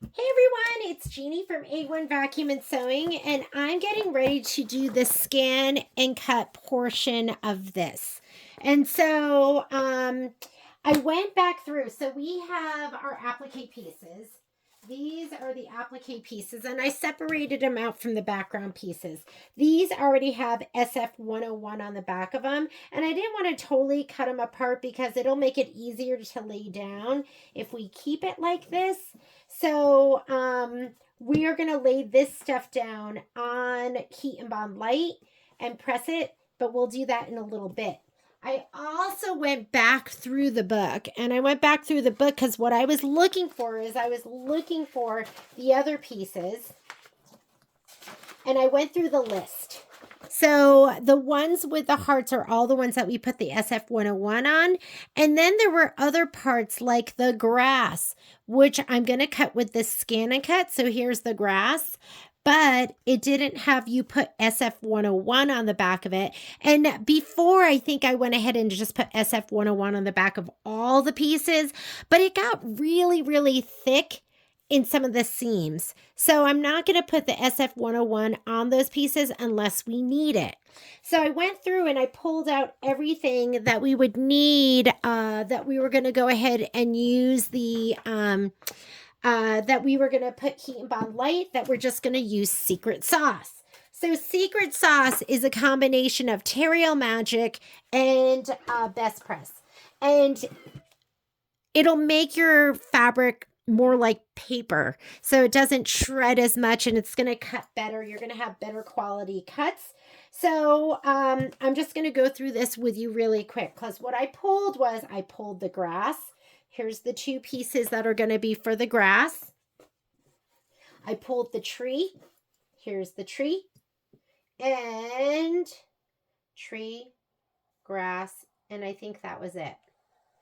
Hey everyone, it's Jeannie from A1 Vacuum and Sewing, and I'm getting ready to do the scan and cut portion of this. And so I went back through. So we have our applique pieces. These are the applique pieces, and I separated them out from the background pieces. These already have SF101 on the back of them, and I didn't want to totally cut them apart because it'll make it easier to lay down if we keep it like this. So we are going to lay this stuff down on Heat and Bond Light and press it, but we'll do that in a little bit. I also went back through the book, and I went back through the book because what I was looking for is I was looking for the other pieces, and I went through the list. So the ones with the hearts are all the ones that we put the SF101 on. And then there were other parts like the grass, which I'm going to cut with this scan and cut. So here's the grass, but it didn't have you put SF101 on the back of it. And before, I think I went ahead and just put SF101 on the back of all the pieces, but it got really, really thick in some of the seams. So I'm not going to put the SF101 on those pieces unless we need it. So I went through and I pulled out everything that we would need, that we were going to go ahead and use that we were going to put Heat and Bond Light, that we're just going to use Secret Sauce. So Secret Sauce is a combination of Terreal Magic and Best Press. And it'll make your fabric more like paper, so it doesn't shred as much, and it's going to cut better. You're going to have better quality cuts. So I'm just going to go through this with you really quick, because what I pulled was I pulled the grass. Here's the two pieces that are going to be for the grass. I pulled the tree. Here's the tree. And tree, grass, and I think that was it.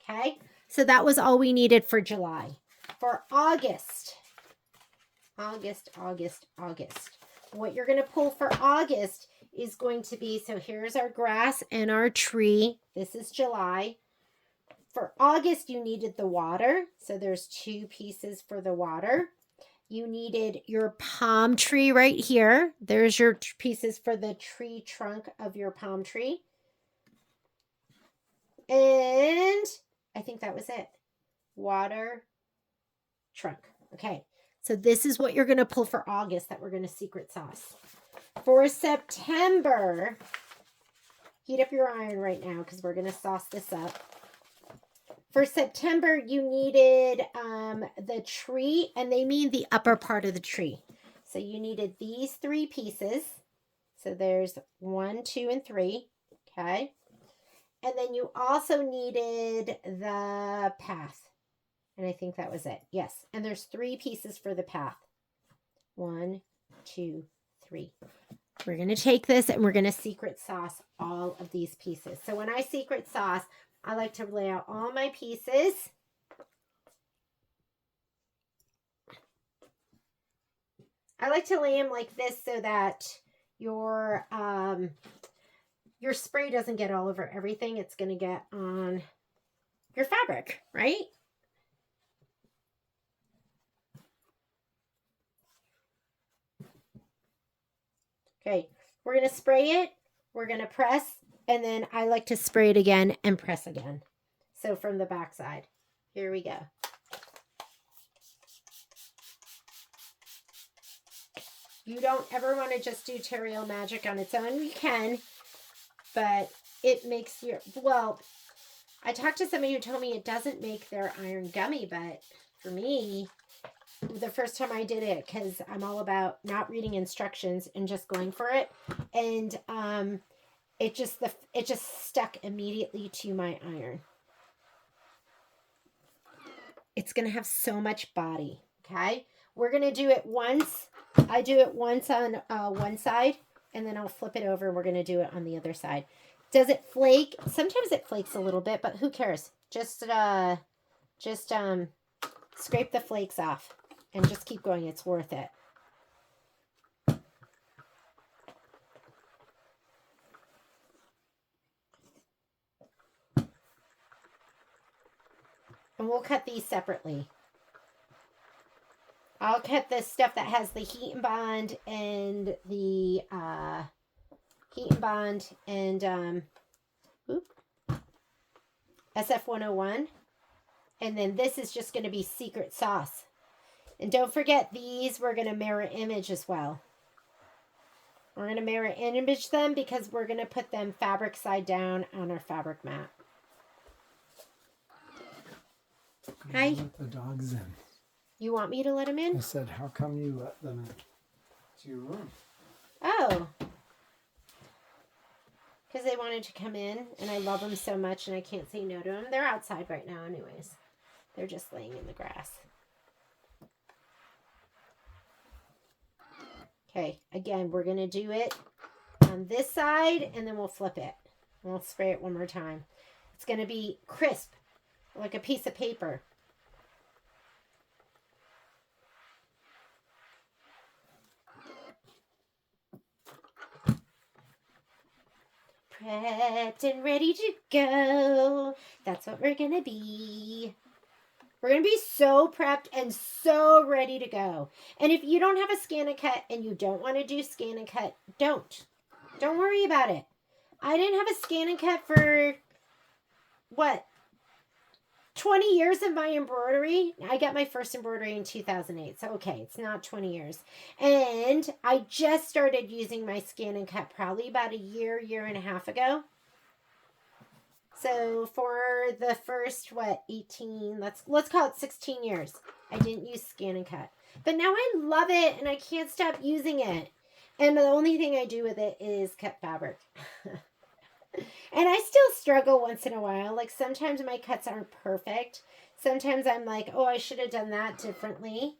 Okay, so that was all we needed for July. For August, what you're going to pull for August is going to be, so here's our grass and our tree. This is July. For August, you needed the water. So there's two pieces for the water. You needed your palm tree right here. There's your pieces for the tree trunk of your palm tree. And I think that was it. Water, trunk. Okay, so this is what you're going to pull for August that we're going to Secret Sauce. For September, heat up your iron right now because we're going to sauce this up. For September, you needed the tree, and they mean the upper part of the tree. So you needed these three pieces. So there's 1, 2, and 3. Okay. And then you also needed the path. And I think that was it. Yes. And there's 3 pieces for the path. 1, 2, 3. We're going to take this and we're going to Secret Sauce all of these pieces. So when I Secret Sauce, I like to lay out all my pieces. I like to lay them like this so that your spray doesn't get all over everything. It's going to get on your fabric, right? Okay, we're going to spray it, we're going to press, and then I like to spray it again and press again. So from the back side, here we go. You don't ever want to just do Terreal Magic on its own. You can, but it makes your, well, I talked to somebody who told me it doesn't make their iron gummy, but for me, the first time I did it, because I'm all about not reading instructions and just going for it, and it just stuck immediately to my iron. It's gonna have so much body. Okay, we're gonna do it once. I do it once on one side, and then I'll flip it over and we're gonna do it on the other side. Does it flake? Sometimes it flakes a little bit, but who cares? Just scrape the flakes off and just keep going. It's worth it. And we'll cut these separately. I'll cut the stuff that has the heat and bond and the SF101. And then this is just going to be secret sauce. And don't forget, these we're going to mirror image as well. We're going to mirror image them because we're going to put them fabric side down on our fabric mat. Hi. Let the dogs in. You want me to let them in? I said, how come you let them in to your room? Oh. Because they wanted to come in, and I love them so much, and I can't say no to them. They're outside right now anyways. They're just laying in the grass. Okay, again, we're going to do it on this side, and then we'll flip it. We'll spray it one more time. It's going to be crisp, like a piece of paper. Prepped and ready to go. That's what we're going to be. We're going to be so prepped and so ready to go. And if you don't have a scan and cut and you don't want to do scan and cut, don't. Don't worry about it. I didn't have a scan and cut for, what, 20 years of my embroidery. I got my first embroidery in 2008. So, okay, it's not 20 years. And I just started using my scan and cut probably about a year and a half ago. So for the first, 18, let's call it 16 years, I didn't use scan and cut. But now I love it and I can't stop using it. And the only thing I do with it is cut fabric. And I still struggle once in a while. Like sometimes my cuts aren't perfect. Sometimes I'm like, oh, I should have done that differently.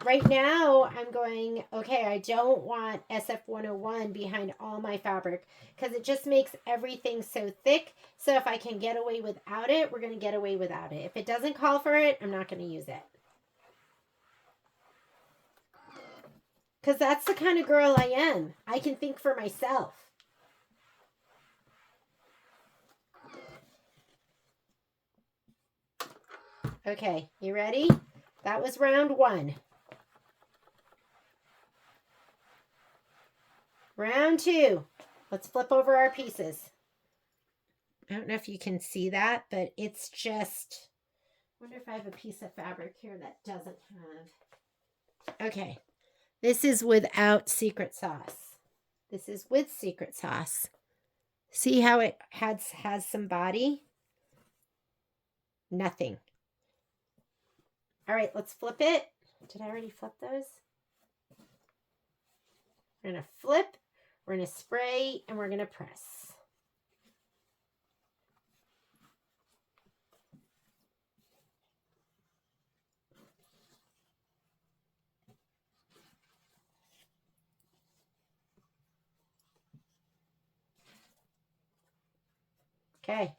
Right now, I'm going, okay, I don't want SF101 behind all my fabric because it just makes everything so thick. So if I can get away without it, we're going to get away without it. If it doesn't call for it, I'm not going to use it. Because that's the kind of girl I am. I can think for myself. Okay, you ready? That was round 1. Round 2. Let's flip over our pieces. I don't know if you can see that, but it's just, I wonder if I have a piece of fabric here that doesn't have. Okay. This is without secret sauce. This is with secret sauce. See how it has some body? Nothing. All right, let's flip it. Did I already flip those? We're going to flip, we're going to spray, and we're going to press. Okay.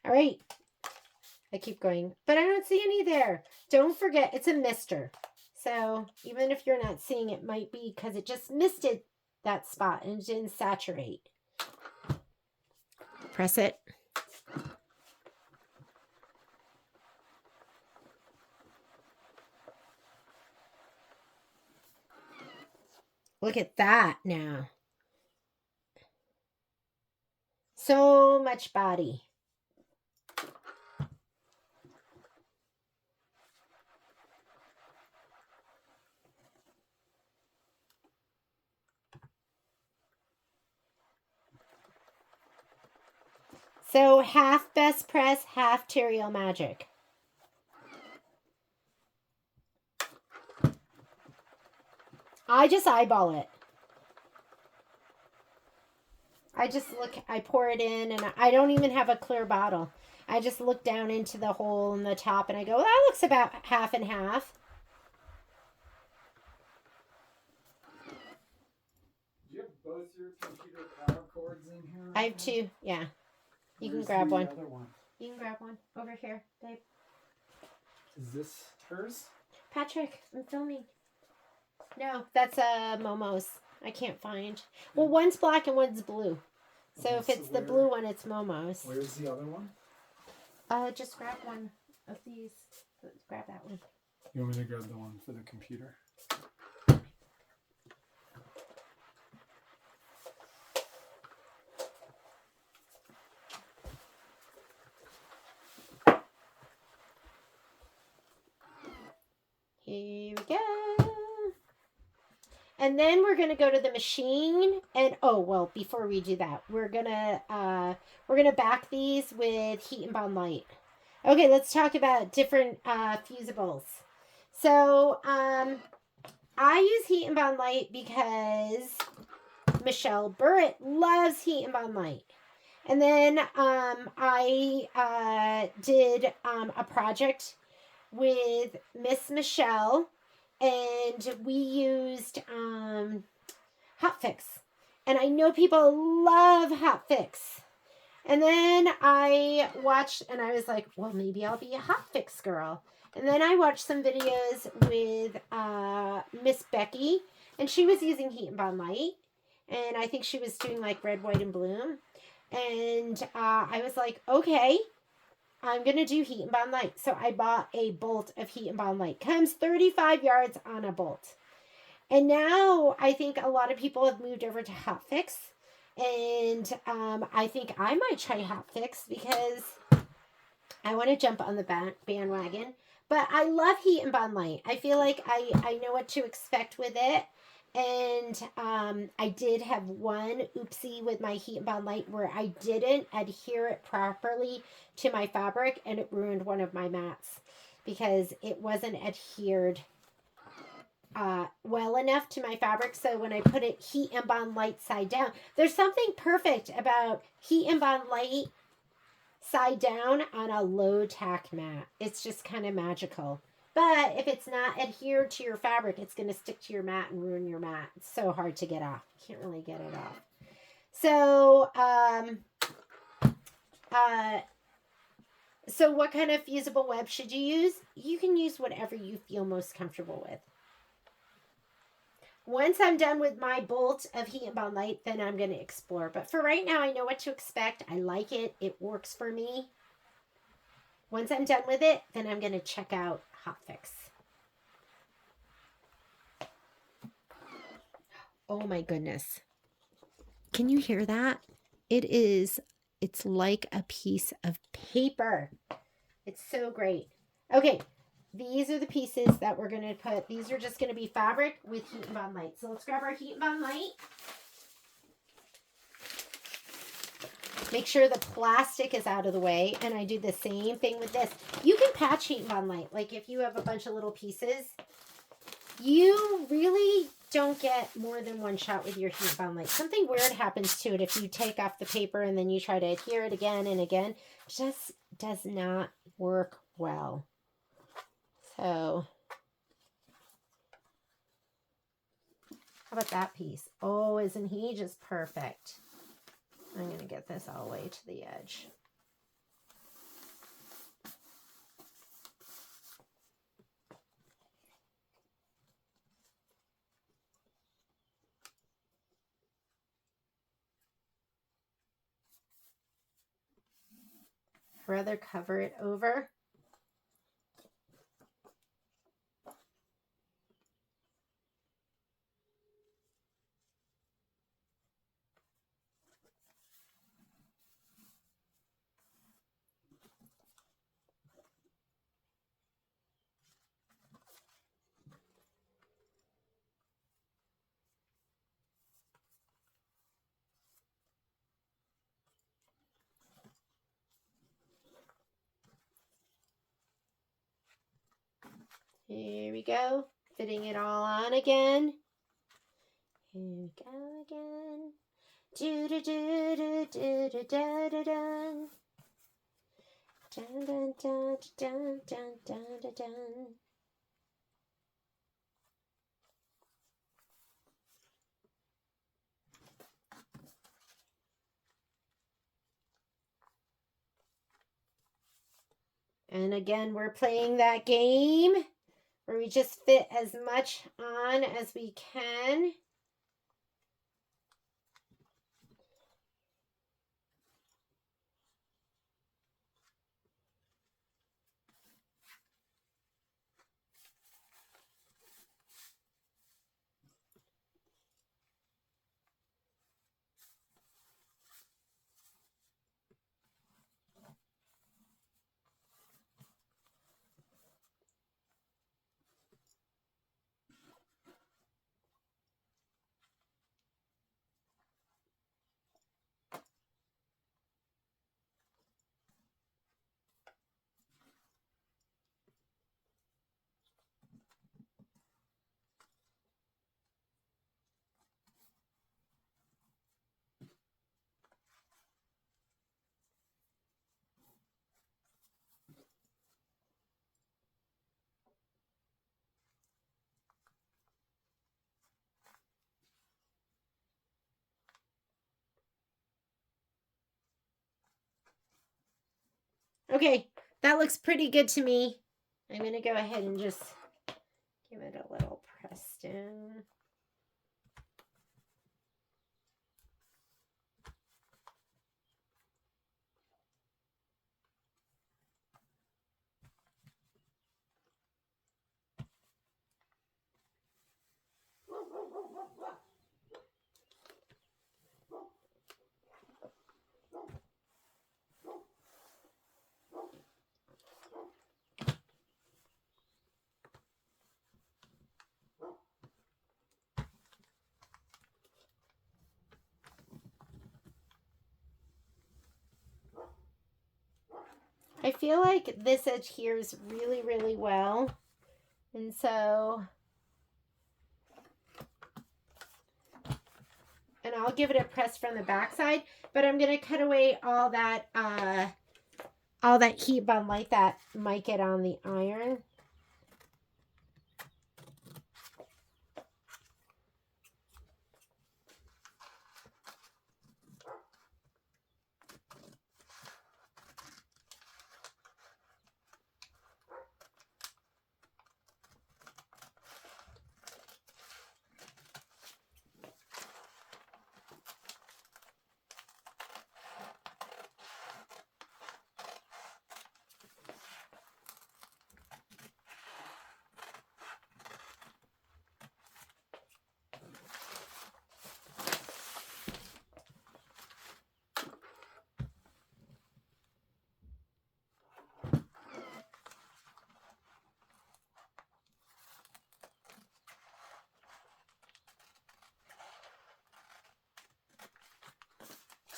All right. I keep going, but I don't see any there. Don't forget, it's a mister. So even if you're not seeing it, might be because it just misted that spot and it didn't saturate. Press it. Look at that now. So much body. So half best press, half Terriel Magic. I just eyeball it. I just look, I pour it in, and I don't even have a clear bottle. I just look down into the hole in the top and I go, well, that looks about half and half. your computer power cords in here? I have two. Yeah. You can Where's grab the one. other one? You can grab one. Over here, babe. Is this hers? Patrick, I'm filming. No, that's Momo's. I can't find. Well, one's black and one's blue. So Okay, if it's the blue one, it's Momo's. Where's the other one? Just grab one of these. Grab that one. You want me to grab the one for the computer? Here we go. And then we're gonna go to the machine, and oh well, before we do that, we're gonna back these with heat and bond light. Okay, let's talk about different fusibles. So I use heat and bond light because Michelle Burritt loves heat and bond light. And then I did a project with Miss Michelle, and we used Hot Fix. And I know people love Hot Fix. And then I watched, and I was like, well, maybe I'll be a Hot Fix girl. And then I watched some videos with Miss Becky, and she was using heat and bond light. And I think she was doing like red, white, and bloom. And I was like, okay, I'm going to do heat and bond light. So I bought a bolt of heat and bond light. Comes 35 yards on a bolt. And now I think a lot of people have moved over to Hot Fix. And I think I might try Hot Fix because I want to jump on the bandwagon. But I love heat and bond light. I feel like I know what to expect with it. And I did have one oopsie with my heat and bond light where I didn't adhere it properly to my fabric, and it ruined one of my mats because it wasn't adhered well enough to my fabric. So when I put it heat and bond light side down, there's something perfect about heat and bond light side down on a low tack mat. It's just kind of magical. But if it's not adhered to your fabric, it's going to stick to your mat and ruin your mat. It's so hard to get off. You can't really get it off. So, so what kind of fusible web should you use? You can use whatever you feel most comfortable with. Once I'm done with my bolt of heat and bond light, then I'm going to explore. But for right now, I know what to expect. I like it. It works for me. Once I'm done with it, then I'm going to check out Hot Fix. Oh my goodness. Can you hear that? It's like a piece of paper. It's so great. Okay, these are the pieces that we're going to put. These are just going to be fabric with heat and bond light. So let's grab our heat and bond light. Make sure the plastic is out of the way. And I do the same thing with this. You can patch heat and bond light. Like if you have a bunch of little pieces, you really don't get more than one shot with your heat and bond light. Something weird happens to it if you take off the paper and then you try to adhere it again and again. It just does not work well. So, how about that piece? Oh, isn't he just perfect? I'm going to get this all the way to the edge. I'd rather cover it over. Here we go. Fitting it all on again. Here we go again. Do do do do do do do do dun. Dun dun dun dun dun dun dun dun. And again, we're playing that game where we just fit as much on as we can. Okay, that looks pretty good to me. I'm going to go ahead and just give it a little press down. I feel like this edge here is really, really well. And so, and I'll give it a press from the back side, but I'm going to cut away all that heat bond like that might get on the iron.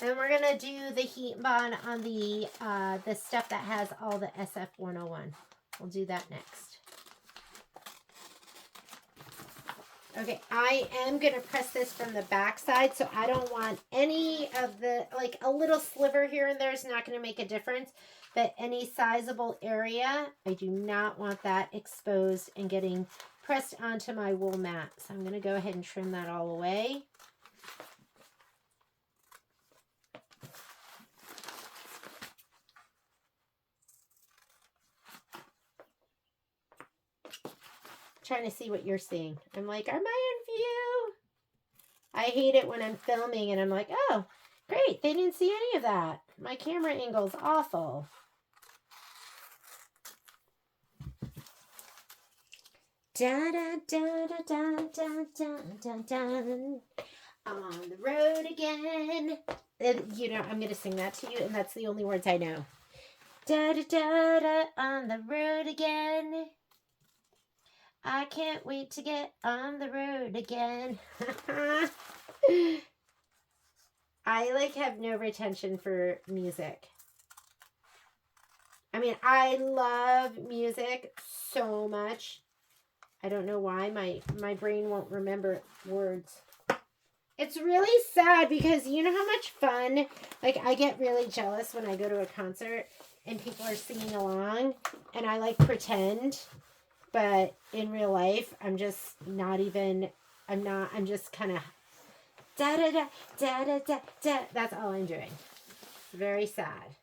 And we're gonna do the heat bond on the stuff that has all the SF101. We'll do that next. Okay, I am gonna press this from the back side, so I don't want any of the, like a little sliver here and there is not gonna make a difference, but any sizable area, I do not want that exposed and getting pressed onto my wool mat. So I'm gonna go ahead and trim that all away. Trying to see what you're seeing. I'm like, am I in view? I hate it when I'm filming and I'm like, oh, great, they didn't see any of that. My camera angle's awful. Da da da da da da da da da. On the road again. And, you know, I'm gonna sing that to you, and that's the only words I know. Da da da da. On the road again. I can't wait to get on the road again. I like have no retention for music. I mean, I love music so much. I don't know why my brain won't remember words. It's really sad because you know how much fun, like I get really jealous when I go to a concert and people are singing along and I like pretend. But in real life, I'm just not even, I'm just kind of da da da da da da da. That's all I'm doing. Very sad.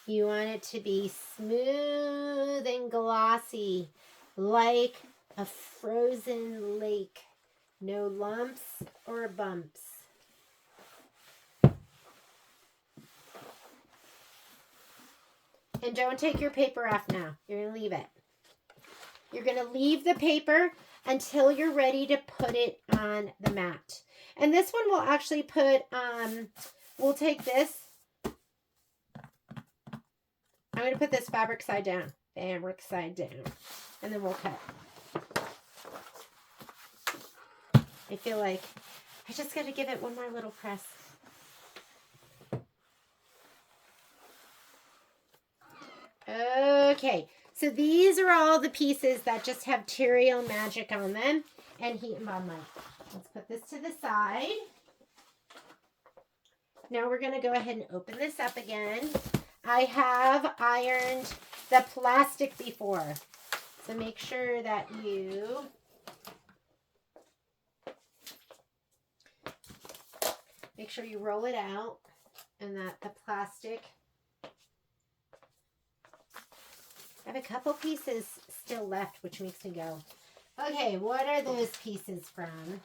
You want it to be smooth and glossy, like a frozen lake. No lumps or bumps. And don't take your paper off now. You're going to leave it. You're going to leave the paper until you're ready to put it on the mat. And this one we'll actually put, we'll take this. I'm going to put this fabric side down. Fabric side down. And then we'll cut. I feel like I just got to give it one more little press. Okay, so these are all the pieces that just have Terrio Magic on them and Heat and Bond Light. Let's put this to the side. Now we're going to go ahead and open this up again. I have ironed the plastic before, so make sure that you roll it out and that the plastic. I have a couple pieces still left, which makes me go, okay, what are those pieces from?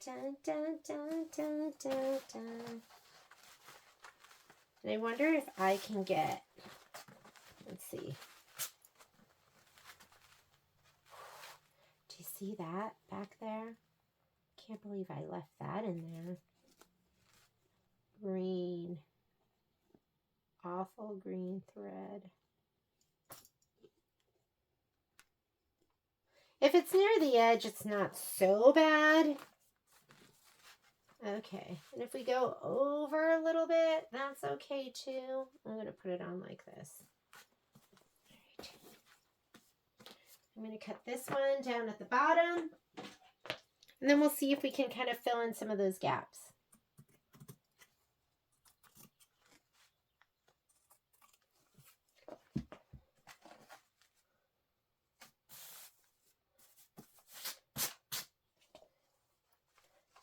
Dun, dun, dun, dun, dun, dun. And I wonder if I can get, let's see. Do you see that back there? Can't believe I left that in there. Green. Awful green thread. If it's near the edge, it's not so bad. Okay, and if we go over a little bit, that's okay too. I'm going to put it on like this. All right. I'm going to cut this one down at the bottom, and then we'll see if we can kind of fill in some of those gaps.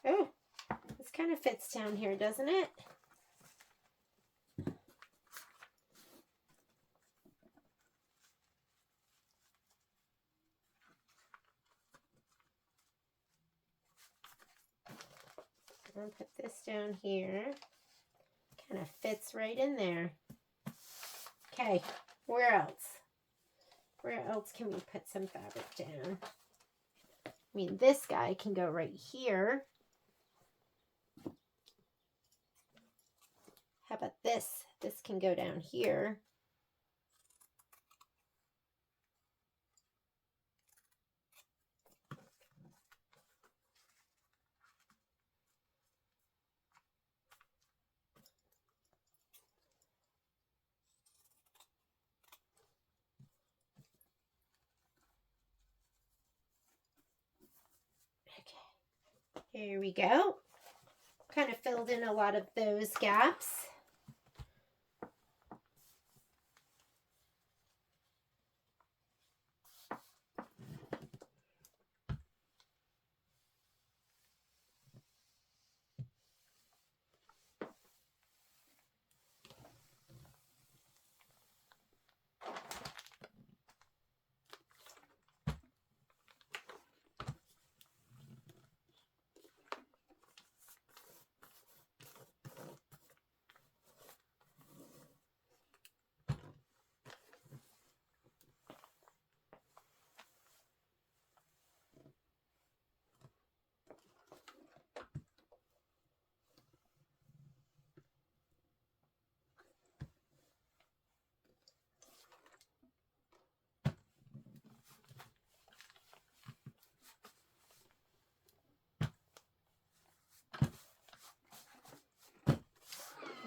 Oh. Kind of fits down here, doesn't it? I'm going to put this down here. Kind of fits right in there. Okay, where else? Where else can we put some fabric down? I mean, this guy can go right here. How about this? This can go down here. Okay, here we go. Kind of filled in a lot of those gaps.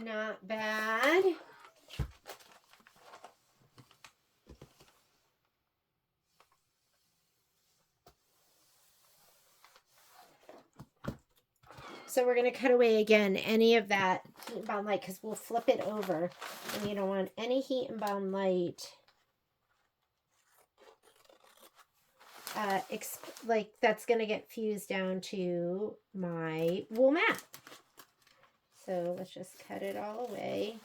Not bad. So we're going to cut away again any of that heat and bound light because we'll flip it over. And you don't want any heat and bound light like that's going to get fused down to my wool mat. So let's just cut it all away.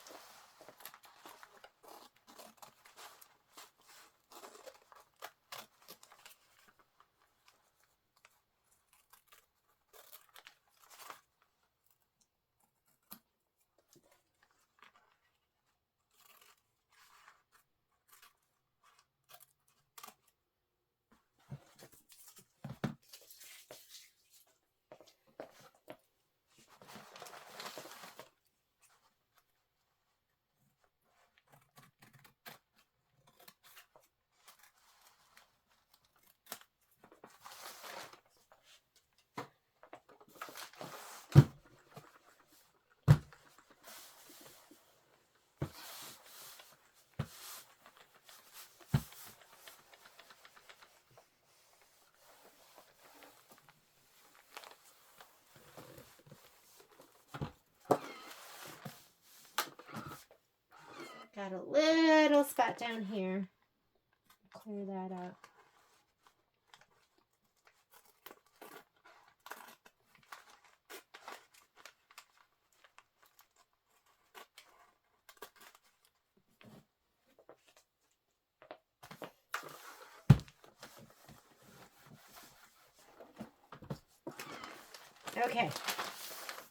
Got a little spot down here. Clear that up. Okay,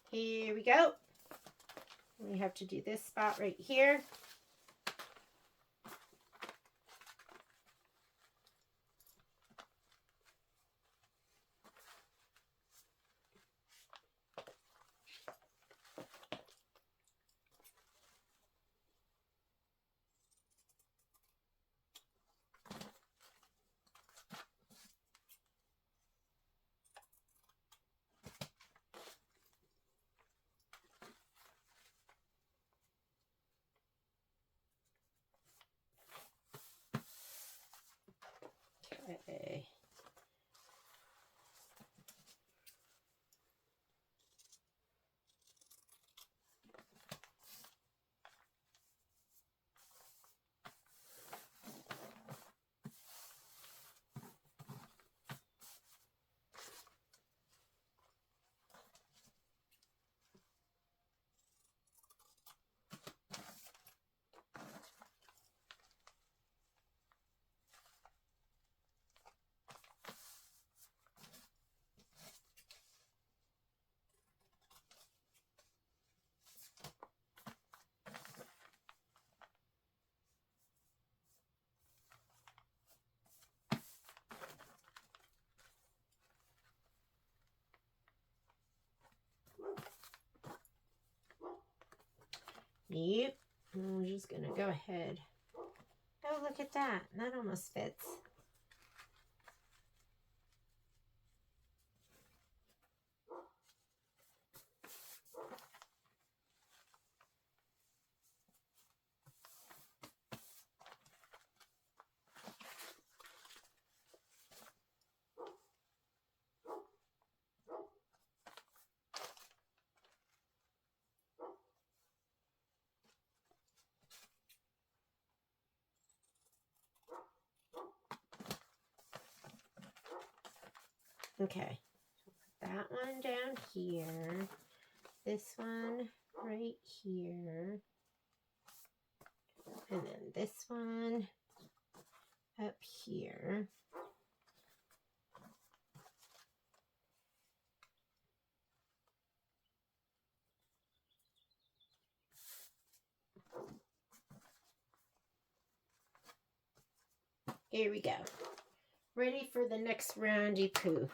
here we go. We have to do this spot right here. Okay. Yep. I'm just going to go ahead. Oh, look at that. That almost fits. Okay, that one down here, this one right here, and then this one up here. Here we go. Ready for the next roundy poo.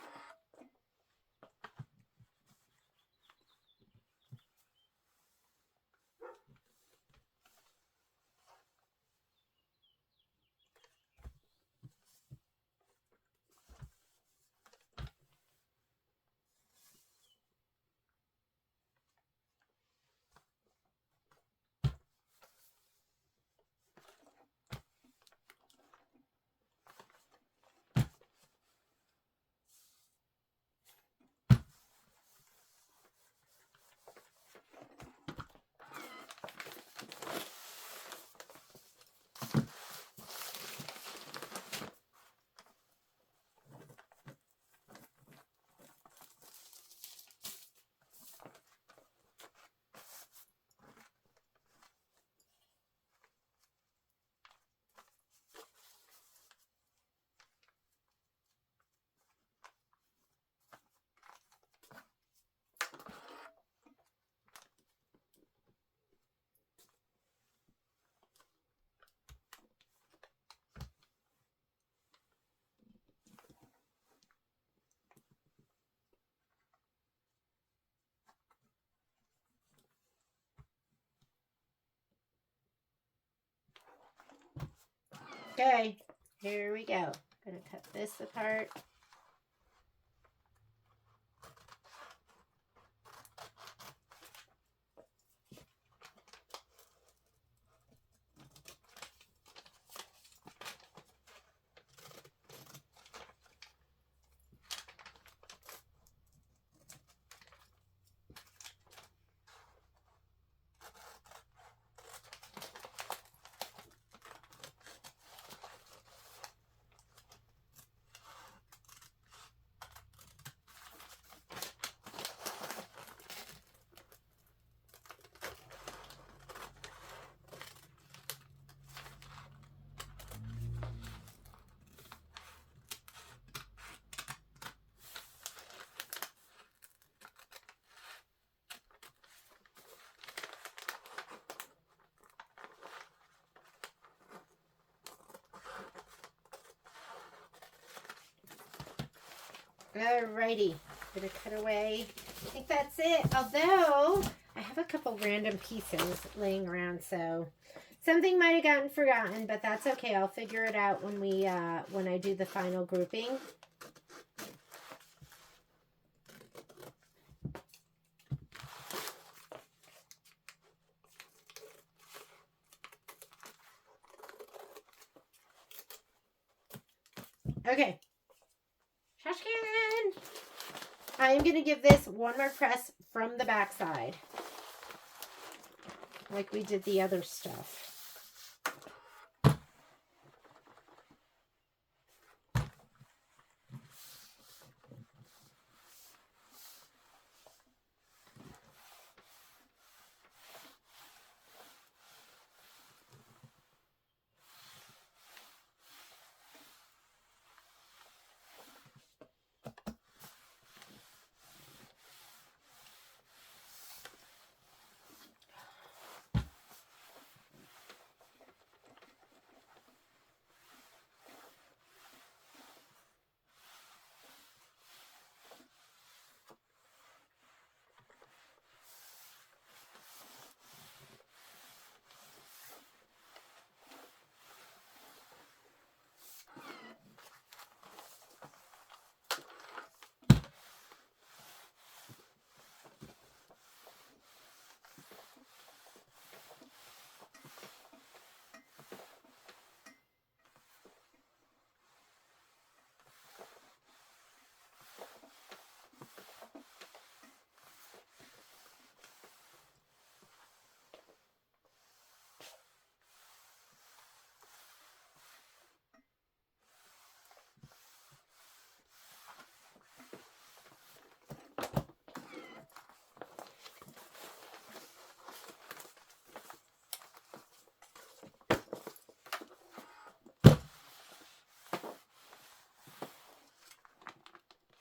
Okay, here we go. I'm gonna cut this apart. Alrighty, gonna cut away. I think that's it. Although I have a couple random pieces laying around, so something might have gotten forgotten, but that's okay. I'll figure it out when we when I do the final grouping. Okay. Trash can. I am going to give this one more press from the back side, like we did the other stuff.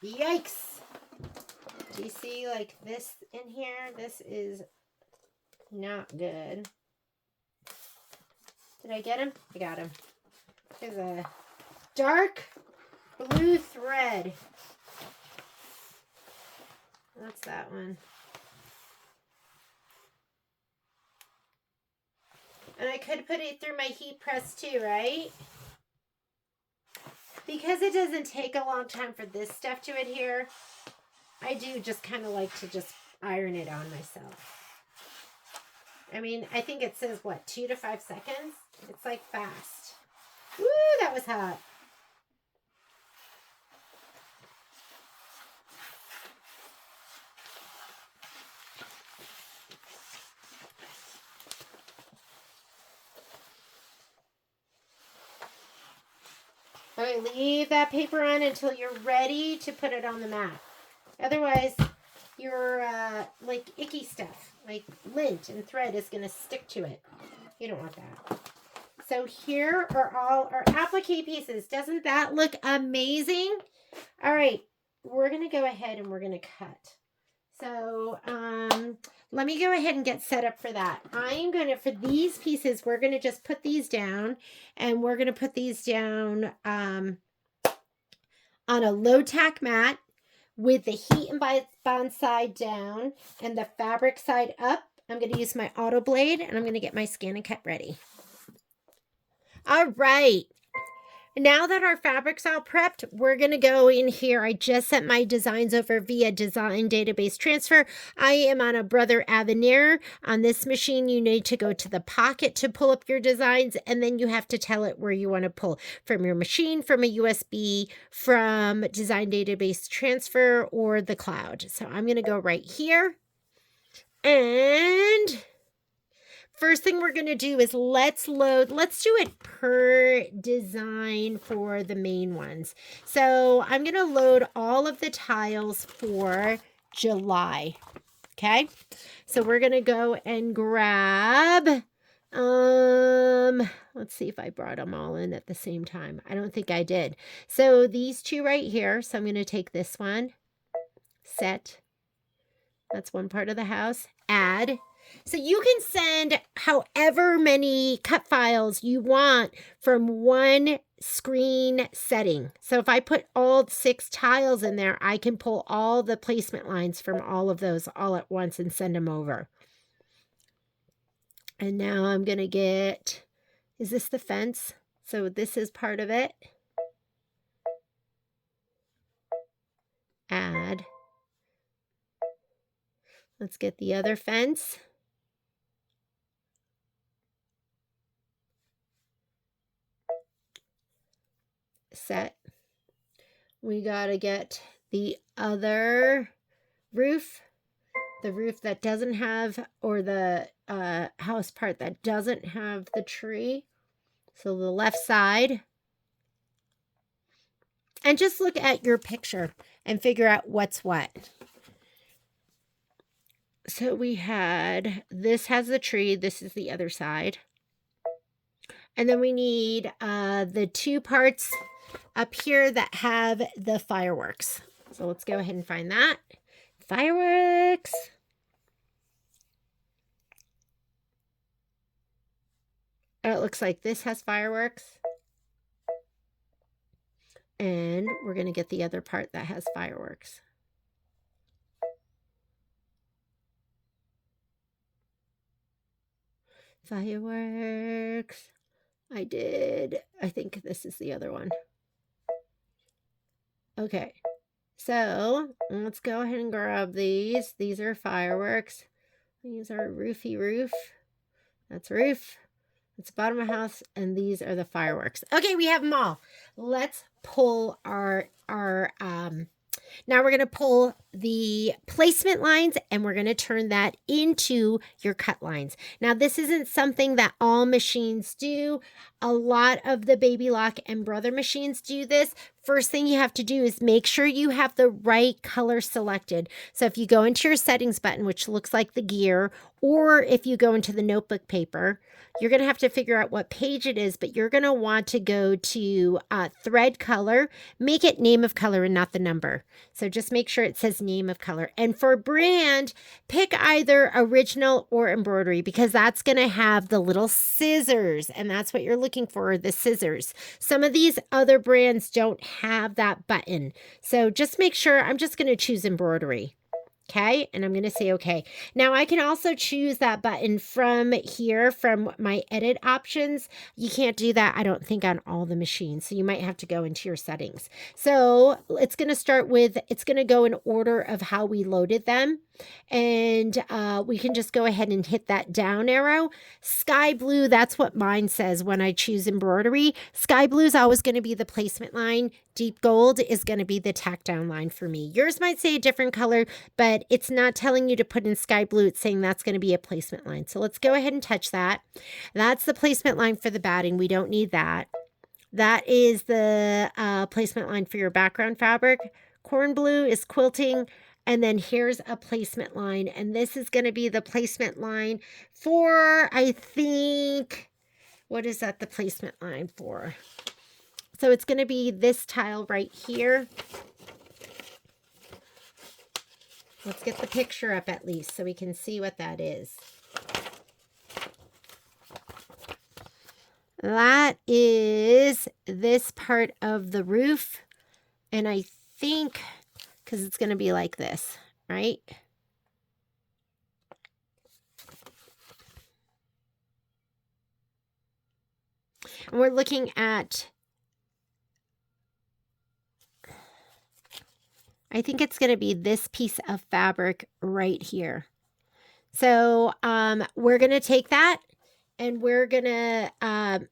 Yikes! Do you see like this in here? This is not good. Did I get him? I got him. There's a dark blue thread. That's that one. And I could put it through my heat press too, right? Because it doesn't take a long time for this stuff to adhere, I do just kind of like to just iron it on myself. I mean, I think it says, what, 2 to 5 seconds? It's like fast. Woo, that was hot. All right, leave that paper on until you're ready to put it on the mat. Otherwise, your like icky stuff, like lint and thread, is going to stick to it. You don't want that. So here are all our applique pieces. Doesn't that look amazing? All right, we're going to go ahead and we're going to cut. So let me go ahead and get set up for that. I'm going to, for these pieces, we're going to just put these down, and we're going to put these down on a low tack mat with the heat and bond side down and the fabric side up. I'm going to use my auto blade, and I'm going to get my scan and cut ready. All right. now that our fabric's all prepped, we're going to go in here. I just sent my designs over via design database transfer. I am on a Brother Avenir. On this machine, you need to go to the pocket to pull up your designs, and then you have to tell it where you want to pull from your machine, from a USB, from design database transfer, or the cloud. So I'm going to go right here. And first thing we're going to do is let's do it per design for the main ones. So I'm going to load all of the tiles for July. Okay. So we're going to go and grab, let's see if I brought them all in at the same time. I don't think I did. So these two right here. So I'm going to take this one, set. That's one part of the house. Add. So you can send however many cut files you want from one screen setting. So if I put all 6 tiles in there, I can pull all the placement lines from all of those all at once and send them over. And now I'm going to get, is this the fence? So this is part of it. Add. Let's get the other fence. Set. We got to get the other roof, the roof that doesn't have, or the house part that doesn't have the tree. So the left side. And just look at your picture and figure out what's what. So we had, this has the tree, this is the other side. And then we need the 2 parts up here that have the fireworks. So let's go ahead and find that. Fireworks. Oh, it looks like this has fireworks. And we're going to get the other part that has fireworks. Fireworks. I think this is the other one. Okay. So let's go ahead and grab these. These are fireworks. These are roofy roof. That's roof. That's the bottom of the house. And these are the fireworks. Okay, we have them all. Let's pull our now we're going to pull the placement lines and we're going to turn that into your cut lines. Now, this isn't something that all machines do. A lot of the Baby Lock and Brother machines do this. First thing you have to do is make sure you have the right color selected. So if you go into your settings button, which looks like the gear, or if you go into the notebook paper, you're going to have to figure out what page it is, but you're going to want to go to thread color, make it name of color and not the number. So just make sure it says name of color. And for brand, pick either original or embroidery because that's going to have the little scissors and that's what you're looking for, the scissors. Some of these other brands don't have that button. So just make sure, I'm just going to choose embroidery. Okay, and I'm going to say okay. Now I can also choose that button from here, from my edit options. You can't do that, I don't think, on all the machines. So you might have to go into your settings. So it's going to start with, it's going to go in order of how we loaded them. And we can just go ahead and hit that down arrow. Sky blue, that's what mine says when I choose embroidery. Sky blue is always going to be the placement line. Deep gold is going to be the tack down line for me. Yours might say a different color, but it's not telling you to put in sky blue. It's saying that's going to be a placement line. So let's go ahead and touch that. That's the placement line for the batting. We don't need that. That is the placement line for your background fabric. Corn blue is quilting. And then here's a placement line. And this is going to be the placement line for, I think, what is that the placement line for? So it's going to be this tile right here. Let's get the picture up at least so we can see what that is. That is this part of the roof. And I think, because it's going to be like this, right? And we're looking at I think it's going to be this piece of fabric right here. So we're going to take that and we're going to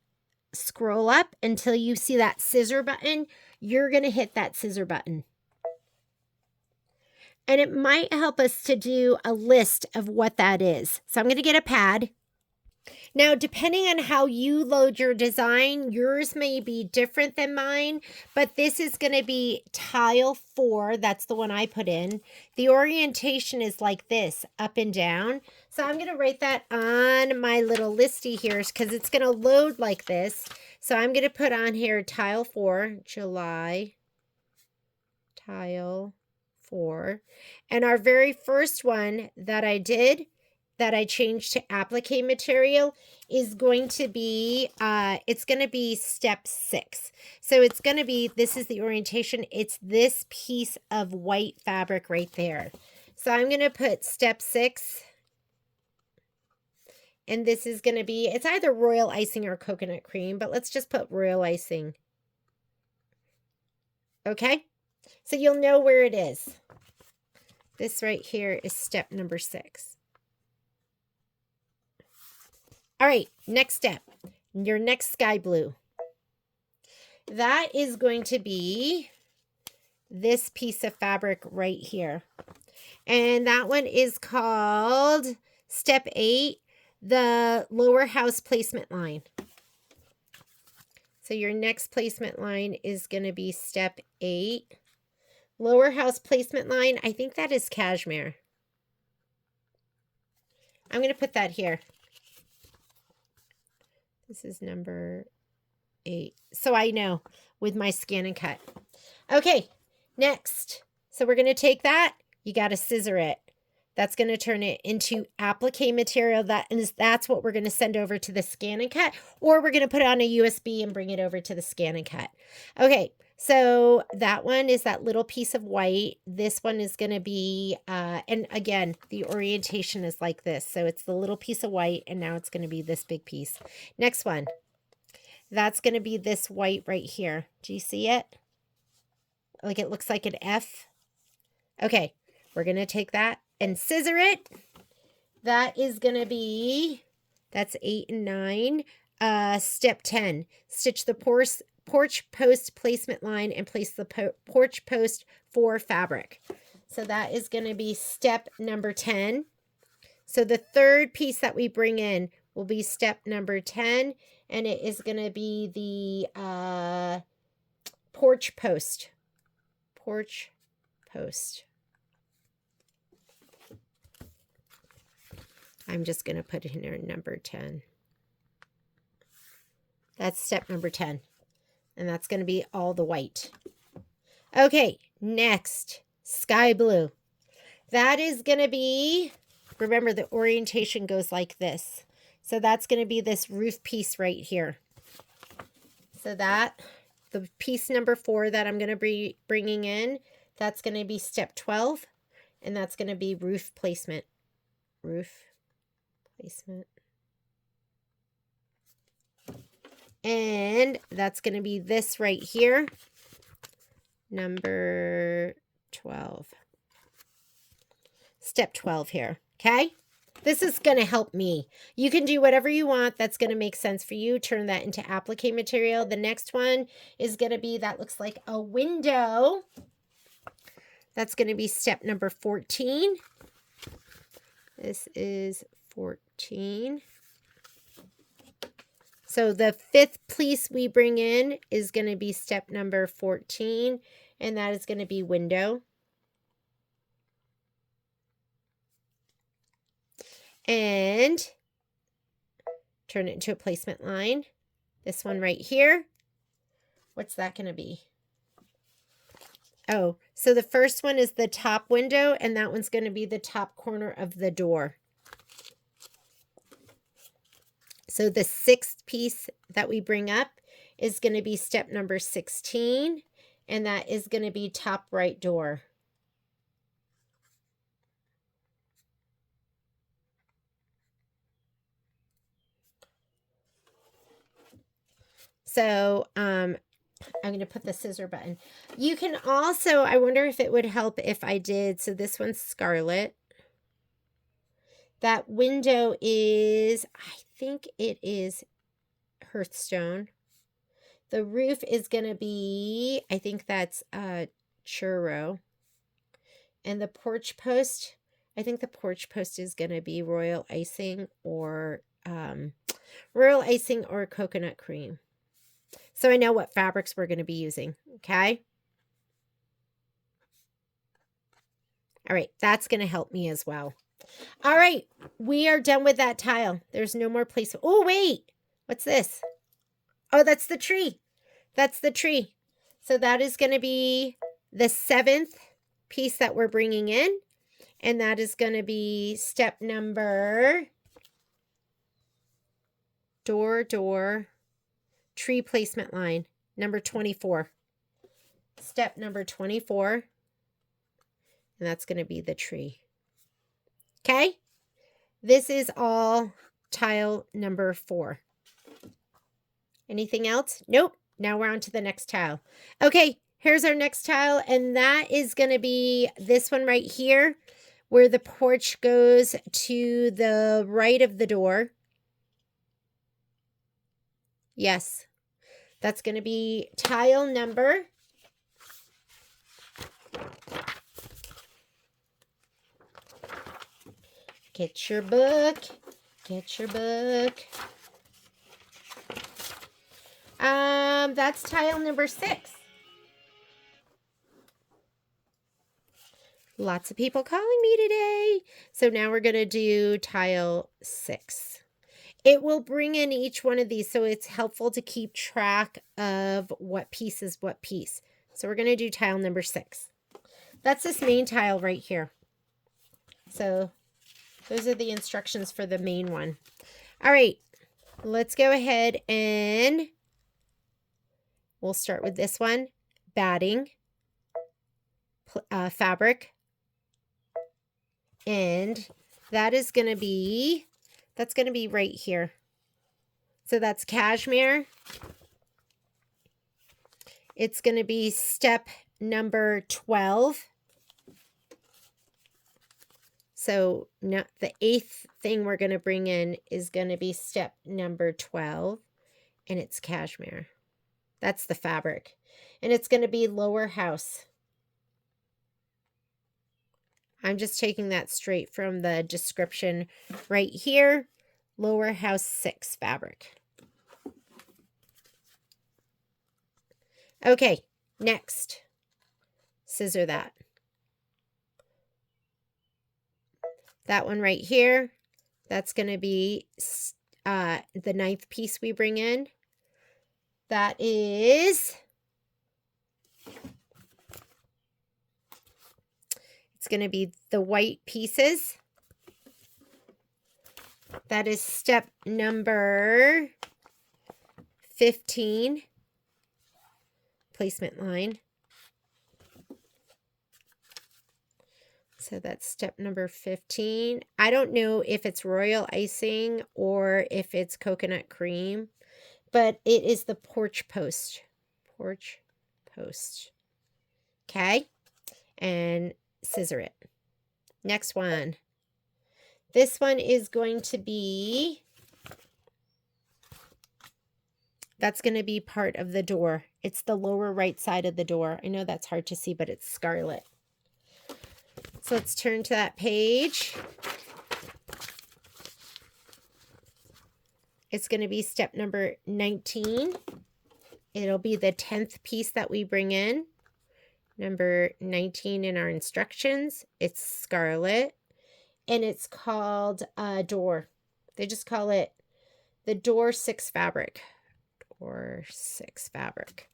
scroll up until you see that scissor button. You're going to hit that scissor button. And it might help us to do a list of what that is. So I'm going to get a pad. Now, depending on how you load your design, yours may be different than mine, but this is going to be tile 4. That's the one I put in. The orientation is like this, up and down. So I'm going to write that on my little listy here because it's going to load like this. So I'm going to put on here tile 4, July, tile 4. And our very first one that I did, that I changed to applique material, is going to be, it's going to be step 6. So it's going to be, this is the orientation. It's this piece of white fabric right there. So I'm going to put step 6. And this is going to be, it's either royal icing or coconut cream, but let's just put royal icing. Okay? So you'll know where it is. This right here is step number 6. All right, next step, your next sky blue. That is going to be this piece of fabric right here. And that one is called step 8, the lower house placement line. So your next placement line is going to be step 8. Lower house placement line, I think that is cashmere. I'm going to put that here. This is number 8. So I know with my scan and cut. Okay, next. So we're going to take that. You got to scissor it. That's going to turn it into applique material. That's what we're going to send over to the scan and cut. Or we're going to put it on a USB and bring it over to the scan and cut. Okay, so that one is that little piece of white. This one is going to be, and again, the orientation is like this. So it's the little piece of white, and now it's going to be this big piece. Next one. That's going to be this white right here. Do you see it? Like it looks like an F. Okay, we're going to take that and scissor it. That is going to be, that's 8 and 9. Step 10, stitch the porch post placement line and place the porch post for fabric. So that is going to be step number 10. So the third piece that we bring in will be step number 10, and it is going to be the porch post. Porch post. I'm just going to put it in there, number 10. That's step number 10. And that's going to be all the white. Okay, next, sky blue. That is going to be, remember the orientation goes like this. So that's going to be this roof piece right here. So that, the piece number 4 that I'm going to be bringing in, that's going to be step 12. And that's going to be roof placement. Roof placement. And that's going to be this right here, number 12. Step 12 here, okay? This is going to help me. You can do whatever you want that's going to make sense for you. Turn that into applique material. The next one is going to be, that looks like a window. That's going to be step number 14. This is 14. So the 5th piece we bring in is going to be step number 14, and that is going to be window. And turn it into a placement line. This one right here. What's that going to be? Oh, so the first one is the top window, and that one's going to be the top corner of the door. So the 6th piece that we bring up is going to be step number 16, and that is going to be top right door. So I'm going to put the scissor button. You can also, I wonder if it would help if I did, so this one's scarlet. That window is, I think it is Hearthstone. The roof is going to be, I think that's churro. And the porch post, I think the porch post is going to be royal icing or coconut cream. So I know what fabrics we're going to be using, okay? All right, that's going to help me as well. All right, we are done with that tile. There's no more place. Oh, wait. What's this? Oh, that's the tree. That's the tree. So that is going to be the 7th piece that we're bringing in. And that is going to be step number door, tree placement line, number 24. Step number 24. And that's going to be the tree. Okay? This is all tile number 4. Anything else? Nope. Now we're on to the next tile. Okay, here's our next tile, and that is going to be this one right here, where the porch goes to the right of the door. Yes, that's going to be tile number. Get your book. Get your book. That's tile number 6. Lots of people calling me today. So now we're going to do tile 6. It will bring in each one of these, so it's helpful to keep track of what piece is what piece. So we're going to do tile number 6. That's this main tile right here. So those are the instructions for the main one. All right, let's go ahead and we'll start with this one. Batting, fabric, and that is going to be, that's going to be right here. So that's cashmere. It's going to be step number 12. So now the 8th thing we're going to bring in is going to be step number 12, and it's cashmere. That's the fabric. And it's going to be lower house. I'm just taking that straight from the description right here. Lower house 6 fabric. Okay, next. Scissor that. That one right here, that's going to be the 9th piece we bring in. That is, it's going to be the white pieces. That is step number 15, placement line. So that's step number 15. I don't know if it's royal icing or if it's coconut cream, but it is the porch post. Porch post. Okay. And scissor it. Next one. This one is going to be, that's going to be part of the door. It's the lower right side of the door. I know that's hard to see, but it's scarlet. So let's turn to that page. It's going to be step number 19. It'll be the 10th piece that we bring in. Number 19 in our instructions. It's scarlet. And it's called door. They just call it the door 6 fabric. Door 6 fabric.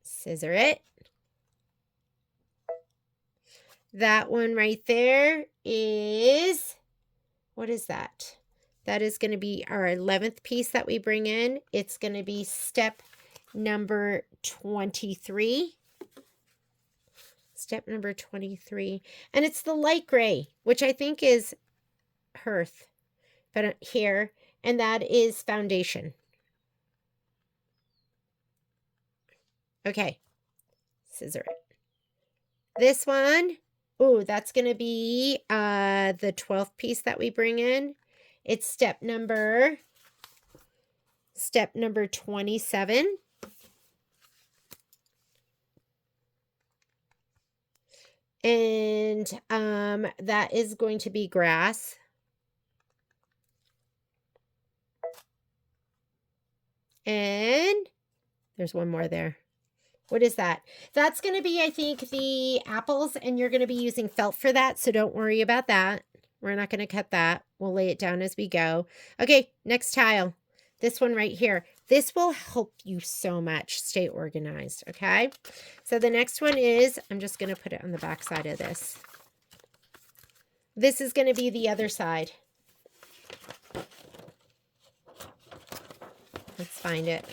Scissor it. That one right there is, what is that? That is going to be our 11th piece that we bring in. It's going to be step number 23. Step number 23. And it's the light gray, which I think is hearth, but here, and that is foundation. Okay, scissor it. This one, oh, that's going to be the 12th piece that we bring in. It's step number 27. And that is going to be grass. And there's one more there. What is that? That's going to be, I think, the apples, and you're going to be using felt for that, so don't worry about that. We're not going to cut that. We'll lay it down as we go. Okay, next tile. This one right here. This will help you so much stay organized, okay? So the next one is, I'm just going to put it on the back side of this. This is going to be the other side. Let's find it.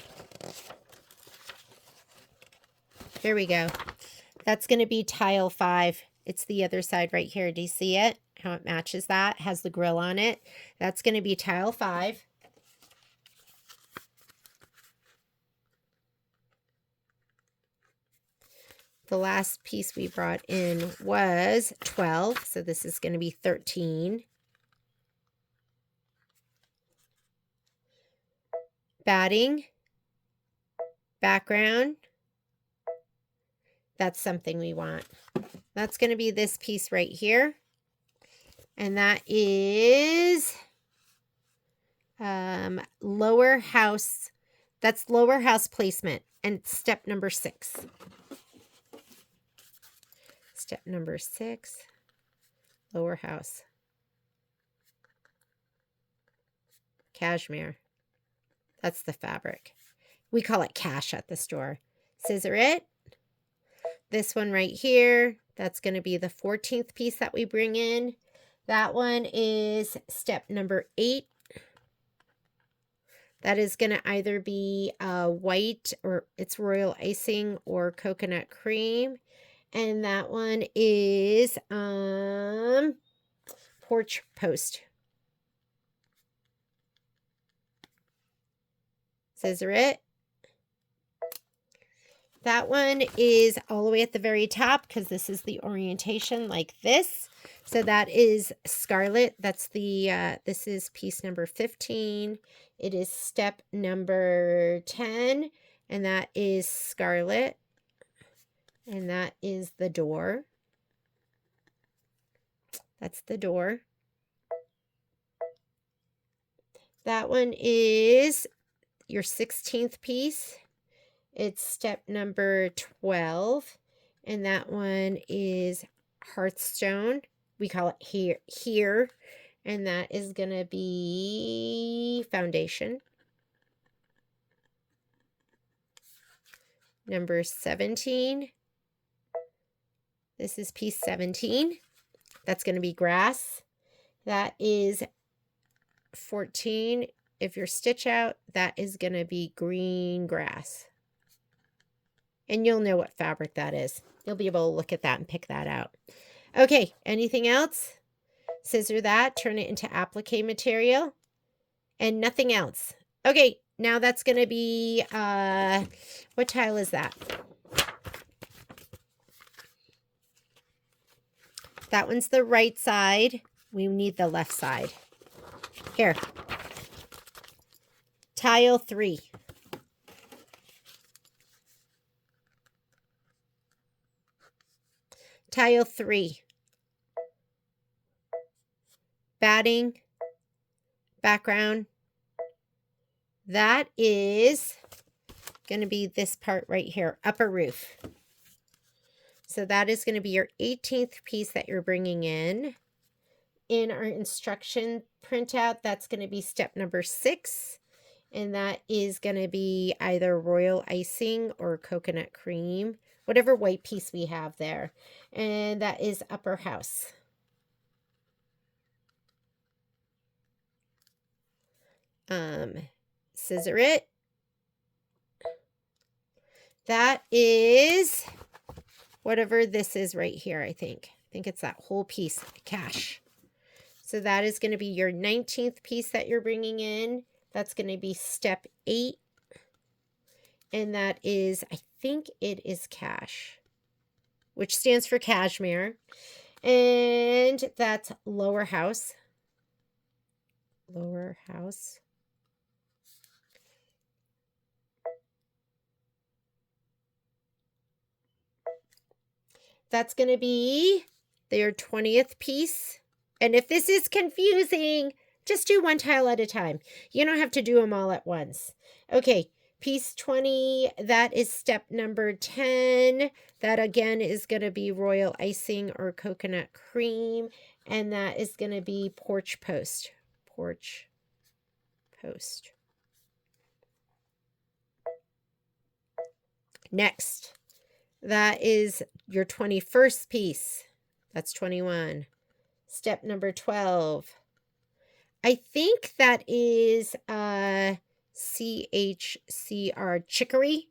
Here we go. That's going to be tile 5. It's the other side right here. Do you see it? How it matches that? It has the grill on it. That's going to be tile 5. The last piece we brought in was 12. So this is going to be 13. Batting. Background. That's something we want. That's going to be this piece right here. And that is lower house. That's lower house placement. And it's step number 6. Step number 6. Lower house. Cashmere. That's the fabric. We call it cash at the store. Scissor it. This one right here, that's going to be the 14th piece that we bring in. That one is step number 8. That is going to either be white, or it's royal icing, or coconut cream. And that one is porch post. Scissor it. That one is all the way at the very top because this is the orientation like this. So that is scarlet. That's the, this is piece number 15. It is step number 10, and that is scarlet. And that is the door. That's the door. That one is your 16th piece. It's step number 12, and that one is Hearthstone. We call it here, and that is going to be foundation. Number 17. This is piece 17. That's going to be grass. That is 14. If you're stitch out, that is going to be green grass. And you'll know what fabric that is. You'll be able to look at that and pick that out. Okay, anything else? Scissor that, turn it into applique material, and nothing else. Okay, now that's going to be, what tile is that? That one's the right side. We need the left side. Here. Tile 3. Tile 3. Batting. Background. That is going to be this part right here, upper roof. So that is going to be your 18th piece that you're bringing in. In our instruction printout, that's going to be step number 6. And that is going to be either royal icing or coconut cream, whatever white piece we have there. And that is upper house. Scissor it. That is whatever this is right here, I think. I think it's that whole piece, cash. So that is going to be your 19th piece that you're bringing in. That's going to be step 8. and that is, I think it is cash, which stands for cashmere, and that's lower house. Lower house. That's going to be their 20th piece. And if this is confusing, just do one tile at a time. You don't have to do them all at once. Okay, piece 20, that is step number 10. That again is going to be royal icing or coconut cream. And that is going to be porch post. Porch post. Next, that is your 21st piece. That's 21. Step number 12. I think that is CHCR, chicory.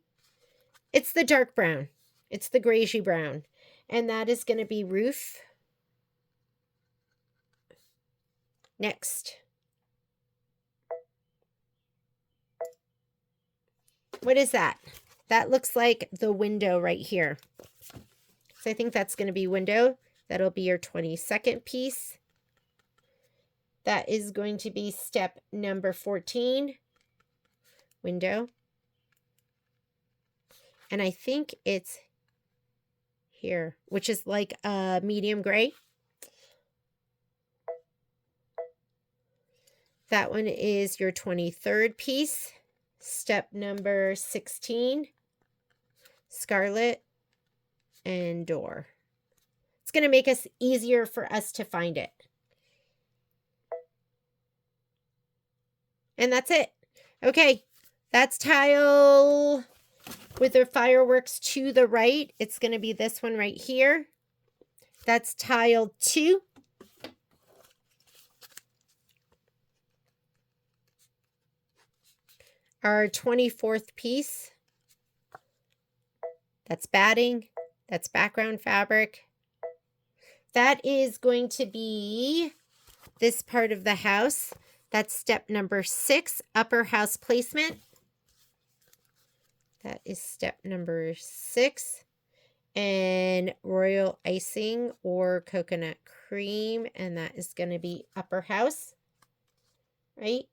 It's the dark brown. It's the grayish brown. And that is going to be roof. Next. What is that? That looks like the window right here. So I think that's going to be window. That'll be your 22nd piece. That is going to be step number 14. Window. And I think it's here, which is like a medium gray. That one is your 23rd piece. Step number 16. Scarlet and door. It's going to make us easier for us to find it. And that's it. Okay, that's tile with the fireworks to the right. It's going to be this one right here. That's tile 2. Our 24th piece. That's batting. That's background fabric. That is going to be this part of the house. That's step number 6, upper house placement. That is step number 6. And royal icing or coconut cream. And that is going to be upper house. Right?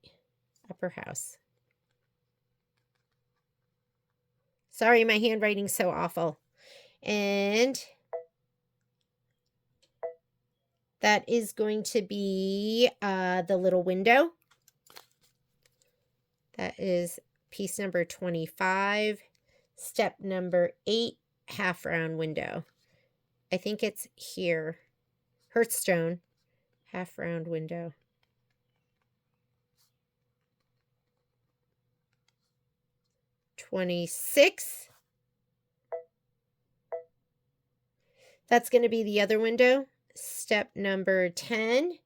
Upper house. Sorry, my handwriting's so awful. And that is going to be the little window. That is piece number 25. Step number 8, half round window. I think it's here. Hearthstone, half round window. $26. That's going to be the other window. Step number 10.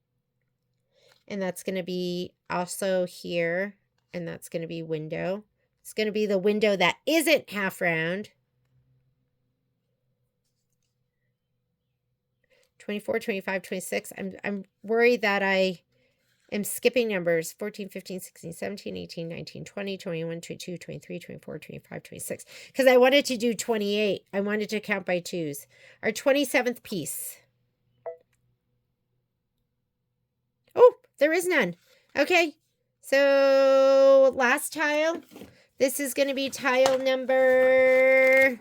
And that's going to be also here. And that's going to be window. It's going to be the window that isn't half round. 24, 25, 26. I'm worried that I am skipping numbers. 14, 15, 16, 17, 18, 19, 20, 21, 22, 23, 24, 25, 26. Because I wanted to do 28. I wanted to count by twos. Our 27th piece. Oh, there is none. Okay. So last tile. This is going to be tile number...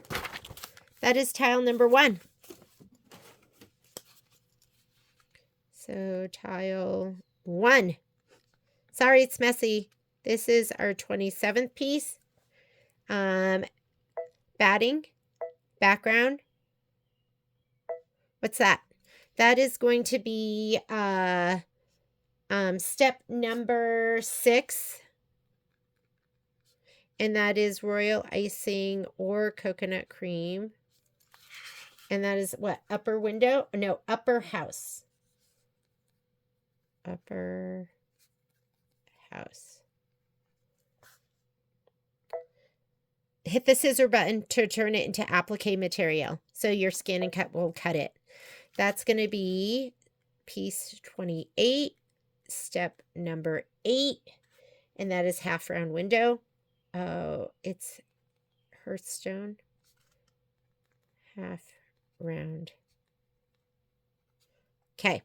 That is tile number 1. So tile 1. Sorry, it's messy. This is our 27th piece. Batting, background. What's that? That is going to be step number 6. And that is royal icing or coconut cream. And that is what? Upper window? No, upper house. Upper house. Hit the scissor button to turn it into applique material. So your scan and cut will cut it. That's going to be piece 28, step number 8. And that is half round window. Oh, it's Hearthstone, half round. Okay.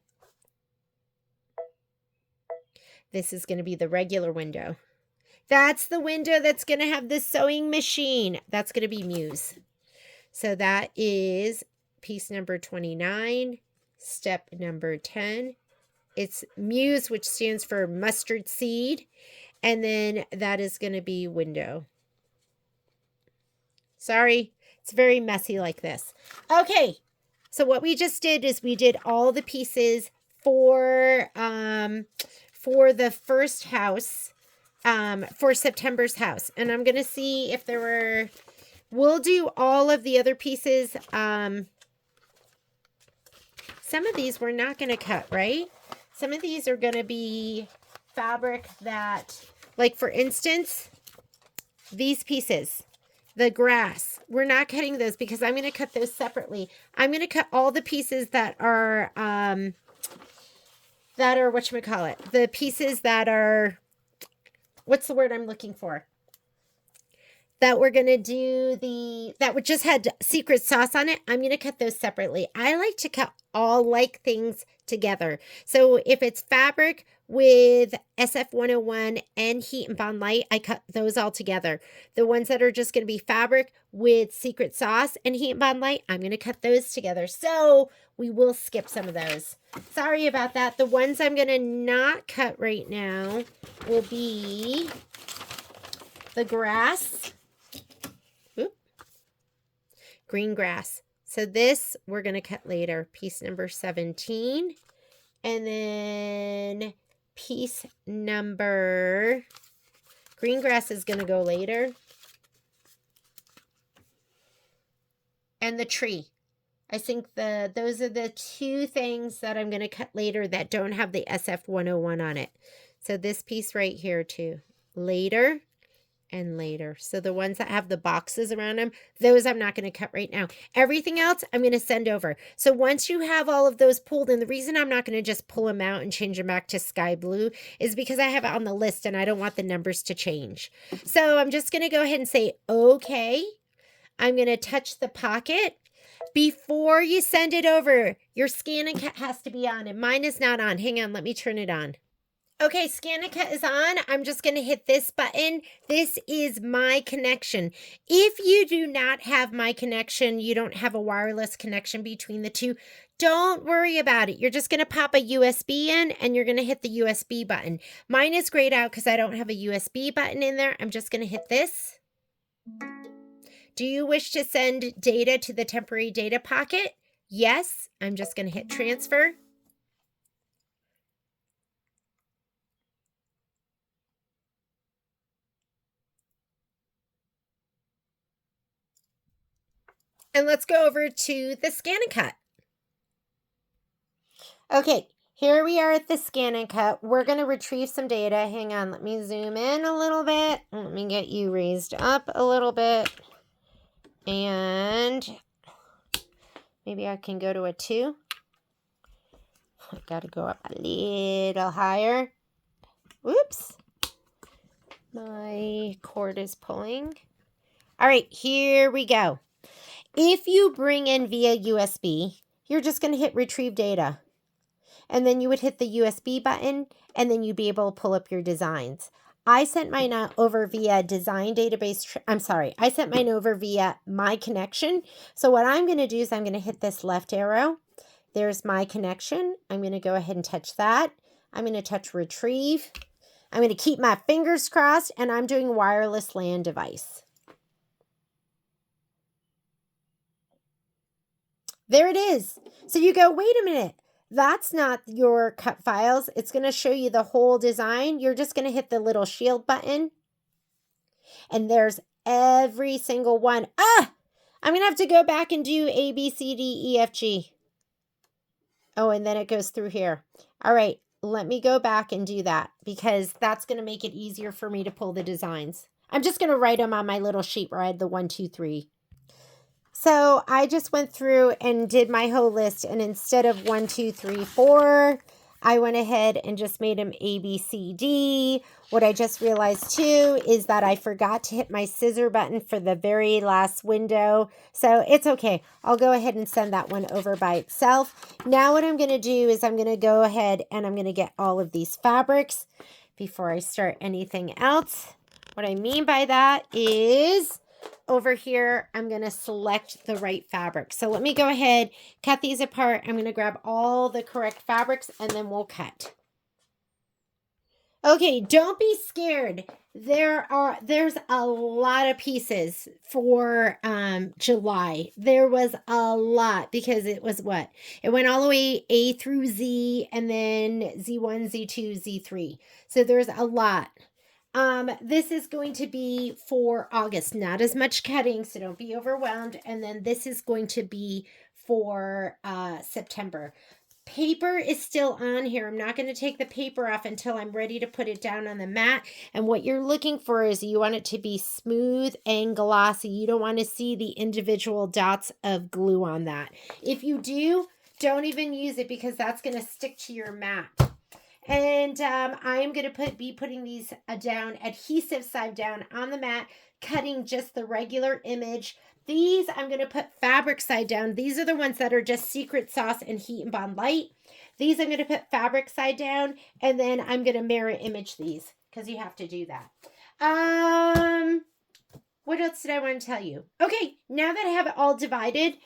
This is going to be the regular window. That's the window that's going to have the sewing machine. That's going to be Muse. So that is piece number 29, step number 10. It's Muse, which stands for mustard seed. And then that is going to be window. Sorry, it's very messy like this. Okay, so what we just did is we did all the pieces for the first house, for September's house. And I'm going to see if there were, we'll do all of the other pieces. Some of these we're not going to cut, right? Some of these are going to be fabric that, like for instance, these pieces, the grass, we're not cutting those because I'm going to cut those separately. I'm going to cut all the pieces that are whatchamacallit, the pieces that are, what's the word I'm looking for? That we're going to do that would just had secret sauce on it. I'm going to cut those separately. I like to cut all like things together. So if it's fabric with SF101 and heat and bond light, I cut those all together. The ones that are just going to be fabric with secret sauce and heat and bond light, I'm going to cut those together. So we will skip some of those. Sorry about that. The ones I'm going to not cut right now will be the grass. Green grass. So this we're going to cut later. Piece number 17. And then piece number, green grass is going to go later. And the tree. I think those are the two things that I'm going to cut later that don't have the SF101 on it. So this piece right here too. Later. And later. So the ones that have the boxes around them, those I'm not going to cut right now. Everything else I'm going to send over. So once you have all of those pulled, and the reason I'm not going to just pull them out and change them back to sky blue is because I have it on the list and I don't want the numbers to change. So I'm just going to go ahead and say, okay, I'm going to touch the pocket. Before you send it over, your scan and cut has to be on, and mine is not on. Hang on, let me turn it on. Okay, Scan and Cut is on. I'm just going to hit this button. This is my connection. If you do not have my connection, you don't have a wireless connection between the two, don't worry about it. You're just going to pop a USB in and you're going to hit the USB button. Mine is grayed out because I don't have a USB button in there. I'm just going to hit this. Do you wish to send data to the temporary data pocket? Yes. I'm just going to hit transfer. And let's go over to the Scan and Cut. Okay, here we are at the Scan and Cut. We're going to retrieve some data. Hang on, let me zoom in a little bit. Let me get you raised up a little bit. And maybe I can go to a 2. I got to go up a little higher. Whoops. My cord is pulling. All right, here we go. If you bring in via USB, you're just going to hit retrieve data. And then you would hit the USB button, and then you'd be able to pull up your designs. I sent mine over via design database. I sent mine over via my connection. So what I'm going to do is I'm going to hit this left arrow. There's my connection. I'm going to go ahead and touch that. I'm going to touch retrieve. I'm going to keep my fingers crossed, and I'm doing wireless LAN device. There it is. So you go, wait a minute. That's not your cut files. It's going to show you the whole design. You're just going to hit the little shield button. And there's every single one. I'm going to have to go back and do A, B, C, D, E, F, G. Oh, and then it goes through here. All right. Let me go back and do that because that's going to make it easier for me to pull the designs. I'm just going to write them on my little sheet where I had the 1, 2, 3. So I just went through and did my whole list, and instead of 1, 2, 3, 4, I went ahead and just made them A, B, C, D. What I just realized too is that I forgot to hit my scissor button for the very last window. So it's okay. I'll go ahead and send that one over by itself. Now what I'm going to do is I'm going to go ahead and I'm going to get all of these fabrics before I start anything else. What I mean by that is over here, I'm going to select the right fabric. So let me go ahead, cut these apart. I'm going to grab all the correct fabrics and then we'll cut. Okay, don't be scared. There's a lot of pieces for July. There was a lot because it was what? It went all the way A through Z and then Z1, Z2, Z3. So there's a lot. This is going to be for August, not as much cutting, so don't be overwhelmed. And then this is going to be for September. Paper is still on here. I'm not going to take the paper off until I'm ready to put it down on the mat. And what you're looking for is you want it to be smooth and glossy. You don't want to see the individual dots of glue on that. If you do, don't even use it because that's going to stick to your mat. And I'm going to be putting these down, adhesive side down on the mat, cutting just the regular image. These I'm going to put fabric side down. These are the ones that are just Secret Sauce and Heat and Bond Light. These I'm going to put fabric side down, and then I'm going to mirror image these because you have to do that. What else did I want to tell you? Okay, now that I have it all divided,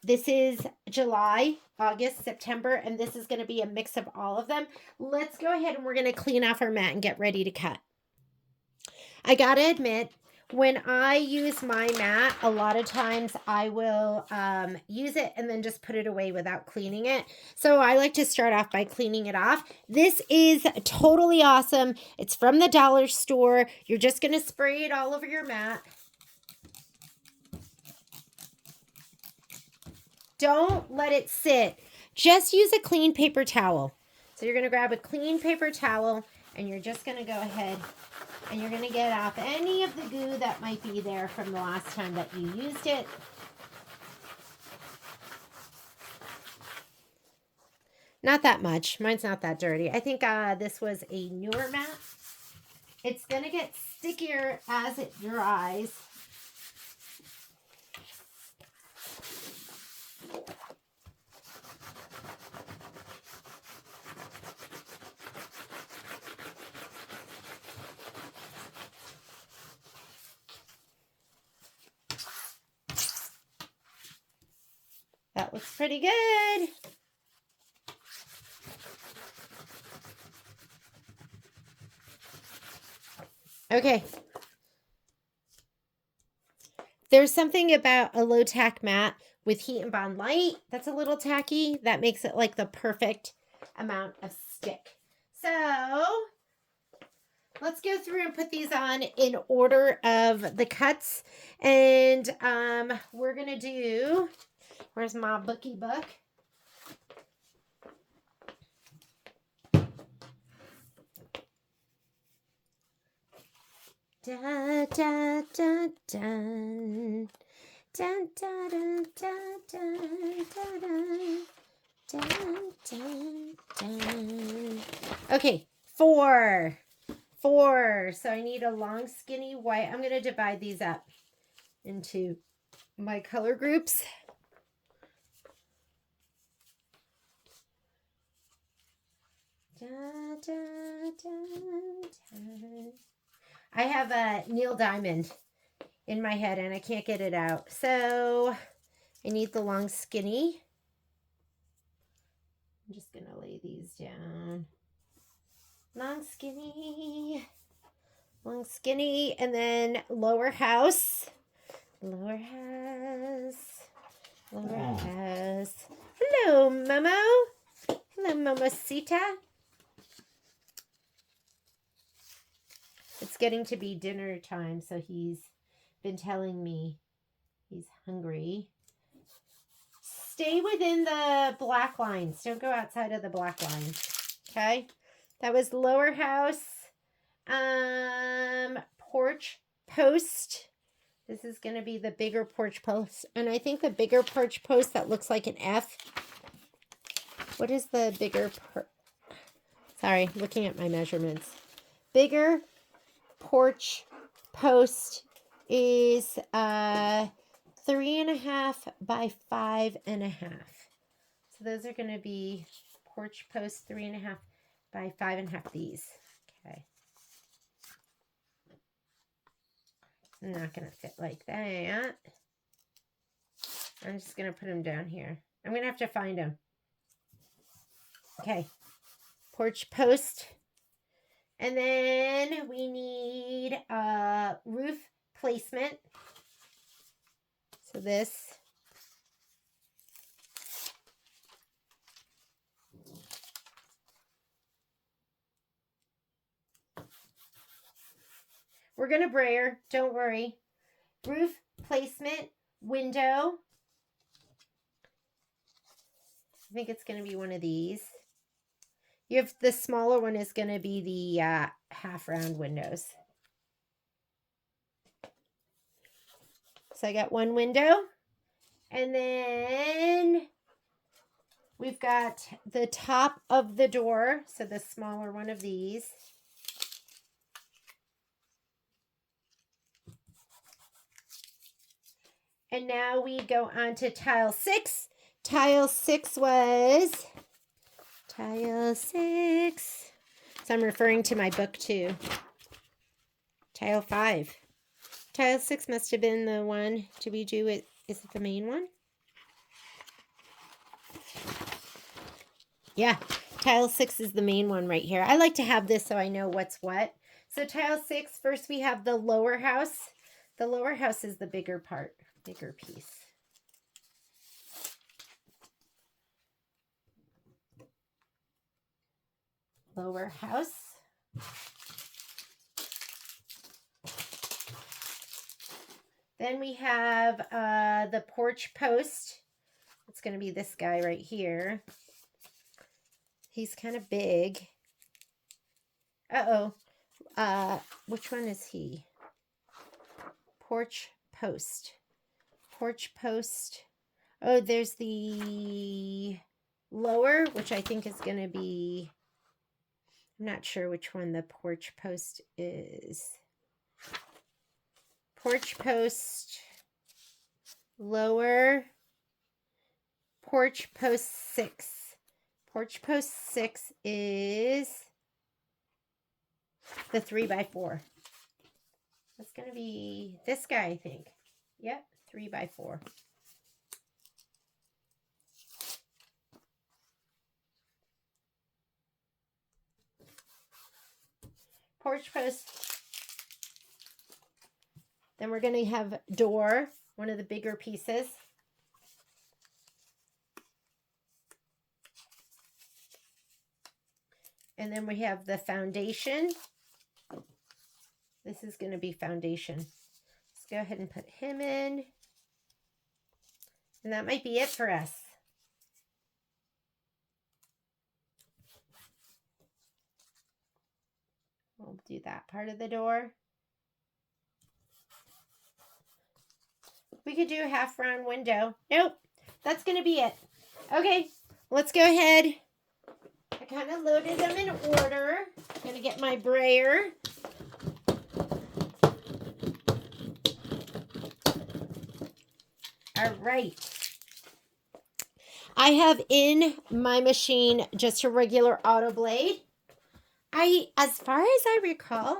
this is July, August, September, and this is going to be a mix of all of them. Let's go ahead and we're going to clean off our mat and get ready to cut. I got to admit, when I use my mat, a lot of times I will use it and then just put it away without cleaning it. So I like to start off by cleaning it off. This is totally awesome. It's from the dollar store. You're just going to spray it all over your mat. Don't let it sit. Just use a clean paper towel. So you're going to grab a clean paper towel and you're just going to go ahead and you're going to get off any of the goo that might be there from the last time that you used it. Not that much. Mine's not that dirty. I think this was a newer mat. It's going to get stickier as it dries. That looks pretty good. Okay. There's something about a low tack mat with Heat and Bond Light that's a little tacky. That makes it like the perfect amount of stick. So let's go through and put these on in order of the cuts. And we're going to do, where's my bookie book? Da da da dun. Dun, da, dun, da, dun, da, dun. Dun, dun, dun. Okay, four. So I need a long skinny white. I'm going to divide these up into my color groups. Da, da, da, da. I have a Neil Diamond in my head and I can't get it out. So I need the long skinny. I'm just going to lay these down. Long skinny, and then lower house. Hello, Momo. Hello, Momosita. It's getting to be dinner time, so he's been telling me he's hungry. Stay within the black lines. Don't go outside of the black lines. Okay? That was lower house. Porch post. This is going to be the bigger porch post. And I think the bigger porch post that looks like an F. What is the bigger Sorry, looking at my measurements. Bigger porch post is 3.5 by 5.5. So those are going to be porch post 3.5 by 5.5. These. Okay. Not going to fit like that. I'm just going to put them down here. I'm going to have to find them. Okay. Porch post. And then we need roof placement. So this. We're going to brayer. Don't worry. Roof placement. Window. I think it's going to be one of these. You have the smaller one is going to be the half round windows. So I got one window. And then we've got the top of the door. So the smaller one of these. And now we go on to tile 6. Tile 6 was tile 6. So I'm referring to my book too. Tile 5. Tile 6 must have been the one. Did we do it? Is it the main one? Yeah, tile 6 is the main one right here. I like to have this so I know what's what. So tile 6, first we have the lower house. The lower house is the bigger part, bigger piece. Lower house. Then we have the porch post. It's going to be this guy right here. He's kind of big. Uh-oh. Which one is he? Porch post. Porch post. Oh, there's the lower, which I think is going to be... I'm not sure which one the porch post is. Porch post, lower, porch post 6. Porch post 6 is the 3x4. That's going to be this guy, I think. Yep, 3x4. Porch post. Then we're going to have door, one of the bigger pieces. And then we have the foundation. This is going to be foundation. Let's go ahead and put him in. And that might be it for us. We'll do that part of the door. We could do a half round window. Nope, that's going to be it. Okay, let's go ahead. I kind of loaded them in order. I'm going to get my brayer. All right. I have in my machine just a regular auto blade. As far as I recall,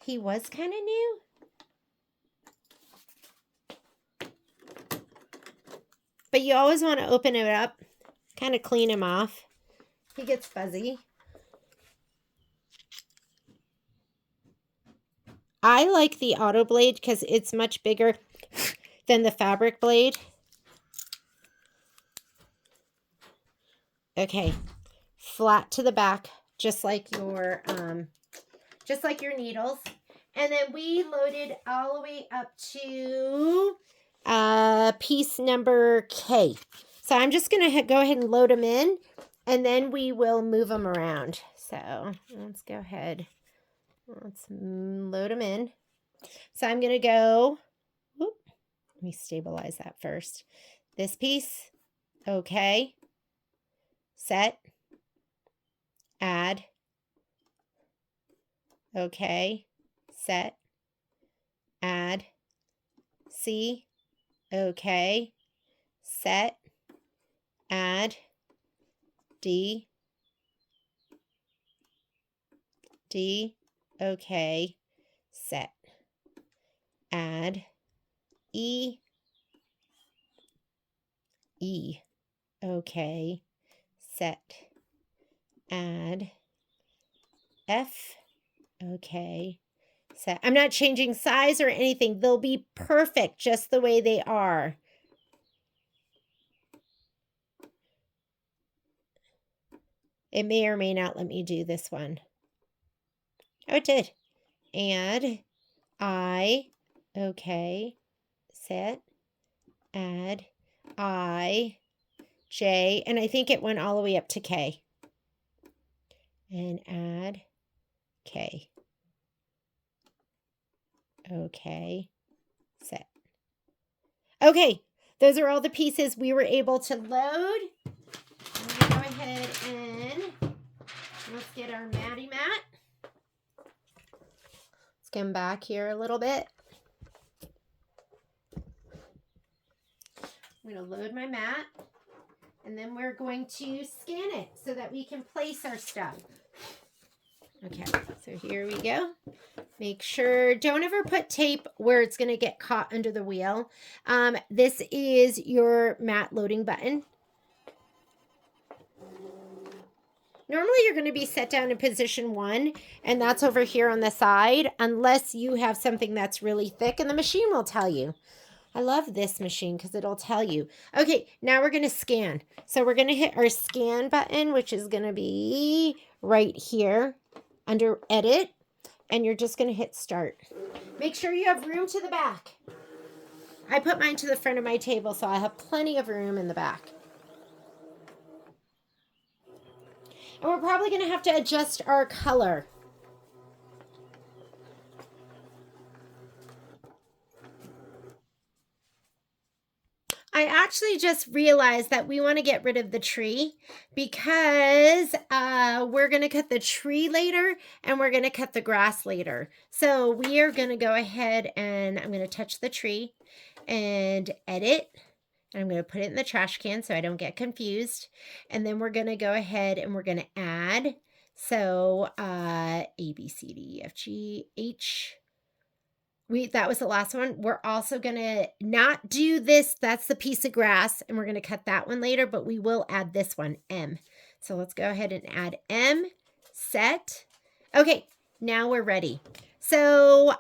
he was kind of new. But you always want to open it up, kind of clean him off. He gets fuzzy. I like the auto blade because it's much bigger than the fabric blade. Okay, flat to the back, just like your needles. And then we loaded all the way up to piece number K. So I'm just going to go ahead and load them in, and then we will move them around. So let's go ahead. Let's load them in. So I'm going to go, whoop, let me stabilize that first. This piece, okay, set, add, okay, set, add, C, okay, set, add, D, okay, set, add, E, okay, set, add, F, okay, set. I'm not changing size or anything. They'll be perfect just the way they are. It may or may not let me do this one. Oh, it did. Add, I, okay, set, add, I, J, and I think it went all the way up to K. And add K. Okay, set. Okay, those are all the pieces we were able to load. I'm going to go ahead and let's get our matty mat. Let's come back here a little bit. I'm going to load my mat, and then we're going to scan it so that we can place our stuff. Okay, so here we go. Make sure, don't ever put tape where it's going to get caught under the wheel. This is your mat loading button. Normally you're going to be set down in position 1, and that's over here on the side, unless you have something that's really thick, and the machine will tell you. I love this machine because it'll tell you. Okay, now we're going to scan. So we're going to hit our scan button, which is going to be right here under edit, and you're just going to hit start. Make sure you have room to the back. I put mine to the front of my table, so I have plenty of room in the back. And we're probably going to have to adjust our color. I actually just realized that we want to get rid of the tree because we're going to cut the tree later and we're going to cut the grass later. So we are going to go ahead and I'm going to touch the tree and edit. And I'm going to put it in the trash can so I don't get confused. And then we're going to go ahead and we're going to add. So A, B, C, D, E, F, G, H. That was the last one. We're also going to not do this. That's the piece of grass. And we're going to cut that one later. But we will add this one, M. So let's go ahead and add M. Set. Okay, now we're ready. So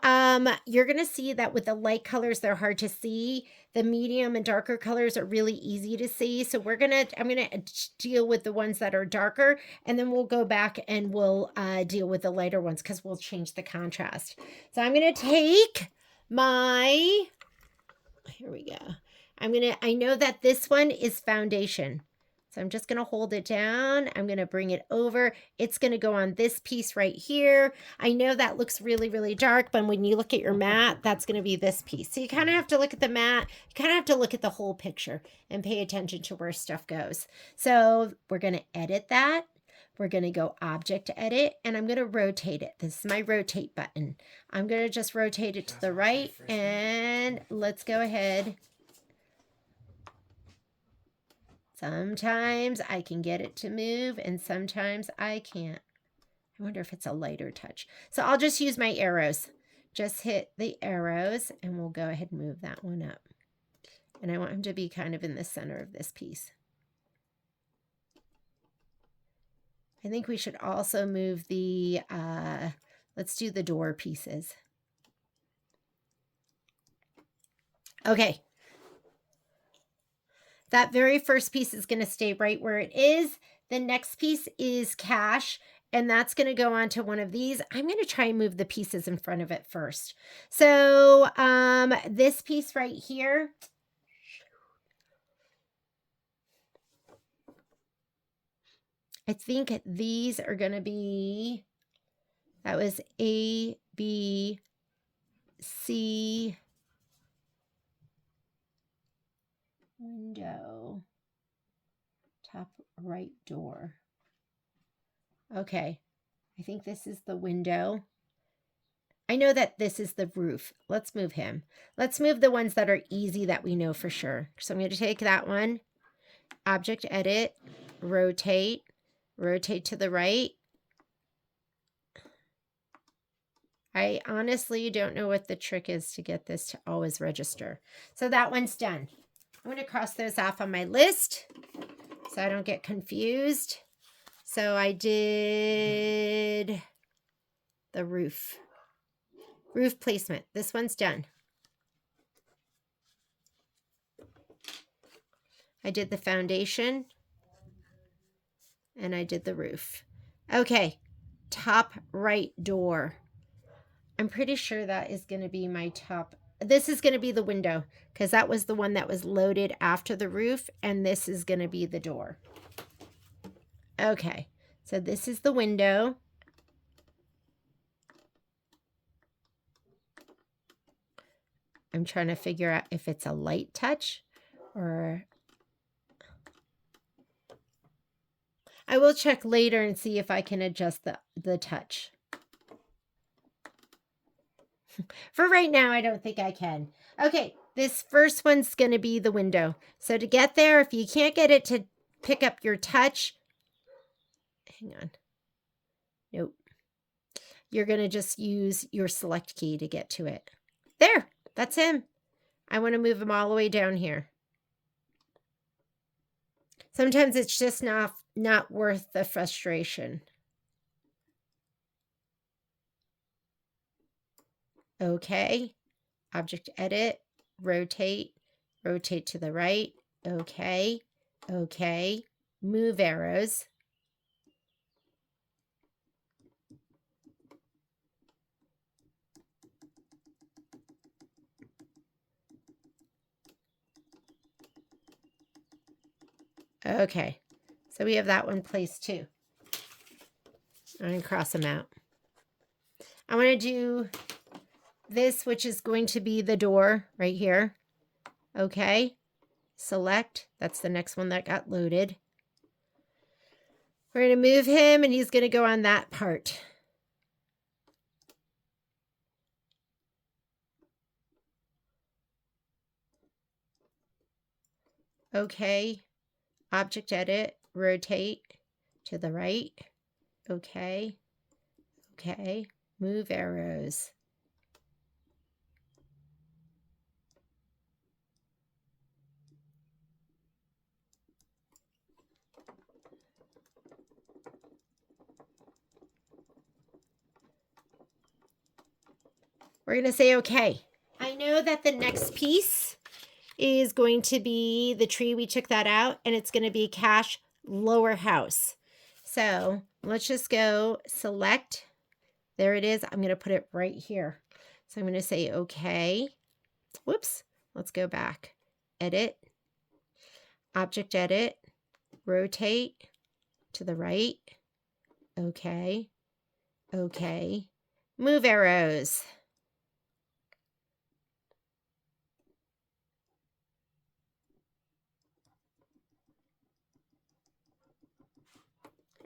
you're going to see that with the light colors, they're hard to see. The medium and darker colors are really easy to see. So I'm going to deal with the ones that are darker, and then we'll go back and we'll deal with the lighter ones because we'll change the contrast. So I'm going to take my, here we go. I know that this one is foundation. So I'm just going to hold it down. I'm going to bring it over. It's going to go on this piece right here. I know that looks really, really dark, but when you look at your mat, that's going to be this piece. So you kind of have to look at the mat. You kind of have to look at the whole picture and pay attention to where stuff goes. So we're going to edit that. We're going to go object edit, and I'm going to rotate it. This is my rotate button. I'm going to just rotate it to the right, and let's go ahead. Sometimes I can get it to move and sometimes I can't. I wonder if it's a lighter touch. So I'll just use my arrows. Just hit the arrows and we'll go ahead and move that one up. And I want him to be kind of in the center of this piece. I think we should also move the, let's do the door pieces. Okay. That very first piece is going to stay right where it is. The next piece is cash, and that's going to go onto one of these. I'm going to try and move the pieces in front of it first. So this piece right here, I think these are going to be, that was A, B, C, window, top right door. Okay, I think this is the window. I know that this is the roof. Let's move him. Let's move the ones that are easy that we know for sure. So I'm going to take that one, object edit, rotate, rotate to the right. I honestly don't know what the trick is to get this to always register. So that one's done. I'm going to cross those off on my list so I don't get confused. So I did the roof. Roof placement. This one's done. I did the foundation. And I did the roof. Okay. Top right door. I'm pretty sure that is going to be my top. This is going to be the window because that was the one that was loaded after the roof. And this is going to be the door. Okay. So this is the window. I'm trying to figure out if it's a light touch or... I will check later and see if I can adjust the touch. For right now, I don't think I can. Okay, this first one's going to be the window. So to get there, if you can't get it to pick up your touch, hang on. Nope. You're going to just use your select key to get to it. There, that's him. I want to move him all the way down here. Sometimes it's just not worth the frustration. Okay. Object edit, rotate, rotate to the right. Okay. Okay. Move arrows. Okay. So we have that one placed too. I'm going to cross them out. I want to do this, which is going to be the door right here. Okay. Select. That's the next one that got loaded. We're going to move him and he's going to go on that part. Okay. Object edit, rotate to the right. Okay. Okay. Move arrows. We're going to say okay. I know that the next piece is going to be the tree. We took that out and it's going to be cash lower house. So let's just go select. There it is. I'm going to put it right here. So I'm going to say okay. Whoops. Let's go back. Edit. Object edit. Rotate to the right. Okay. Okay. Move arrows.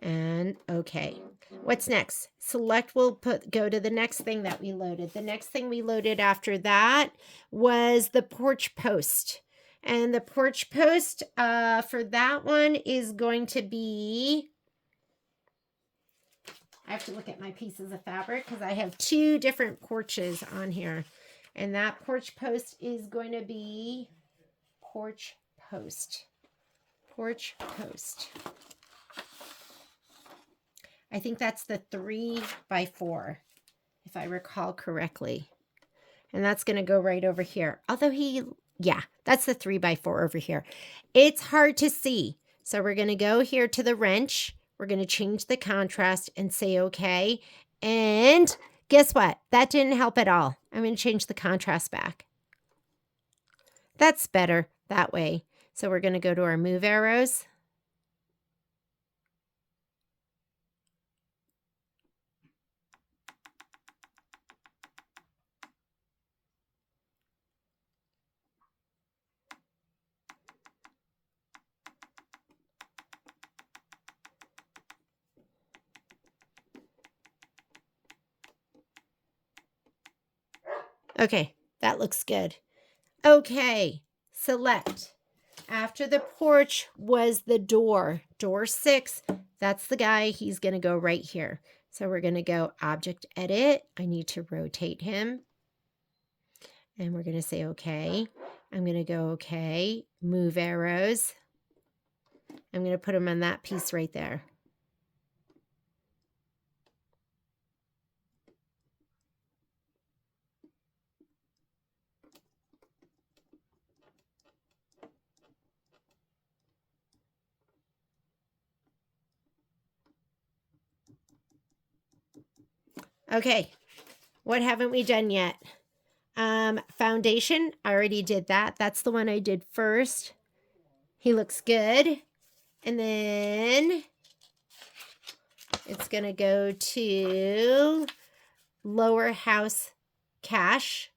And okay. What's next? Select will go to the next thing that we loaded. The next thing we loaded after that was the porch post. And the porch post for that one is going to be... I have to look at my pieces of fabric because I have two different porches on here. And that porch post is going to be porch post. Porch post. I think that's the 3x4, if I recall correctly. And that's going to go right over here. Although yeah, that's the 3x4 over here. It's hard to see. So we're going to go here to the wrench. We're going to change the contrast and say okay. And guess what? That didn't help at all. I'm going to change the contrast back. That's better that way. So we're going to go to our move arrows. Okay, that looks good. Okay, select. After the porch was the door. Door 6, that's the guy. He's going to go right here. So we're going to go Object Edit. I need to rotate him. And we're going to say okay. I'm going to go okay. Move arrows. I'm going to put him on that piece right there. Okay, what haven't we done yet? Foundation, I already did that. That's the one I did first. He looks good. And then it's going to go to lower house cash.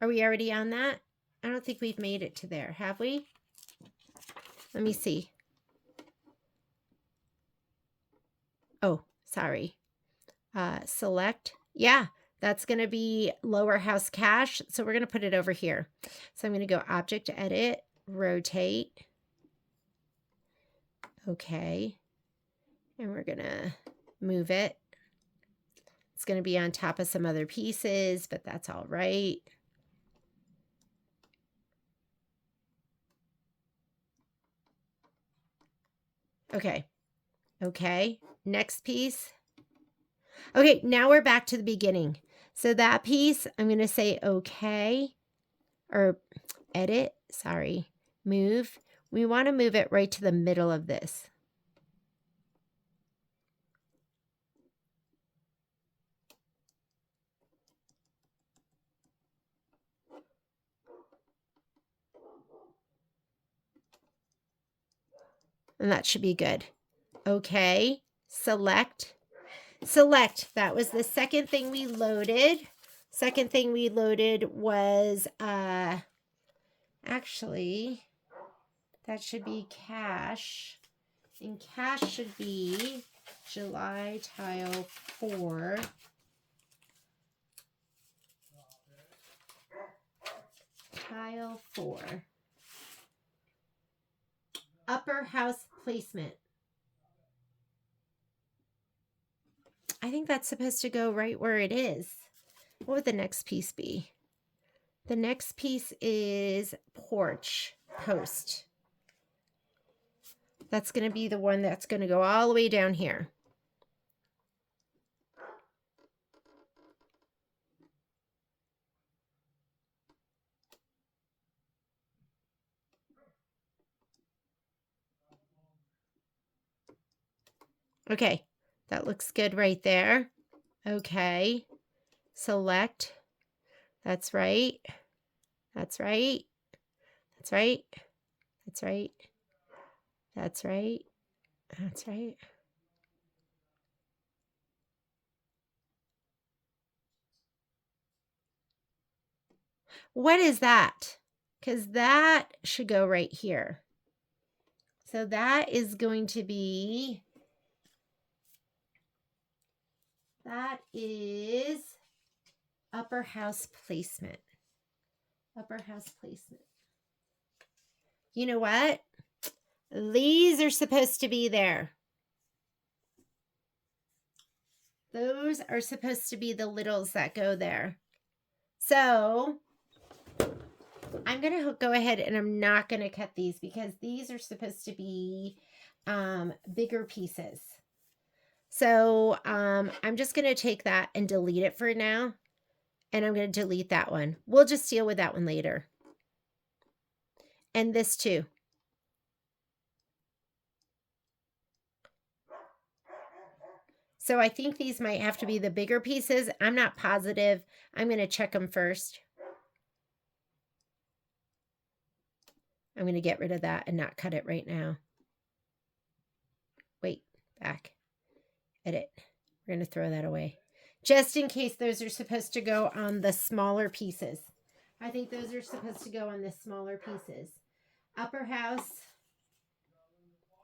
Are we already on that? I don't think we've made it to there, have we? Let me see. Oh, sorry. Select. Yeah, that's going to be lower house cash. So we're going to put it over here. So I'm going to go Object Edit, Rotate. Okay. And we're going to move it. It's going to be on top of some other pieces, but that's all right. Okay. Okay. Next piece. Okay, now we're back to the beginning. So that piece, I'm going to say okay, or edit, sorry, move. We want to move it right to the middle of this. And that should be good. Okay, select. Select, that was the second thing we loaded. Second thing we loaded was, actually, that should be cash. And cash should be July tile 4. Tile 4. Upper house placement. I think that's supposed to go right where it is. What would the next piece be? The next piece is porch post. That's going to be the one that's going to go all the way down here. Okay, that looks good right there. Okay, select. That's right. That's right. That's right. That's right. That's right. That's right. What is that? Because that should go right here. So that is going to be, that is upper house placement. Upper house placement. You know what? These are supposed to be there. Those are supposed to be the littles that go there. So I'm going to go ahead and I'm not going to cut these because these are supposed to be bigger pieces. So I'm just going to take that and delete it for now. And I'm going to delete that one. We'll just deal with that one later. And this too. So I think these might have to be the bigger pieces. I'm not positive. I'm going to check them first. I'm going to get rid of that and not cut it right now. Wait, back. Edit. We're going to throw that away. Just in case those are supposed to go on the smaller pieces. I think those are supposed to go on the smaller pieces. Upper house.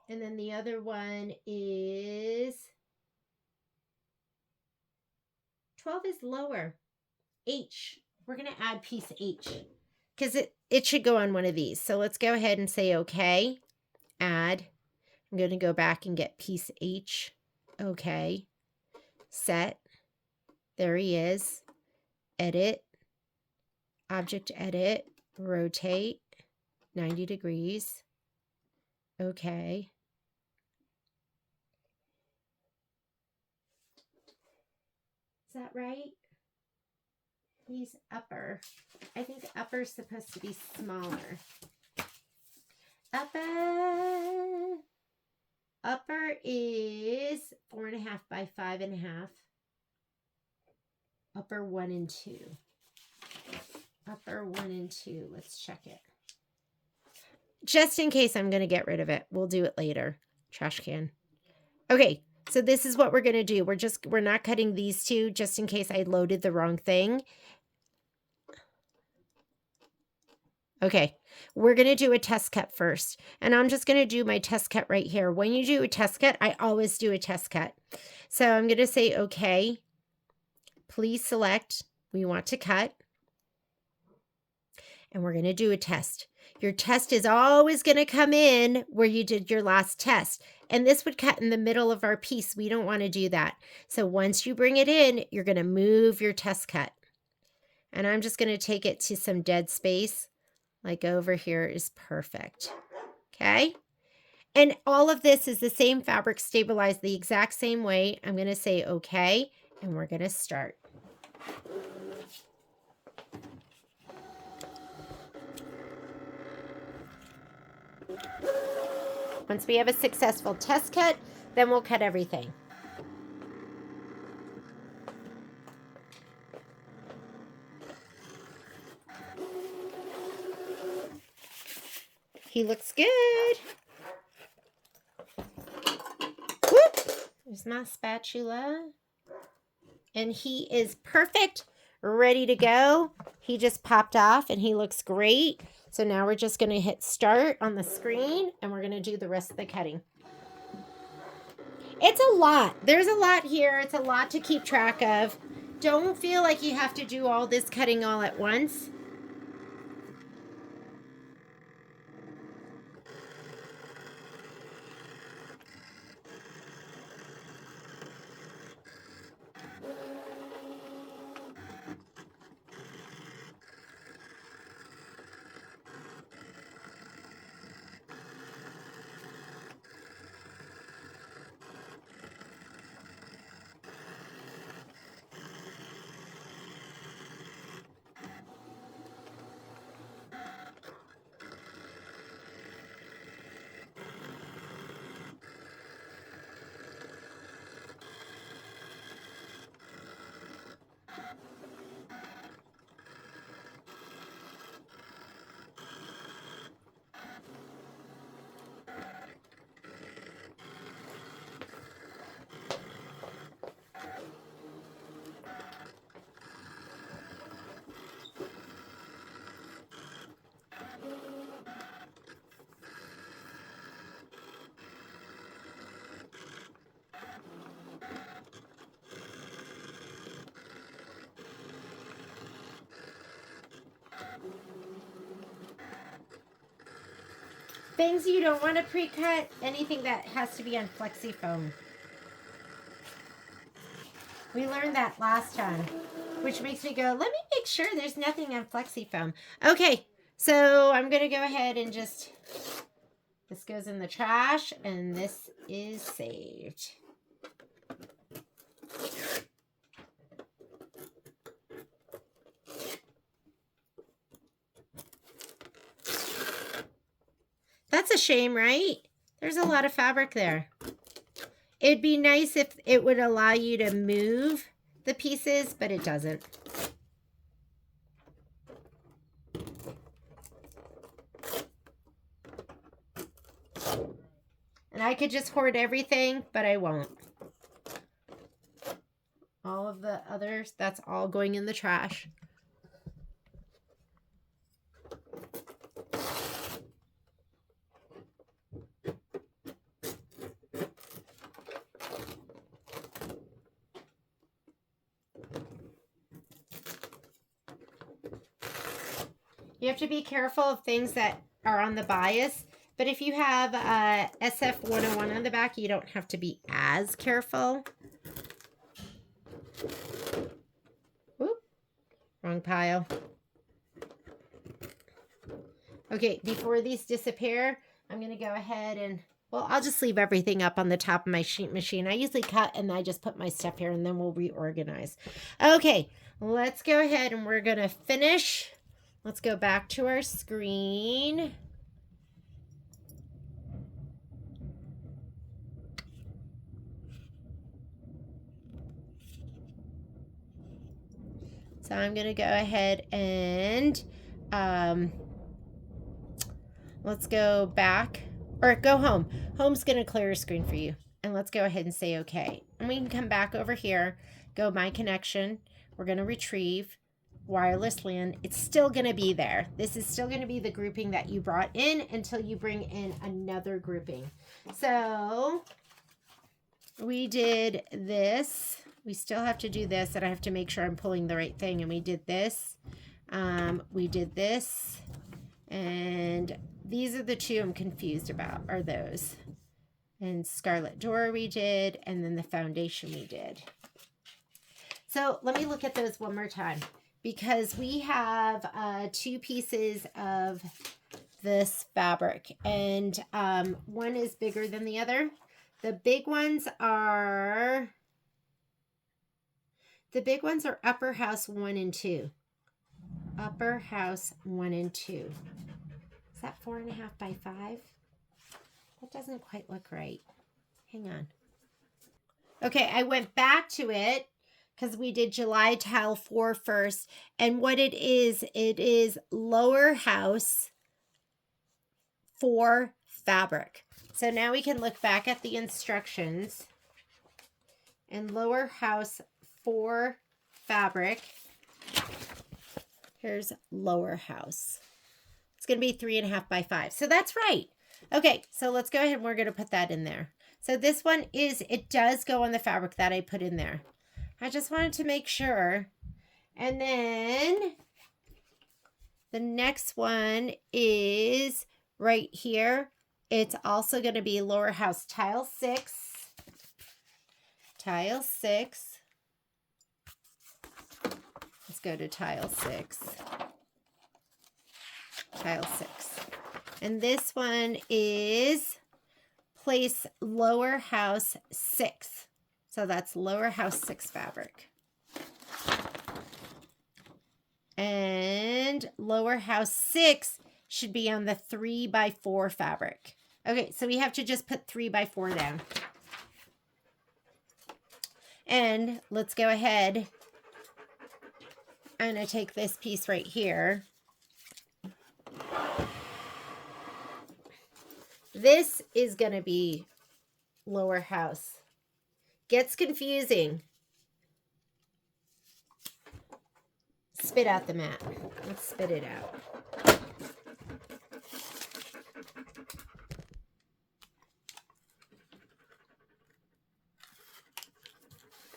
And then the other one is 12 is lower. H. We're going to add piece H because it should go on one of these. So let's go ahead and say okay, add. I'm going to go back and get piece H. Okay, set. There he is. Edit, object edit, rotate 90 degrees. Okay. Is that right? He's upper. I think upper is supposed to be smaller. Upper is 4.5 by 5.5. Upper 1 and 2. Upper 1 and 2. Let's check it. Just in case I'm going to get rid of it. We'll do it later. Trash can. Okay, so this is what we're going to do. We're not cutting these two just in case I loaded the wrong thing. Okay, we're going to do a test cut first. And I'm just going to do my test cut right here. When you do a test cut, I always do a test cut. So I'm going to say, okay, please select, we want to cut. And we're going to do a test. Your test is always going to come in where you did your last test. And this would cut in the middle of our piece. We don't want to do that. So once you bring it in, you're going to move your test cut. And I'm just going to take it to some dead space. Like over here is perfect. Okay. And all of this is the same fabric stabilized the exact same way. I'm going to say okay. And we're going to start. Once we have a successful test cut, then we'll cut everything. He looks good. Whoop. There's my spatula. And he is perfect, ready to go. He just popped off and he looks great. So now we're just going to hit start on the screen and we're going to do the rest of the cutting. It's a lot. There's a lot here. It's a lot to keep track of. Don't feel like you have to do all this cutting all at once. Things you don't want to pre-cut, anything that has to be on flexi foam. We learned that last time, which makes me go, let me make sure there's nothing on flexi foam. Okay, so I'm going to go ahead and just, this goes in the trash and this is saved. That's a shame, right? There's a lot of fabric there. It'd be nice if it would allow you to move the pieces, but it doesn't. And I could just hoard everything, but I won't. All of the others, that's all going in the trash. You have to be careful of things that are on the bias. But if you have SF 101 on the back, you don't have to be as careful. Oop, wrong pile. Okay, before these disappear, I'm going to go ahead and, well, I'll just leave everything up on the top of my sheet machine. I usually cut and I just put my stuff here and then we'll reorganize. Okay, let's go ahead and we're going to finish. Let's go back to our screen. So I'm going to go ahead and let's go back or go home. Home's going to clear your screen for you. And let's go ahead and say okay. And we can come back over here, go my connection. We're going to retrieve wireless LAN. It's still going to be there. This is still going to be the grouping that you brought in until you bring in another grouping. So we did this. We still have to do this, and I have to make sure I'm pulling the right thing. And we did this. We did this. And these are the two I'm confused about, are those. And Scarlet Door we did, and then the foundation we did. So let me look at those one more time, because we have 2 pieces of this fabric, and one is bigger than the other. The big ones are upper house 1 and 2. Upper house 1 and 2. Is that 4.5 by 5? That doesn't quite look right. Hang on. Okay, I went back to it because we did July tile 4 first. And what it is lower house 4 fabric. So now we can look back at the instructions. And lower house 4 fabric. Here's lower house. It's going to be 3.5 by 5. So that's right. Okay, so let's go ahead and we're going to put that in there. So this one it does go on the fabric that I put in there. I just wanted to make sure. And then the next one is right here. It's also going to be lower house tile 6. Tile 6. Let's go to tile 6. Tile 6. And this one is place lower house 6. So that's lower house 6 fabric. And lower house 6 should be on the 3 by 4 fabric. Okay, so we have to just put 3 by 4 down. And let's go ahead. I'm going to take this piece right here. This is going to be lower house. Gets confusing. Spit out the mat. Let's spit it out.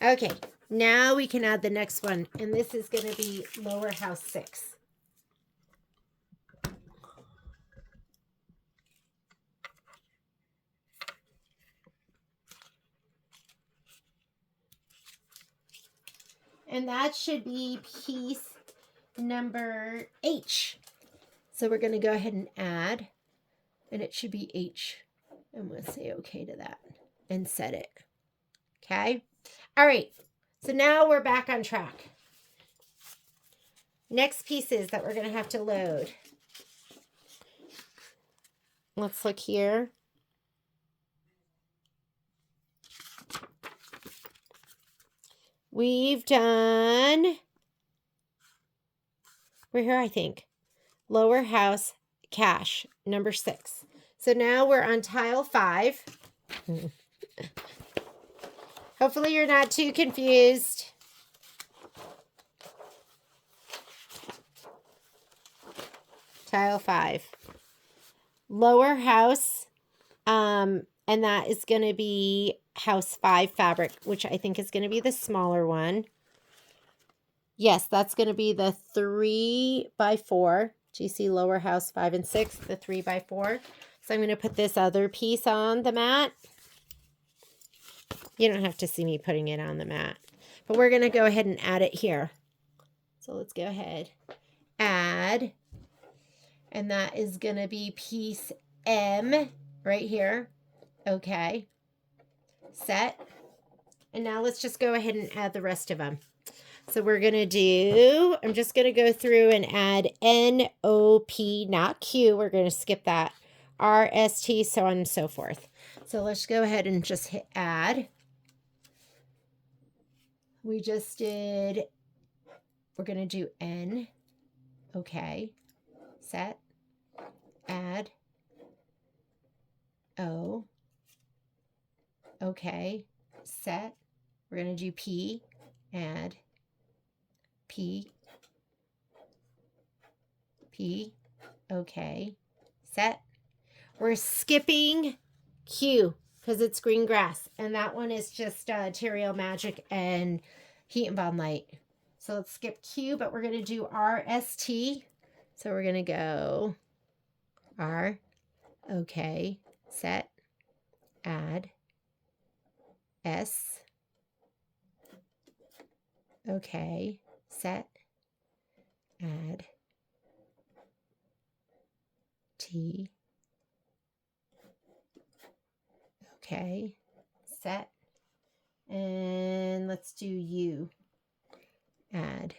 Okay, now we can add the next one, and this is going to be lower house 6. And that should be piece number H. So we're going to go ahead and add, and it should be H. And we'll say okay to that and set it. Okay. All right. So now we're back on track. Next pieces that we're going to have to load. Let's look here. We've done, we're here, I think, lower house cash, number 6. So now we're on tile 5. Hopefully you're not too confused. Tile 5. Lower house, and that is going to be house 5 fabric, which I think is going to be the smaller one. Yes, that's going to be the 3 by 4. Do you see lower house 5 and 6, the 3x4? So I'm going to put this other piece on the mat. You don't have to see me putting it on the mat, but we're going to go ahead and add it here. So let's go ahead, add, and that is going to be piece M right here. Okay, set. And now let's just go ahead and add the rest of them. So we're going to do, I'm just going to go through and add N, O, P, not Q. We're going to skip that. R, S, T, so on and so forth. So let's go ahead and just hit add. We just did, we're going to do N. Okay. Set. Add. O. Okay. Set. We're going to do P. Add. P. P. Okay. Set. We're skipping Q because it's green grass. And that one is just Terrio Magic and Heat and Bond Light. So let's skip Q, but we're going to do R, S, T. So we're going to go R. Okay. Set. Add. S. Okay. Set. Add. T. Okay. Set. And let's do U. Add.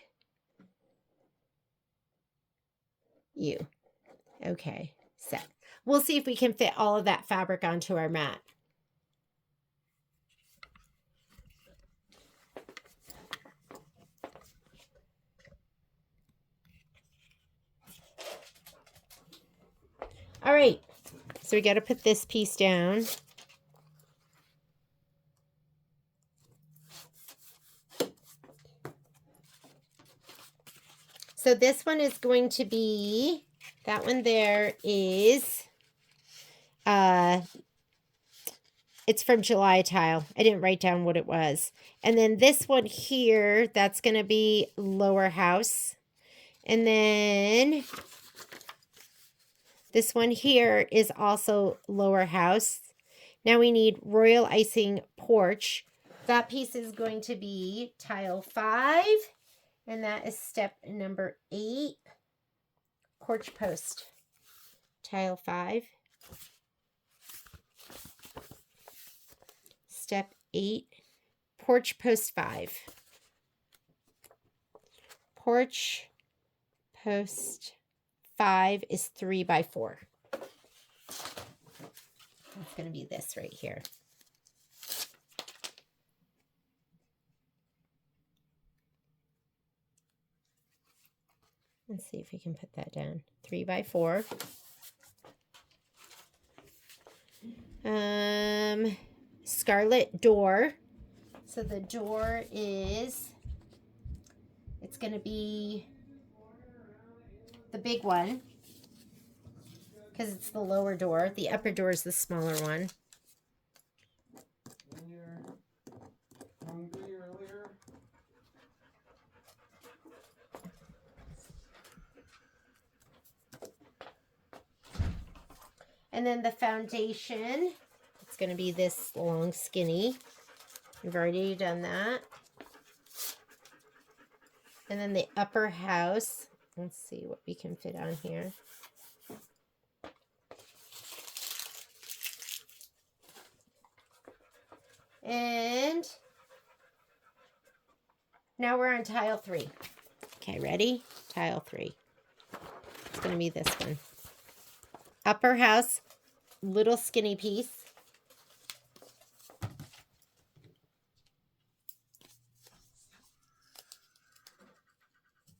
U. Okay. Set. We'll see if we can fit all of that fabric onto our mat. All right, so we got to put this piece down. So this one is going to be, that one there is, it's from July Tile. I didn't write down what it was. And then this one here, that's going to be lower house. And then this one here is also lower house. Now we need royal icing porch. That piece is going to be tile 5. And that is step number 8. Porch post. Tile 5. Step 8. Porch post 5. Porch post 5 is 3x4. It's going to be this right here. Let's see if we can put that down. 3x4. Scarlet door. So the door is, it's going to be the big one because it's the lower door. The upper door is the smaller one. When you're hungry earlier. And then the foundation, it's going to be this long skinny. We've already done that. And then the upper house, let's see what we can fit on here. And now we're on tile 3. Okay, ready? Tile 3. It's going to be this one. Upper house, little skinny piece.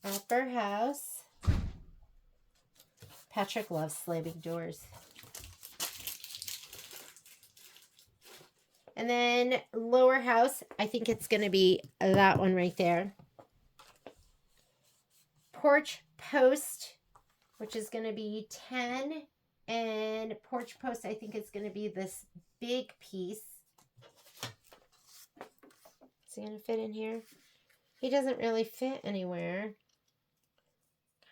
Upper house. Patrick loves slamming doors. And then lower house, I think it's going to be that one right there. Porch post, which is going to be 10. And porch post, I think it's going to be this big piece. Is he going to fit in here? He doesn't really fit anywhere.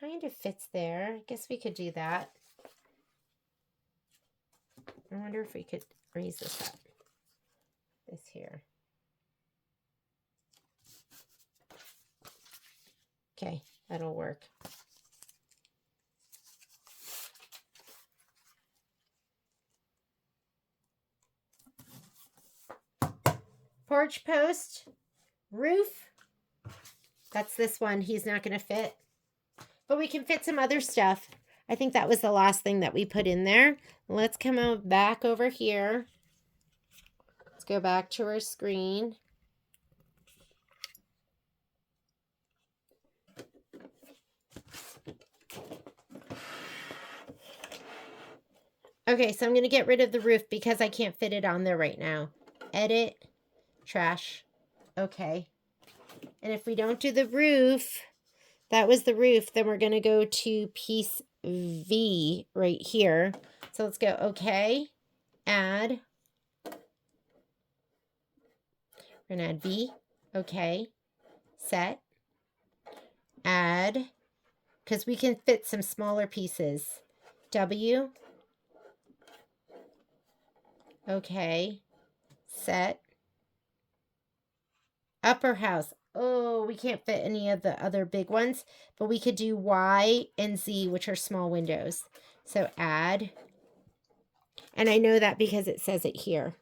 kind of fits there. I guess we could do that. I wonder if we could raise this up. This here. Okay, that'll work. Porch post, roof. That's this one. He's not going to fit. But we can fit some other stuff. I think that was the last thing that we put in there. Let's come back over here. Let's go back to our screen. Okay, so I'm going to get rid of the roof because I can't fit it on there right now. Edit, trash. Okay. And if we don't do the roof, that was the roof, then we're going to go to piece V right here. So let's go okay, add. We're going to add V, okay, set, add, because we can fit some smaller pieces. W, okay, set, upper house. Oh, we can't fit any of the other big ones, but we could do Y and Z, which are small windows. So add, and I know that because it says it here.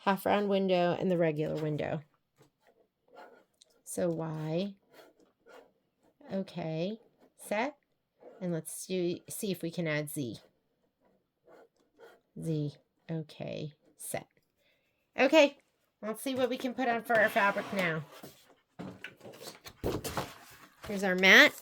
Half round window and the regular window. So Y, okay, set, and let's see if we can add Z. Z, okay, set. Okay, let's see what we can put on for our fabric now. Here's our mat.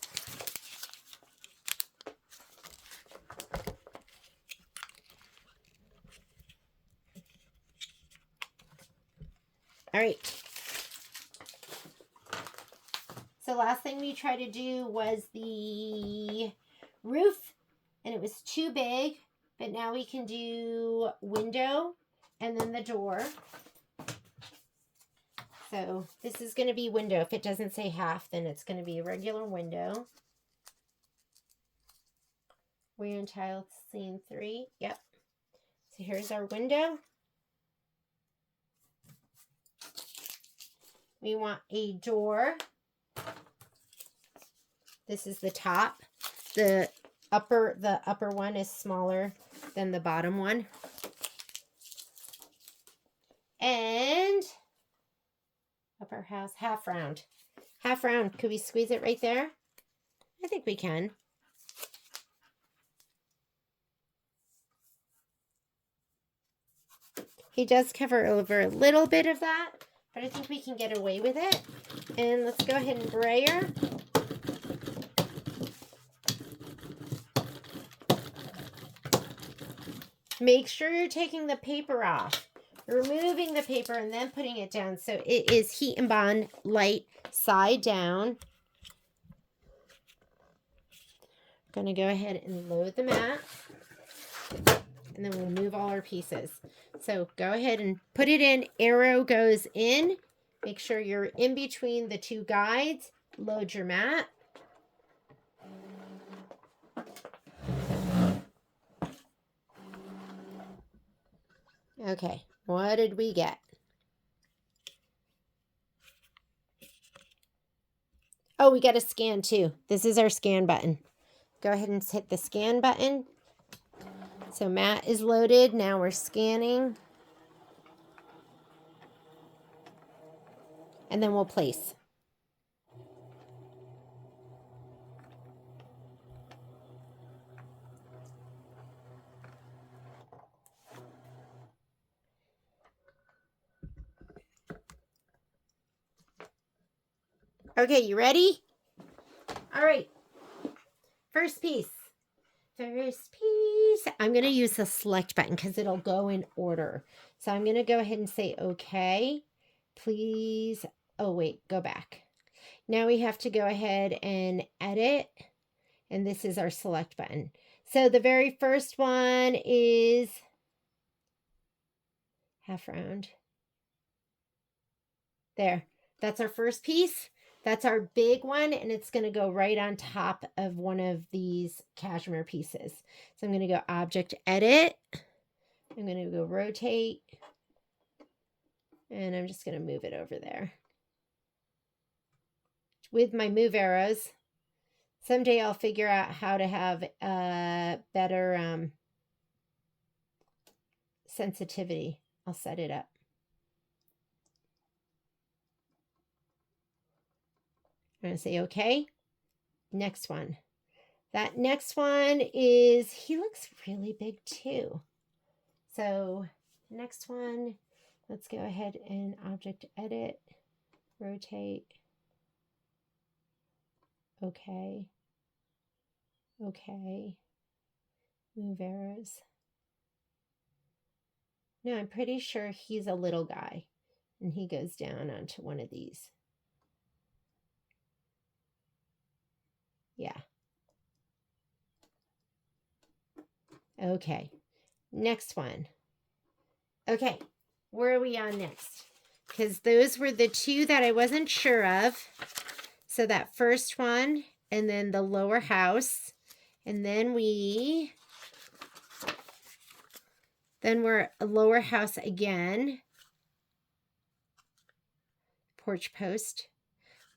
All right. So last thing we tried to do was the roof, and it was too big, but now we can do window and then the door. So this is going to be window. If it doesn't say half, then it's going to be a regular window. We're in tile scene 3. Yep. So here's our window. We want a door. This is the top. The upper one is smaller than the bottom one. And upper house, half round. Half round. Could we squeeze it right there? I think we can. He does cover over a little bit of that, but I think we can get away with it. And let's go ahead and brayer. Make sure you're taking the paper off, removing the paper, and then putting it down. So it is heat and bond light side down. I'm going to go ahead and load the mat. And then we'll move all our pieces. So go ahead and put it in. Arrow goes in. Make sure you're in between the two guides. Load your mat. Okay, what did we get? Oh, we got a scan too. This is our scan button. Go ahead and hit the scan button. So mat is loaded. Now we're scanning. And then we'll place. Okay, you ready? All right. First piece. First piece. I'm going to use the select button because it'll go in order. So I'm going to go ahead and say okay. Please. Oh, wait. Go back. Now we have to go ahead and edit. And this is our select button. So the very first one is half round. There. That's our first piece. That's our big one, and it's going to go right on top of one of these cashmere pieces. So I'm going to go Object Edit. I'm going to go Rotate, and I'm just going to move it over there. With my move arrows, someday I'll figure out how to have better sensitivity. I'll set it up. I'm going to say okay. Next one. That next one is, he looks really big too. So next one, let's go ahead and Object Edit, Rotate. Okay. Okay. Move arrows. No, I'm pretty sure he's a little guy, and he goes down onto one of these. Yeah. Okay. Next one. Okay. Where are we on next? Because those were the two that I wasn't sure of. So that first one, and then the lower house, and then we're a lower house again. Porch post,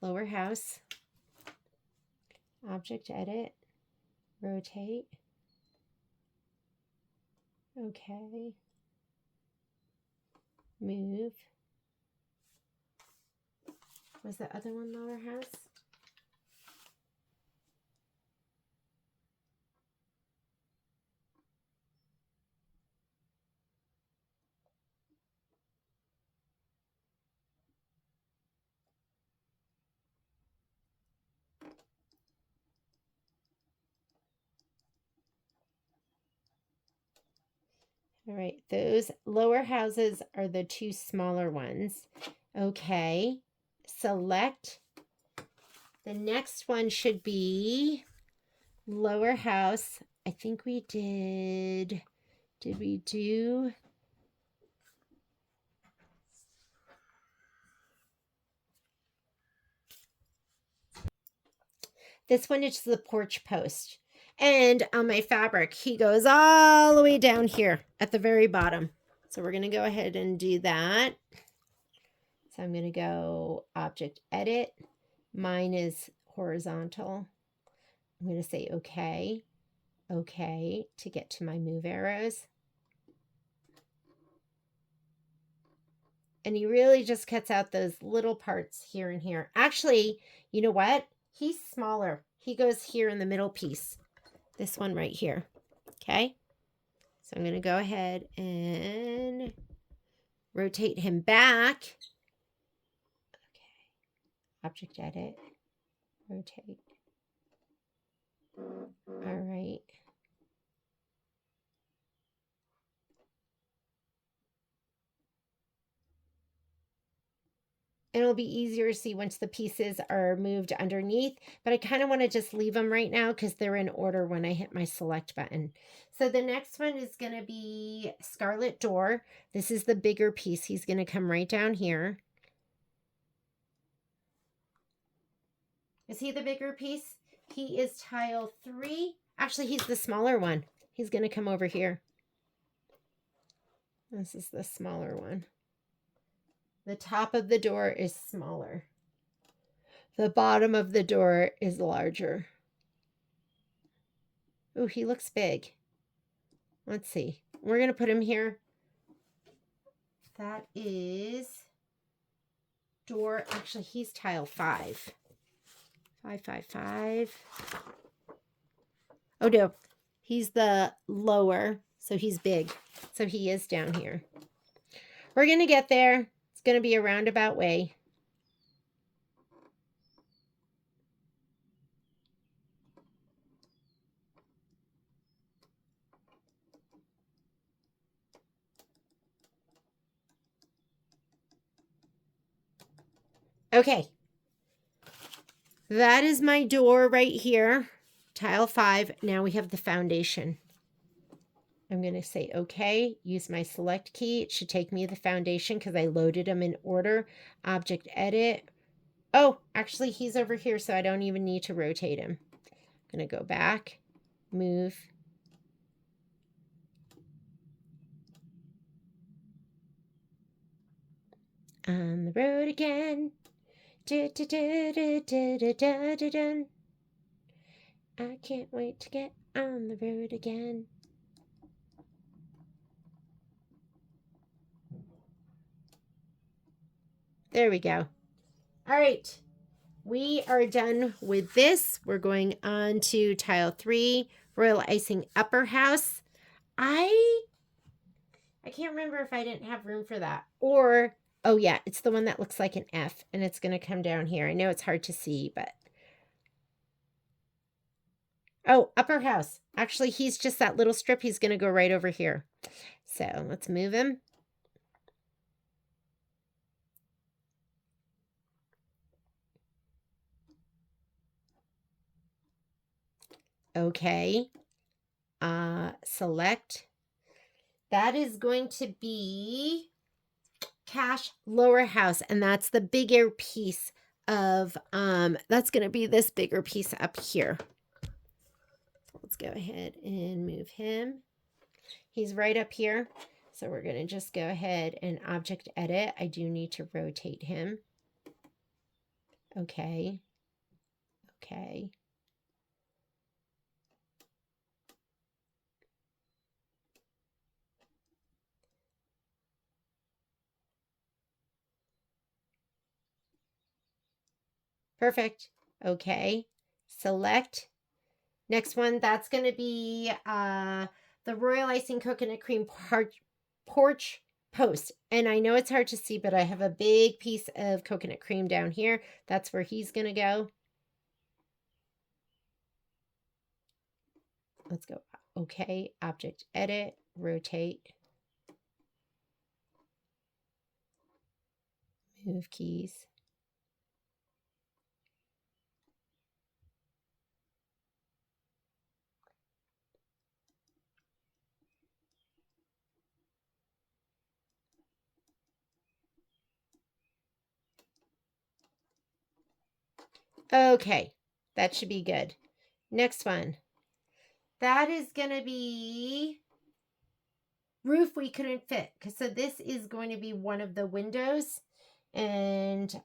lower house, Object Edit, Rotate. Okay. Move. Was the other one lower house? All right, those lower houses are the two smaller ones. Okay, select. The next one should be lower house. I think we did we do? This one is the porch post. And on my fabric, he goes all the way down here at the very bottom. So we're going to go ahead and do that. So I'm going to go Object Edit. Mine is horizontal. I'm going to say okay. Okay to get to my move arrows. And he really just cuts out those little parts here and here. Actually, you know what? He's smaller. He goes here in the middle piece. This one right here. Okay. So I'm going to go ahead and rotate him back. Okay. Object Edit. Rotate. All right. And it'll be easier to see once the pieces are moved underneath, but I kind of want to just leave them right now because they're in order when I hit my select button. So the next one is going to be Scarlet Door. This is the bigger piece. He's going to come right down here. Is he the bigger piece? He is tile 3. Actually, he's the smaller one. He's going to come over here. This is the smaller one. The top of the door is smaller. The bottom of the door is larger. Oh, he looks big. Let's see. We're going to put him here. That is door. Actually, he's tile 5. 5, 5, 5. Oh, no. He's the lower, so he's big. So he is down here. We're going to get there. It's going to be a roundabout way. Okay. That is my door right here. Tile 5. Now we have the foundation. I'm going to say okay, use my select key. It should take me to the foundation because I loaded them in order. Object Edit. Oh, actually, he's over here, so I don't even need to rotate him. I'm going to go back, move. On the road again. I can't wait to get on the road again. There we go. All right. We are done with this. We're going on to tile 3, Royal Icing Upper House. I can't remember if I didn't have room for that. Or, oh yeah, it's the one that looks like an F, and it's going to come down here. I know it's hard to see, but... Oh, Upper House. Actually, he's just that little strip. He's going to go right over here. So let's move him. Okay. Select. That is going to be Cash Lower House, and that's the bigger piece of, that's going to be this bigger piece up here. Let's go ahead and move him. He's right up here. So we're going to just go ahead and object edit. I do need to rotate him. Okay. Okay. Perfect. Okay. Select. Next one, that's going to be the Royal Icing Coconut Cream Porch Post. And I know it's hard to see, but I have a big piece of coconut cream down here. That's where he's going to go. Let's go. Okay. Object edit. Rotate. Move keys. Okay, that should be good. Next one. That is going to be roof we couldn't fit. So this is going to be one of the windows. And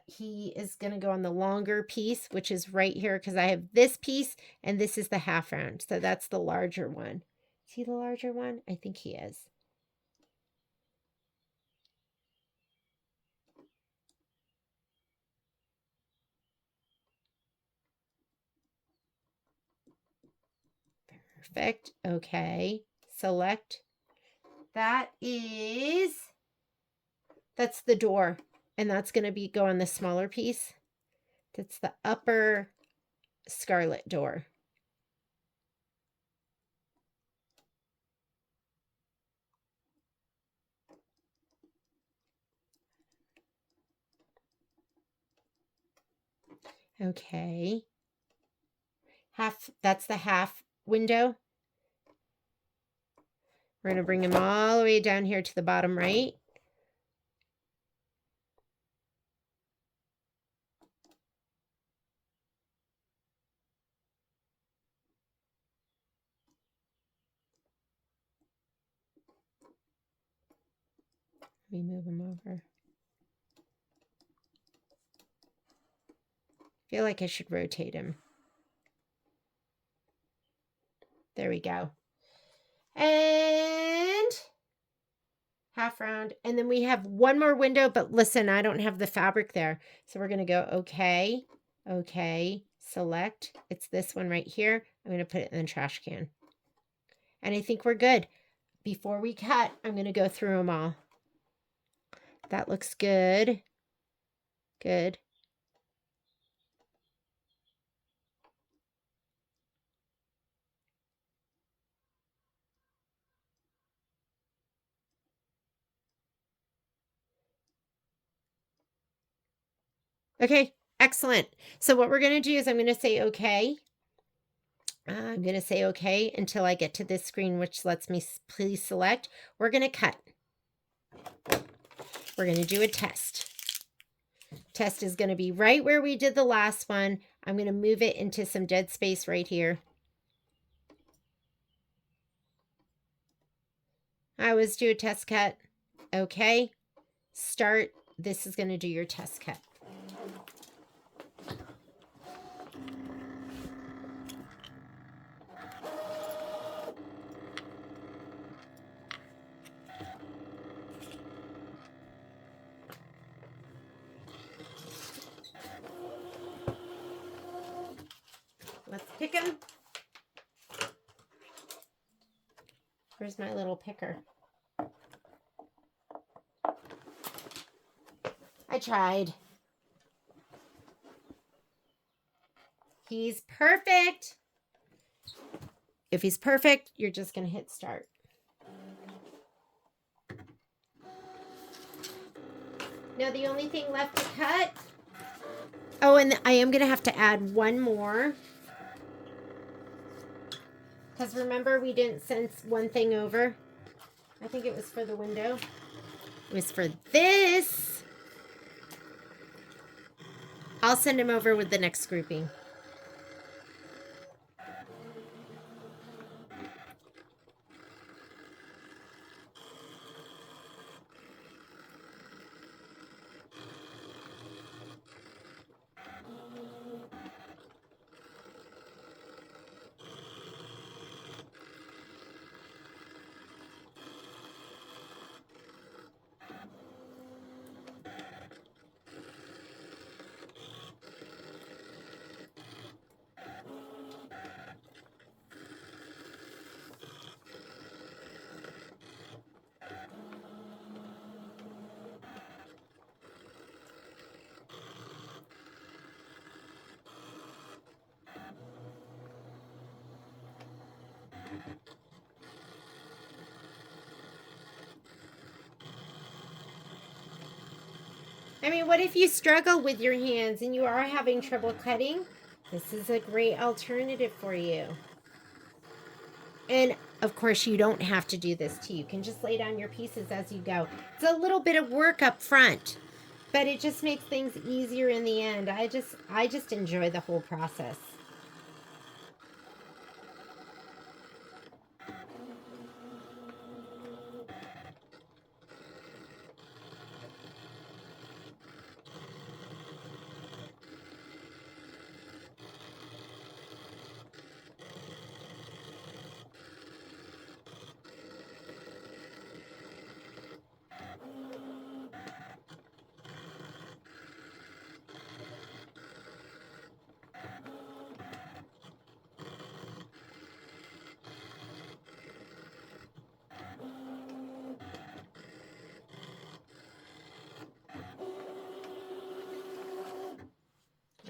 he is going to go on the longer piece, which is right here because I have this piece and this is the half round. So that's the larger one. Is he the larger one? I think he is. Perfect. Okay. Select. That's the door. And that's going to be go on the smaller piece. That's the upper scarlet door. Okay. That's the half window. We're going to bring them all the way down here to the bottom right. Let me move them over. I feel like I should rotate him. There we go. And half round. And then we have one more window, but listen, I don't have the fabric there. So we're going to go okay, okay, select. It's this one right here. I'm going to put it in the trash can. And I think we're good. Before we cut, I'm going to go through them all. That looks good. Good. Okay, excellent. So what we're going to do is I'm going to say okay. I'm going to say okay until I get to this screen, which lets me please select. We're going to cut. We're going to do a test test is going to be right where we did the last one. I'm going to move it into some dead space right here. I always do a test cut. Okay, start. This is going to do your test cut. Let's pick them. Where's my little picker? I tried. He's perfect. If he's perfect, you're just going to hit start. Now the only thing left to cut. Oh, and I am going to have to add one more. Because remember, we didn't send one thing over. I think it was for the window. It was for this. I'll send him over with the next grouping. I mean, what if you struggle with your hands and you are having trouble cutting? This is a great alternative for you. And of course, you don't have to do this too. You can just lay down your pieces as you go. It's a little bit of work up front, but it just makes things easier in the end. I just enjoy the whole process.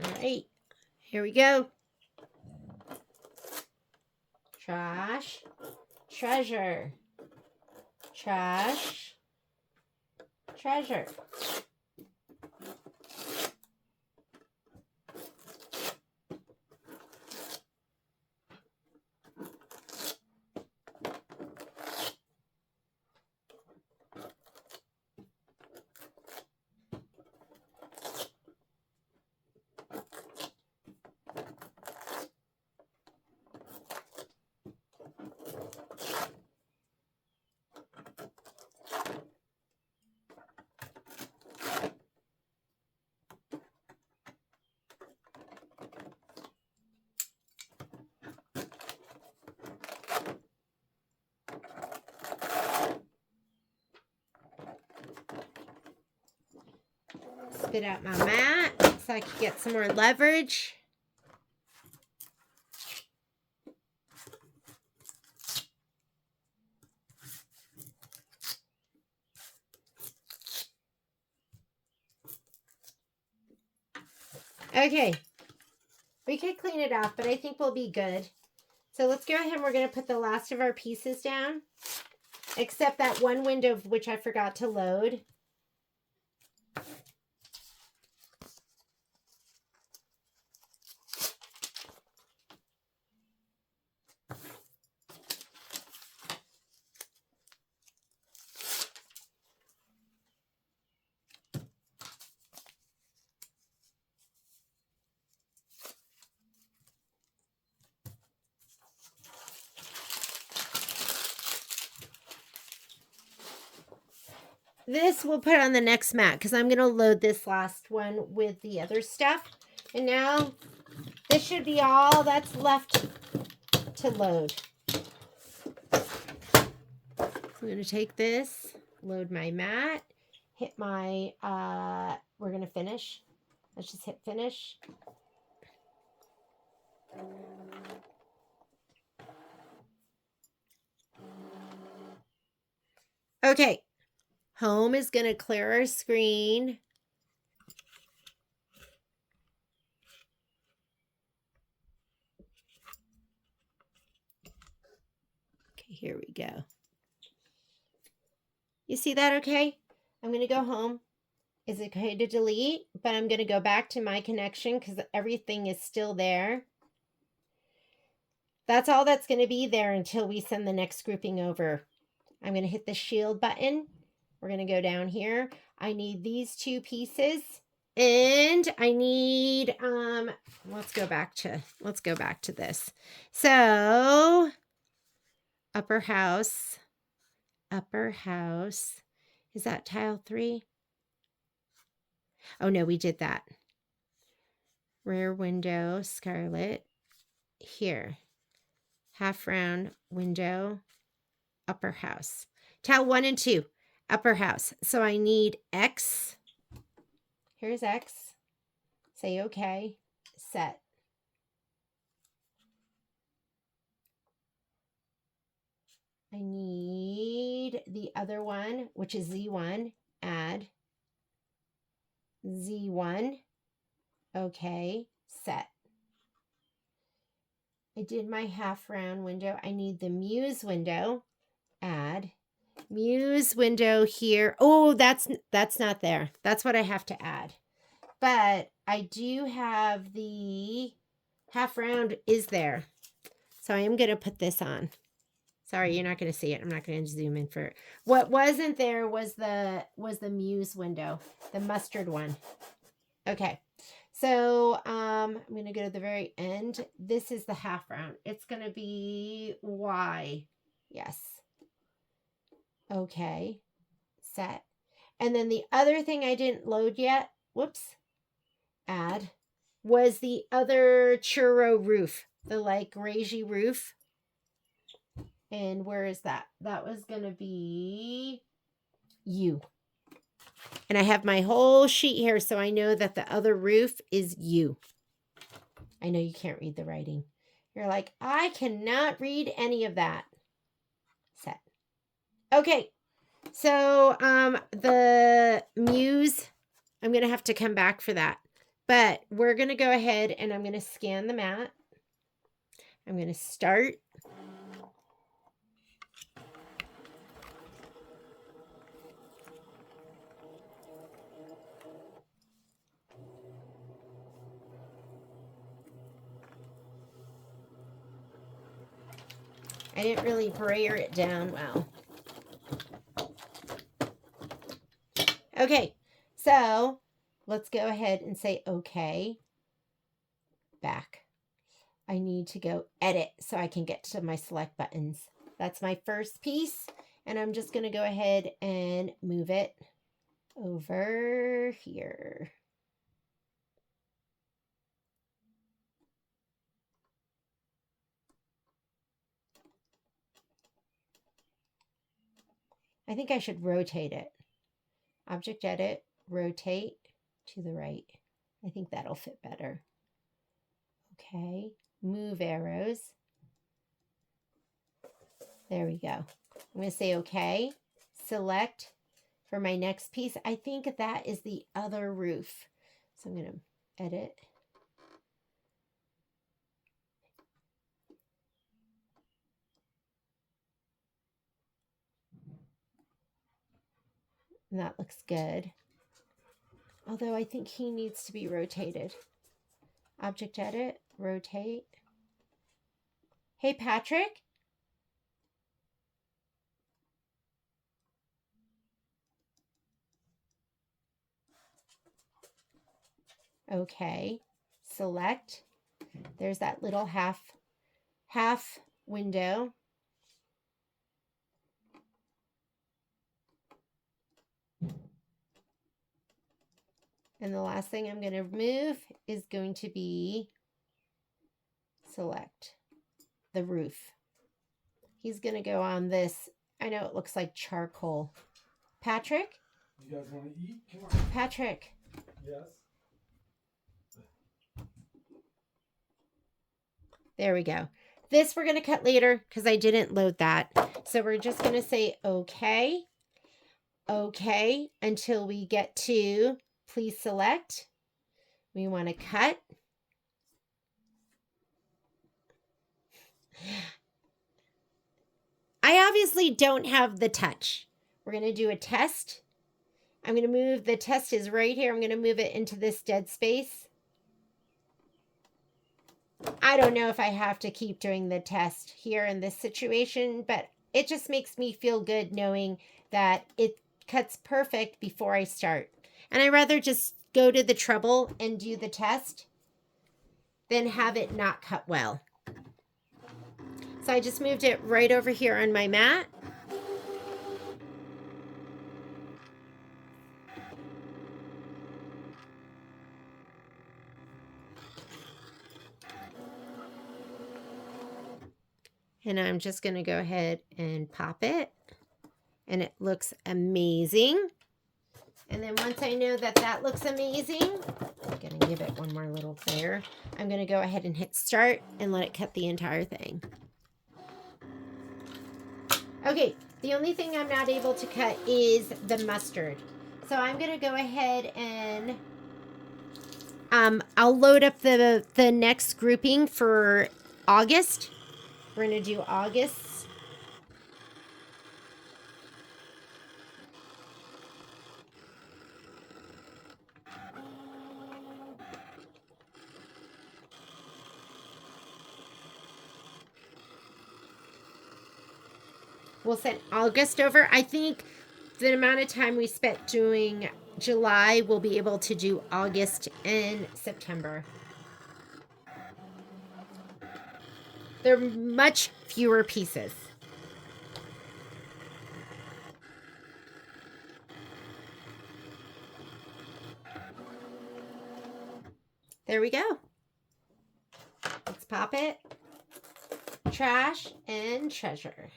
All right, here we go. Trash, treasure, trash, treasure. Spit out my mat so I can get some more leverage. Okay, we could clean it off, but I think we'll be good. So let's go ahead and we're going to put the last of our pieces down, except that one window which I forgot to load. This we'll put on the next mat because I'm going to load this last one with the other stuff. And now this should be all that's left to load. So I'm going to take this, load my mat, hit my, we're going to finish. Let's just hit finish. Okay. Home is going to clear our screen. Okay, here we go. You see that okay? I'm going to go home. Is it okay to delete? But I'm going to go back to my connection because everything is still there. That's all that's going to be there until we send the next grouping over. I'm going to hit the shield button. We're going to go down here. I need these two pieces. And I need, let's go back to this. So, upper house. Is that tile 3? Oh, no, we did that. Rear window, scarlet. Here. Half round window, upper house. Tile 1 and 2, upper house. So I need X. Here's X. Say okay. Set. I need the other one, which is Z1. Add. Z1. Okay. Set. I did my half round window. I need the Muse window. Add. Muse window here. Oh, that's not there. That's what I have to add. But I do have the half round is there. So I am going to put this on. Sorry, you're not going to see it. I'm not going to zoom in for it. What wasn't there was the Muse window, the mustard one. Okay. So I'm going to go to the very end. This is the half round. It's going to be Y. Yes. Okay. Set. And then the other thing I didn't load yet, whoops, add, was the other churro roof, the like Regie roof. And where is that? That was going to be U. And I have my whole sheet here, so I know that the other roof is U. I know you can't read the writing. You're like, I cannot read any of that. Set. Okay. So the Muse, I'm going to have to come back for that. But we're going to go ahead and I'm going to scan the mat. I'm going to start. I didn't really brayer it down well. Okay, so let's go ahead and say okay. Back. I need to go edit so I can get to my select buttons. That's my first piece, and I'm just going to go ahead and move it over here. I think I should rotate it. Object edit, rotate to the right. I think that'll fit better. Okay, move arrows. There we go. I'm going to say okay. Select for my next piece. I think that is the other roof. So I'm going to edit. And that looks good. Although I think he needs to be rotated. Object edit, rotate. Hey, Patrick. Okay, select. There's that little half window. And the last thing I'm going to remove is going to be select the roof. He's going to go on this. I know it looks like charcoal. Patrick? You guys want to eat? Come on. Patrick. Yes. There we go. This we're going to cut later because I didn't load that. So we're just going to say okay. Okay until we get to please select. We want to cut. I obviously don't have the touch. We're going to do a test. I'm going to move, the test is right here. I'm going to move it into this dead space. I don't know if I have to keep doing the test here in this situation, but it just makes me feel good knowing that it cuts perfect before I start. And I'd rather just go to the trouble and do the test than have it not cut well. So I just moved it right over here on my mat. And I'm just going to go ahead and pop it. And it looks amazing. And then once I know that that looks amazing, I'm going to give it one more little flare. I'm going to go ahead and hit start and let it cut the entire thing. Okay, the only thing I'm not able to cut is the mustard. So I'm going to go ahead and I'll load up the next grouping for August. We're going to do August. We'll send August over. I think the amount of time we spent doing July, we'll be able to do August and September. They're much fewer pieces. There we go. Let's pop it. Trash and treasure.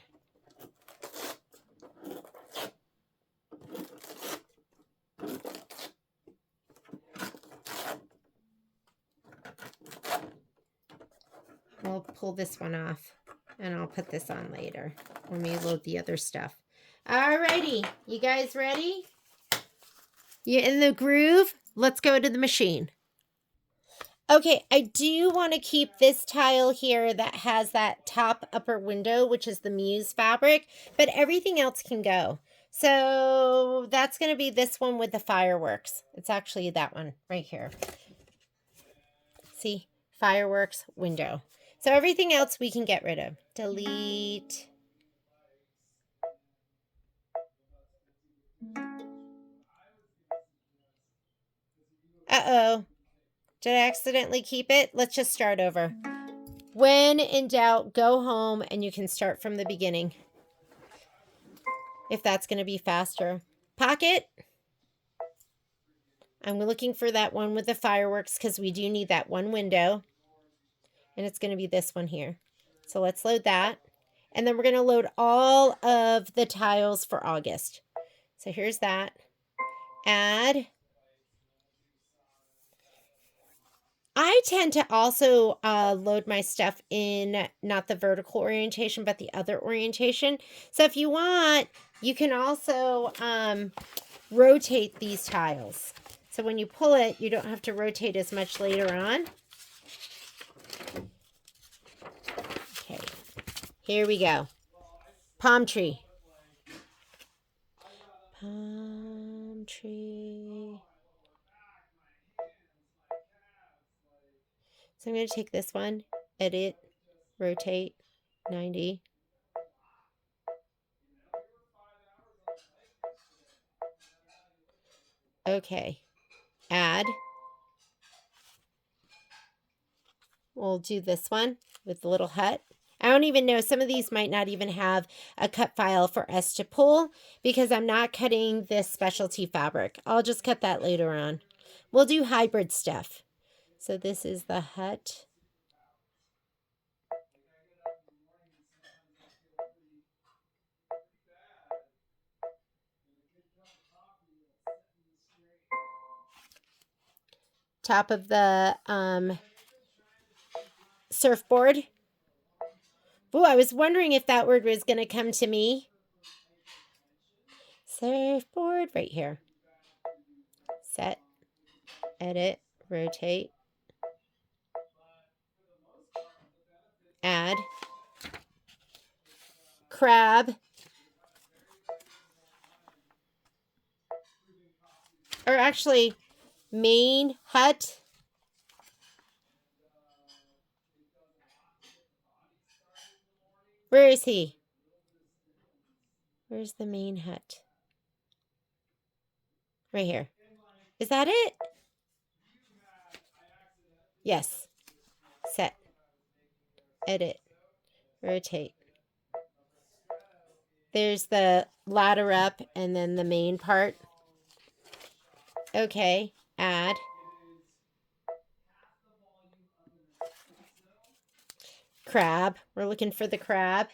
We'll pull this one off and I'll put this on later when we load the other stuff. Alrighty, you guys ready? You in the groove? Let's go to the machine. Okay, I do want to keep this tile here that has that top upper window, which is the Muse fabric, but everything else can go. So that's going to be this one with the fireworks. It's actually that one right here. See, fireworks window. So everything else we can get rid of. Delete. Uh-oh. Did I accidentally keep it? Let's just start over. When in doubt, go home and you can start from the beginning. If that's going to be faster. Pocket. I'm looking for that one with the fireworks because we do need that one window. And it's going to be this one here. So let's load that. And then we're going to load all of the tiles for August. So here's that. Add. I tend to also load my stuff in not the vertical orientation, but the other orientation. So if you want, you can also rotate these tiles. So when you pull it, you don't have to rotate as much later on. Okay, here we go. Palm tree. Palm tree. So I'm going to take this one, edit, rotate, 90. Okay, add. We'll do this one with the little hut. I don't even know, some of these might not even have a cut file for us to pull because I'm not cutting this specialty fabric. I'll just cut that later on. We'll do hybrid stuff. So this is the hut. Top of the surfboard. Ooh, I was wondering if that word was going to come to me. Surfboard right here. Set, edit, rotate, add, crab, or actually main hut. Where is he? Where's the main hut? Right here. Is that it? Yes. Set, edit, rotate. There's the ladder up and then the main part. Okay, add. Crab. We're looking for the crab.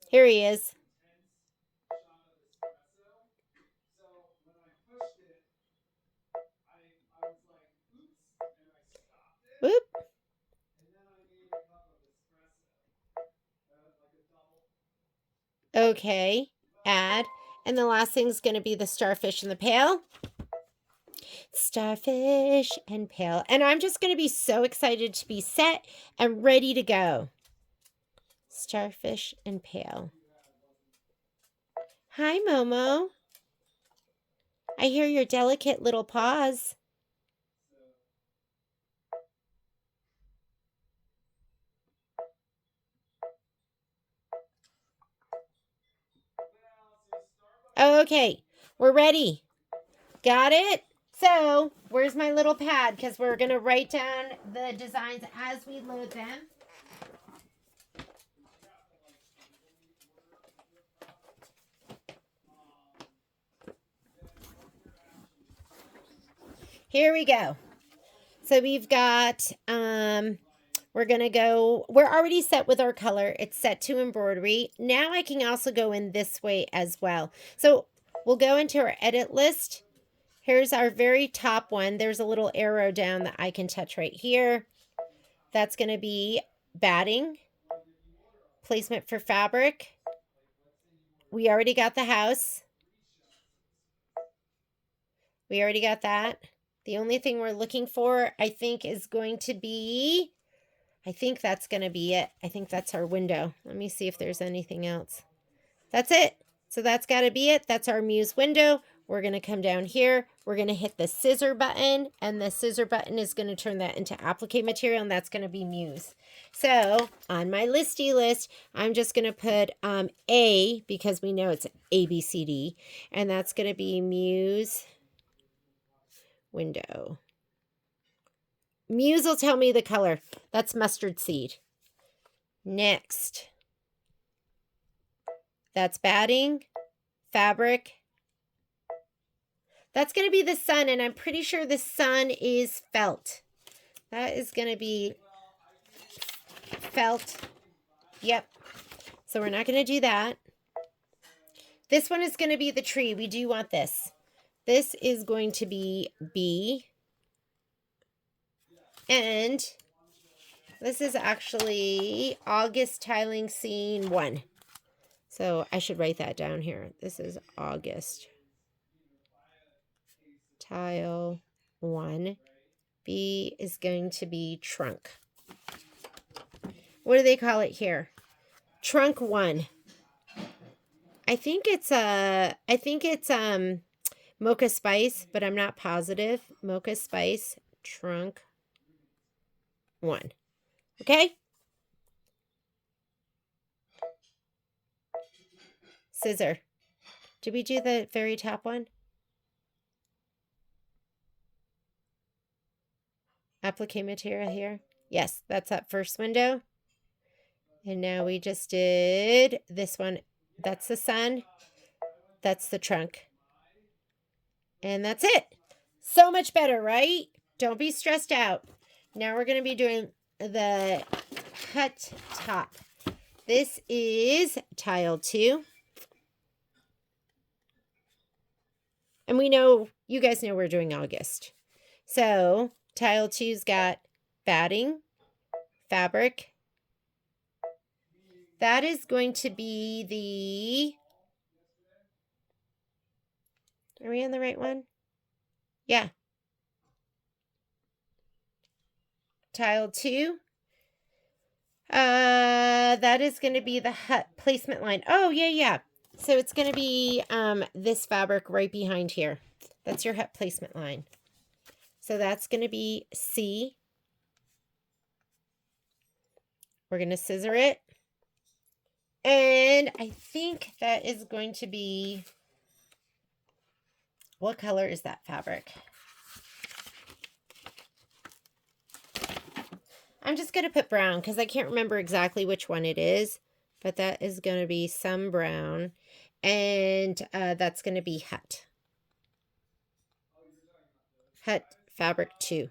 Here he is. Whoop. Okay, add. And the last thing's going to be the starfish in the pail. Starfish and pail. And I'm just going to be so excited to be set and ready to go. Starfish and pail. Hi, Momo. I hear your delicate little paws. Okay, we're ready. Got it? So, where's my little pad? Because we're going to write down the designs as we load them. Here we go. So we've got, we're going to go, we're already set with our color. It's set to embroidery. Now I can also go in this way as well. So we'll go into our edit list. Here's our very top one. There's a little arrow down that I can touch right here. That's going to be batting. Placement for fabric. We already got the house. We already got that. The only thing we're looking for, I think, is going to be, I think that's going to be it. I think that's our window. Let me see if there's anything else. That's it. So that's got to be it. That's our Muse window. We're going to come down here. We're going to hit the scissor button, and the scissor button is going to turn that into applique material, and that's going to be Muse. So on my listy list, I'm just going to put A, because we know it's A, B, C, D, and that's going to be Muse window. Muse will tell me the color. That's mustard seed. Next. That's batting, fabric. That's going to be the sun, and I'm pretty sure the sun is felt. That is going to be felt. Yep. So we're not going to do that. This one is going to be the tree. We do want this. This is going to be B. And this is actually August tiling scene 1. So I should write that down here. This is August. Tile 1. B is going to be trunk. What do they call it here? Trunk 1. I think it's mocha spice, but I'm not positive. Mocha spice trunk 1. Okay? Scissor. Did we do the very top one? Applique material here. Yes, that's that first window. And now we just did this one. That's the sun. That's the trunk. And that's it. So much better, right? Don't be stressed out. Now we're going to be doing the hut top. This is tile 2. And we know, you guys know we're doing August. So tile 2's got batting, fabric. That is going to be the... Are we on the right one? Yeah. Tile 2. That is going to be the hut placement line. Oh, yeah. So it's going to be this fabric right behind here. That's your hut placement line. So that's going to be C. We're going to scissor it. And I think that is going to be... What color is that fabric? I'm just going to put brown because I can't remember exactly which one it is. But that is going to be some brown. And that's going to be hut. Hut fabric 2.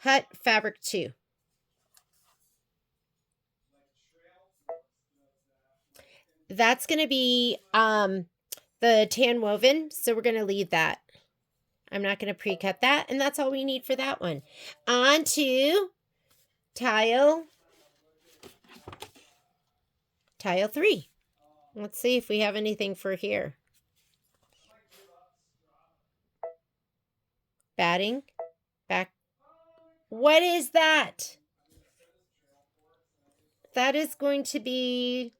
Hut fabric 2. That's going to be the tan woven. So we're going to leave that. I'm not going to pre-cut that. And that's all we need for that one. On to tile 3. Let's see if we have anything for here. Batting. Back. What is that? That is going to be...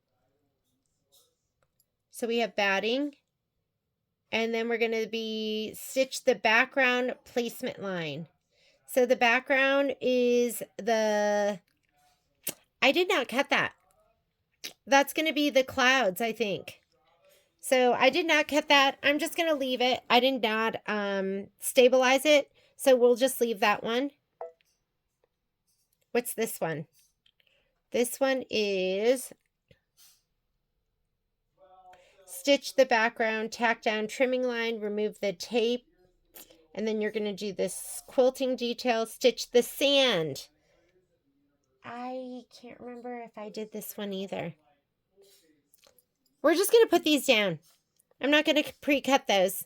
So we have batting. And then we're going to be stitch the background placement line. So the background is the... I did not cut that. That's going to be the clouds, I think. So I did not cut that. I'm just going to leave it. I did not stabilize it. So we'll just leave that one. What's this one? This one is stitch the background, tack down trimming line, remove the tape. And then you're going to do this quilting detail, stitch the sand. I can't remember if I did this one either. We're just going to put these down. I'm not going to pre-cut those.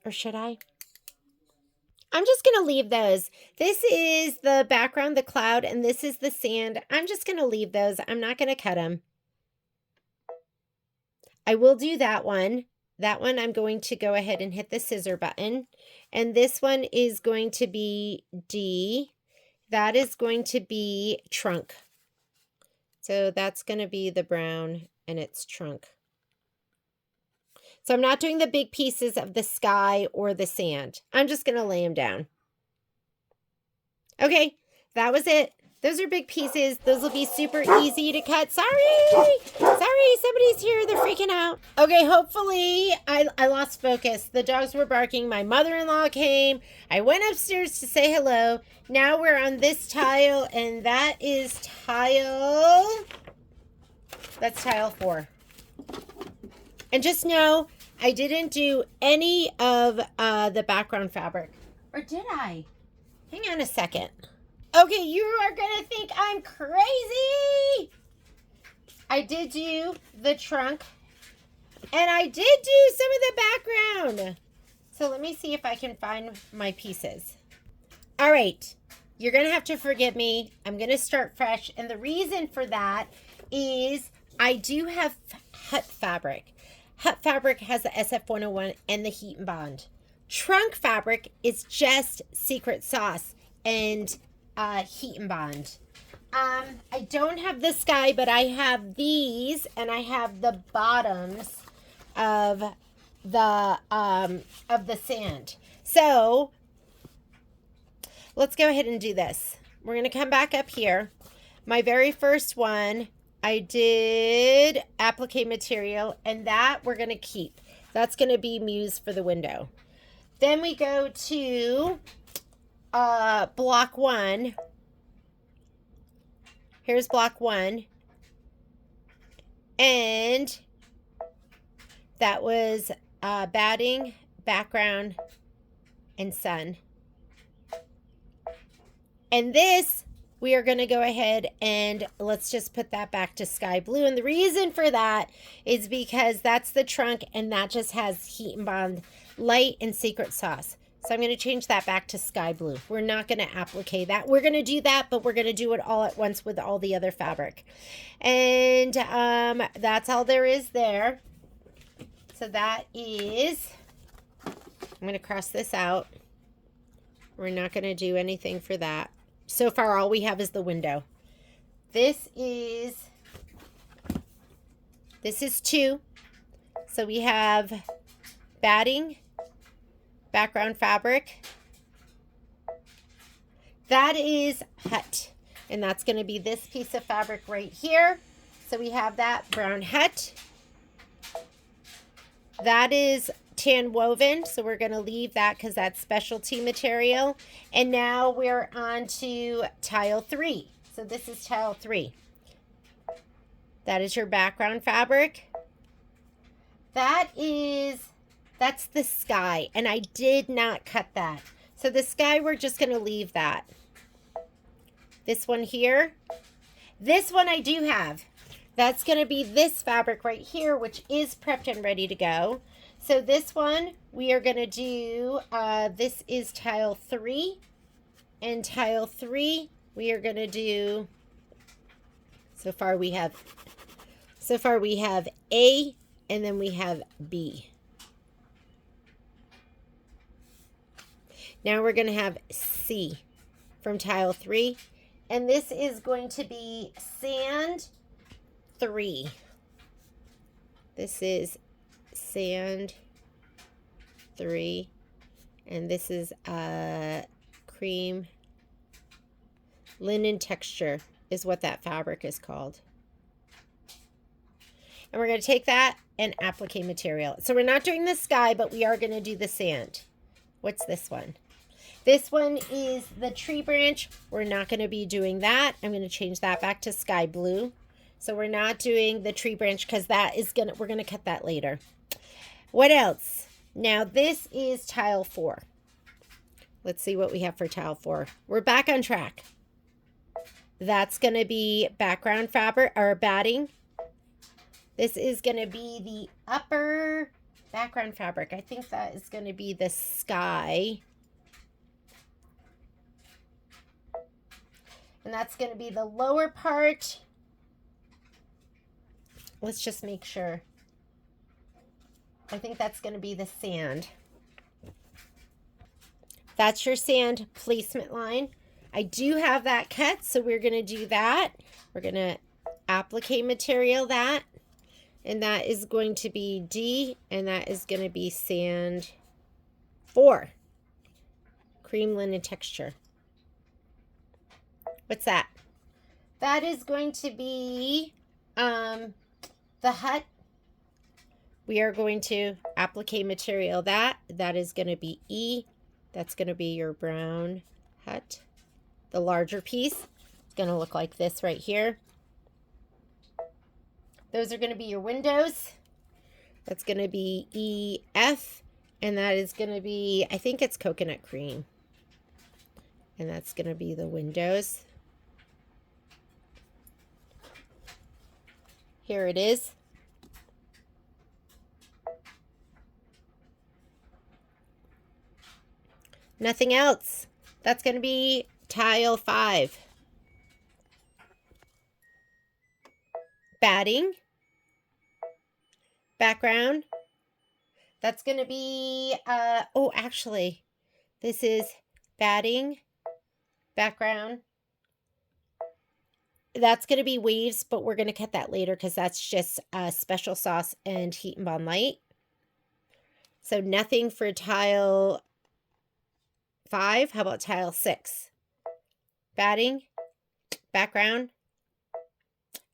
Or should I? I'm just going to leave those. This is the background, the cloud, and this is the sand. I'm just going to leave those. I'm not going to cut them. I will do that one. That one I'm going to go ahead and hit the scissor button. And this one is going to be D. That is going to be trunk. So that's going to be the brown and its trunk. So I'm not doing the big pieces of the sky or the sand. I'm just going to lay them down. Okay, that was it. Those are big pieces. Those will be super easy to cut. Sorry, somebody's here. They're freaking out. Okay, hopefully I lost focus. The dogs were barking. My mother-in-law came. I went upstairs to say hello. Now we're on this tile, and that is that's tile 4. And just know, I didn't do any of the background fabric. Or did I? Hang on a second. Okay, you are going to think I'm crazy. I did do the trunk. And I did do some of the background. So let me see if I can find my pieces. All right. You're going to have to forgive me. I'm going to start fresh. And the reason for that is I do have hut fabric. Hut fabric has the SF-101 and the heat and bond. Trunk fabric is just secret sauce and heat and bond. I don't have the sky, but I have these, and I have the bottoms of the sand. So let's go ahead and do this. We're going to come back up here. My very first one, I did applique material, and that we're going to keep. That's going to be Muse for the window. Then we go to block 1. Here's block 1. And That was batting, background, and sun. And this, we are going to go ahead and let's just put that back to sky blue. And the reason for that is because that's the trunk and that just has Heat and Bond light and secret sauce. So I'm going to change that back to sky blue. We're not going to applique that. We're going to do that, but we're going to do it all at once with all the other fabric. And that's all there is there. So that is, I'm going to cross this out. We're not going to do anything for that. So far, all we have is the window. This is 2. So we have batting, background fabric. That is hut. And that's going to be this piece of fabric right here. So we have that brown hut. That is tan woven, so we're going to leave that because that's specialty material. And now we're on to tile 3. So this is tile 3. That is your background fabric. That's the sky, and I did not cut that. So the sky, we're just going to leave that. This one here, this one I do have. That's going to be this fabric right here, which is prepped and ready to go. So this one, we are going to do, this is tile 3. And tile 3, we are going to do, so far we have A, and then we have B. Now we're going to have C from tile 3. And this is going to be sand 3. This is sand 3, and this is cream linen texture is what that fabric is called. And we're going to take that and applique material. So we're not doing the sky, but we are going to do the sand. What's this one? This one is the tree branch. We're not going to be doing that. I'm going to change that back to sky blue. So we're not doing the tree branch because we're going to cut that later. What else? Now this is tile 4. Let's see what we have for tile 4. We're back on track. That's going to be background fabric or batting. This is going to be the upper background fabric. I think that is going to be the sky. And that's going to be the lower part. Let's just make sure. I think that's going to be the sand. That's your sand placement line. I do have that cut, so we're going to do that. We're going to applique material that. And that is going to be D, and that is going to be sand 4. Cream linen texture. What's that? That is going to be the hut. We are going to applique material that. That is going to be E. That's going to be your brown hut. The larger piece is going to look like this right here. Those are going to be your windows. That's going to be EF. And that is going to be, I think it's coconut cream. And that's going to be the windows. Here it is. Nothing else. That's going to be tile 5. Batting. Background. That's going to be, actually, this is batting. Background. That's going to be waves, but we're going to cut that later because that's just special sauce and Heat and Bond light. So nothing for tile 5. How about tile 6? Batting, background,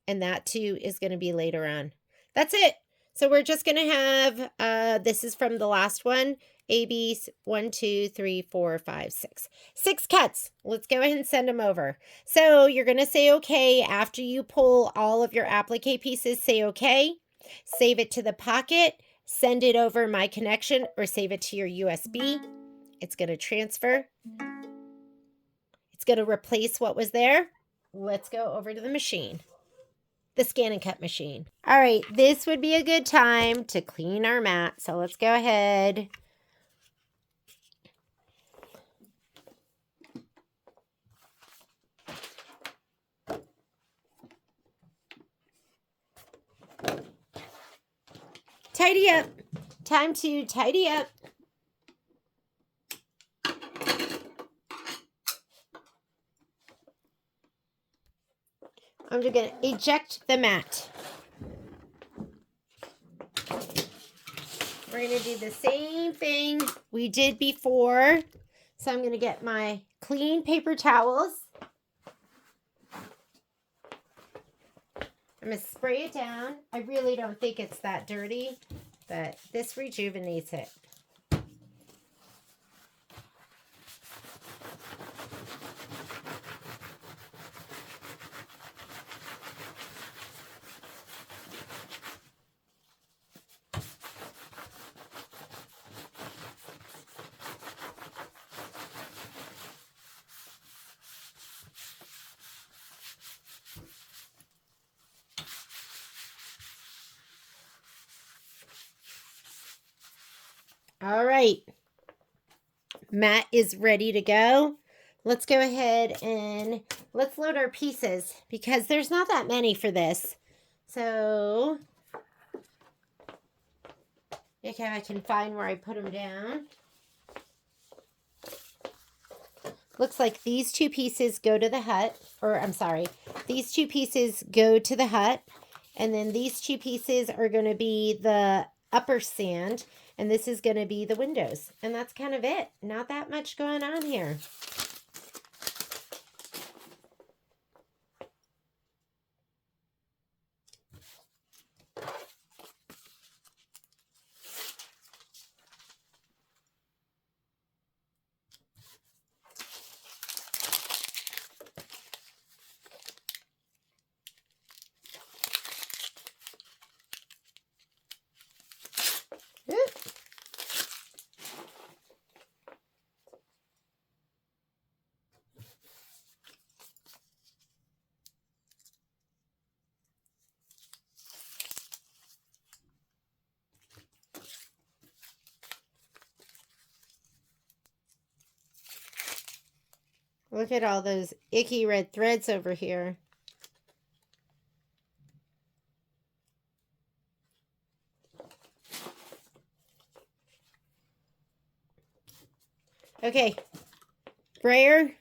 and that too is going to be later on. That's it. So we're just going to have, this is from the last one, A, B, 1, 2, 3, 4, 5, 6. 6 cuts. Let's go ahead and send them over. So you're going to say okay after you pull all of your applique pieces. Say okay. Save it to the pocket. send it over my connection or save it to your USB. It's going to transfer. It's going to replace what was there. Let's go over to the machine, the scan and cut machine. All right, this would be a good time to clean our mat. So let's go ahead. Tidy up. Time to tidy up. I'm just going to eject the mat. We're going to do the same thing we did before. So I'm going to get my clean paper towels. I'm going to spray it down. I really don't think it's that dirty, but this rejuvenates it. All right, mat is ready to go. Let's go ahead and let's load our pieces because there's not that many for this. So, okay, I can find where I put them down. Looks like these two pieces go to the hut, or I'm sorry, these two pieces go to the hut, and then these two pieces are going to be the upper stand, and this is going to be the windows. And that's kind of it. Not that much going on here. Look at all those icky red threads over here. Okay, brayer.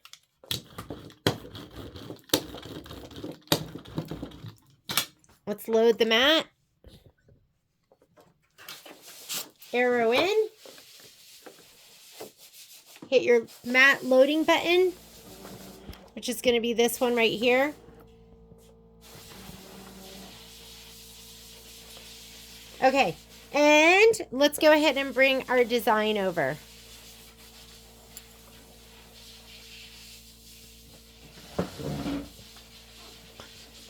Let's load the mat. Arrow in. Hit your mat loading button, which is going to be this one right here. Okay, and let's go ahead and bring our design over.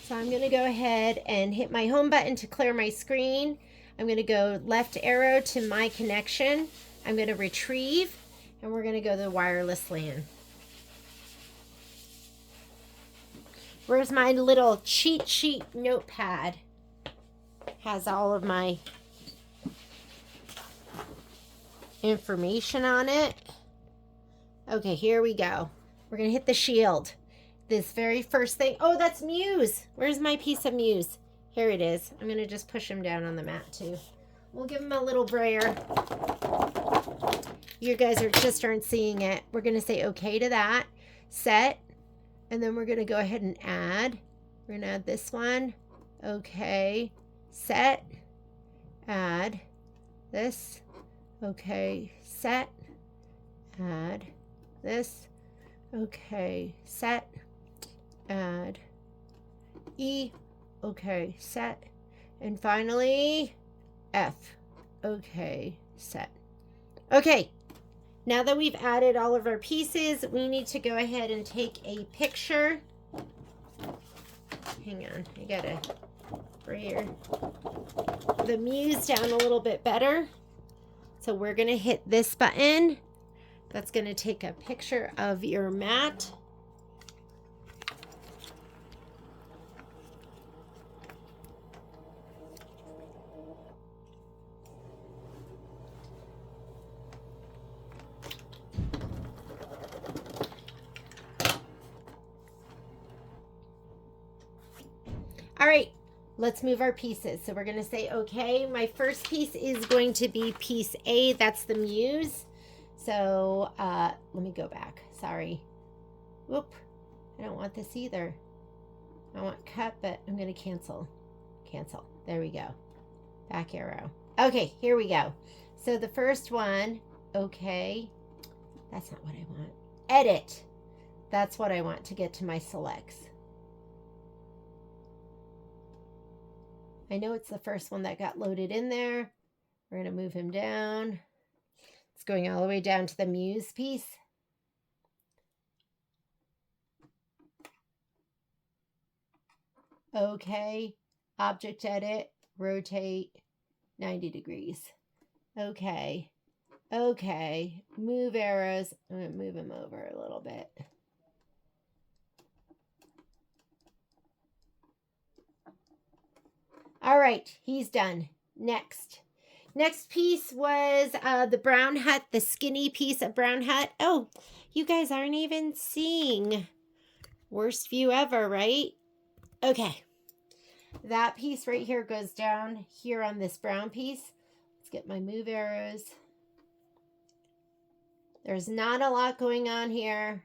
So I'm going to go ahead and hit my home button to clear my screen. I'm going to go left arrow to my connection. I'm going to retrieve, and we're going to go to the wireless LAN. Where's my little cheat sheet notepad? Has all of my information on it. Okay, here we go. We're going to hit the shield. This very first thing. Oh, that's Muse. Where's my piece of Muse? Here it is. I'm going to just push him down on the mat too. We'll give him a little brayer. You guys aren't seeing it. We're going to say okay to that. Set. And then we're going to go ahead and add. We're going to add this one. Okay. Set. Add. This. Okay. Set. Add. This. Okay. Set. Add. E. Okay. Set. And finally, F. Okay. Set. Okay. Now that we've added all of our pieces, we need to go ahead and take a picture. Hang on, I gotta bring the muse down a little bit better. So we're going to hit this button. That's going to take a picture of your mat. All right, let's move our pieces. So we're going to say, okay, my first piece is going to be piece A. That's the muse. So let me go back. Sorry. Whoop. I don't want this either. I want cut, but I'm going to cancel. Cancel. There we go. Back arrow. Okay, here we go. So the first one, okay. That's not what I want. Edit. That's what I want to get to my selects. I know it's the first one that got loaded in there. We're going to move him down. It's going all the way down to the muse piece. Okay. Object edit. Rotate 90 degrees. Okay. Okay. Move arrows. I'm going to move him over a little bit. All right, he's done. Next piece was the brown hat, the skinny piece of brown hat. Oh, you guys aren't even seeing. Worst view ever, right? Okay. That piece right here goes down here on this brown piece. Let's get my move arrows. There's not a lot going on here.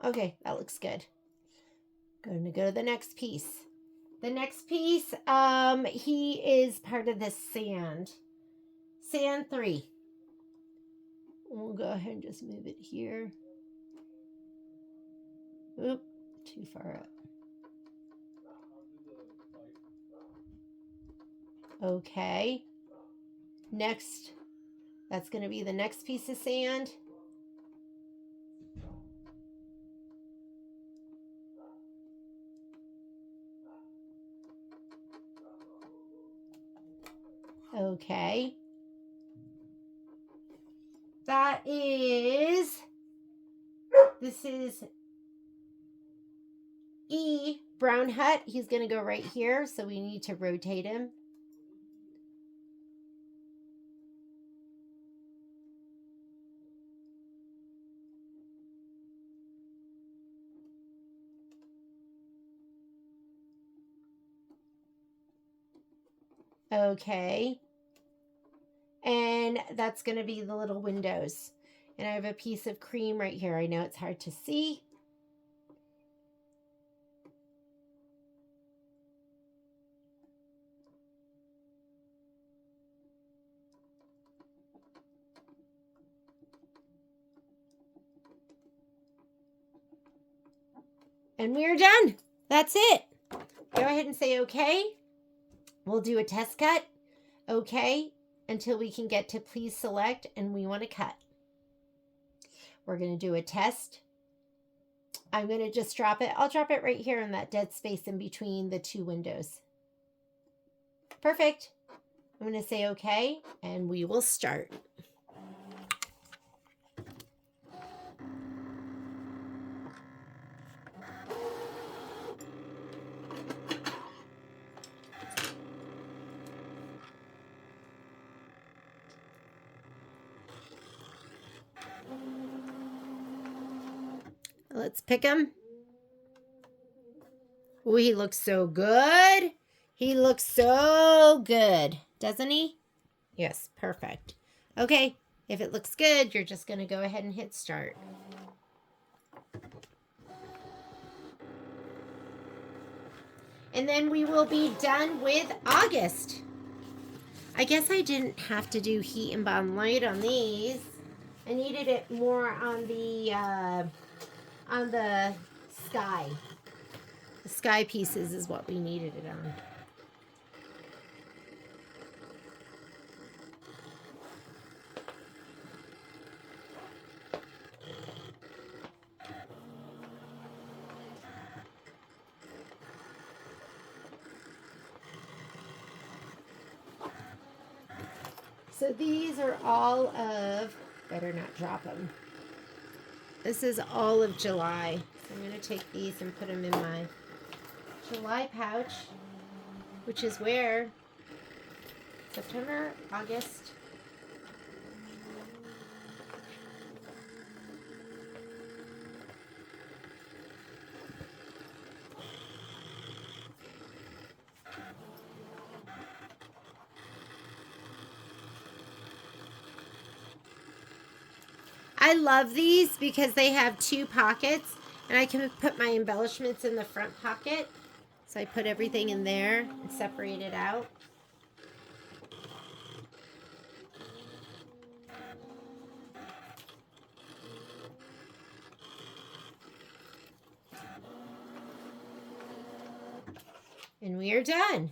Okay, that looks good. Going to go to the next piece. The next piece, he is part of this sand. Sand 3. We'll go ahead and just move it here. Oop, too far up. Okay. Next, that's going to be the next piece of sand. Okay. This is E, brown hut. He's going to go right here, so we need to rotate him. Okay. And that's going to be the little windows. And I have a piece of cream right here. I know it's hard to see. And we're done. That's it. Go ahead and say okay. We'll do a test cut. Okay. Until we can get to please select and we want to cut. We're going to do a test. I'm going to just drop it. I'll drop it right here in that dead space in between the two windows. Perfect. I'm going to say okay, and we will start. Let's pick him. Oh, he looks so good. He looks so good, doesn't he? Yes, perfect. Okay, if it looks good, you're just going to go ahead and hit start. And then we will be done with August. I guess I didn't have to do heat and bond light on these. I needed it more on the sky. The sky pieces is what we needed it on. So these are all of, better not drop them. This is all of July. So I'm going to take these and put them in my July pouch, which is where September, August. I love these because they have 2 pockets and I can put my embellishments in the front pocket. So I put everything in there and separate it out. And we are done.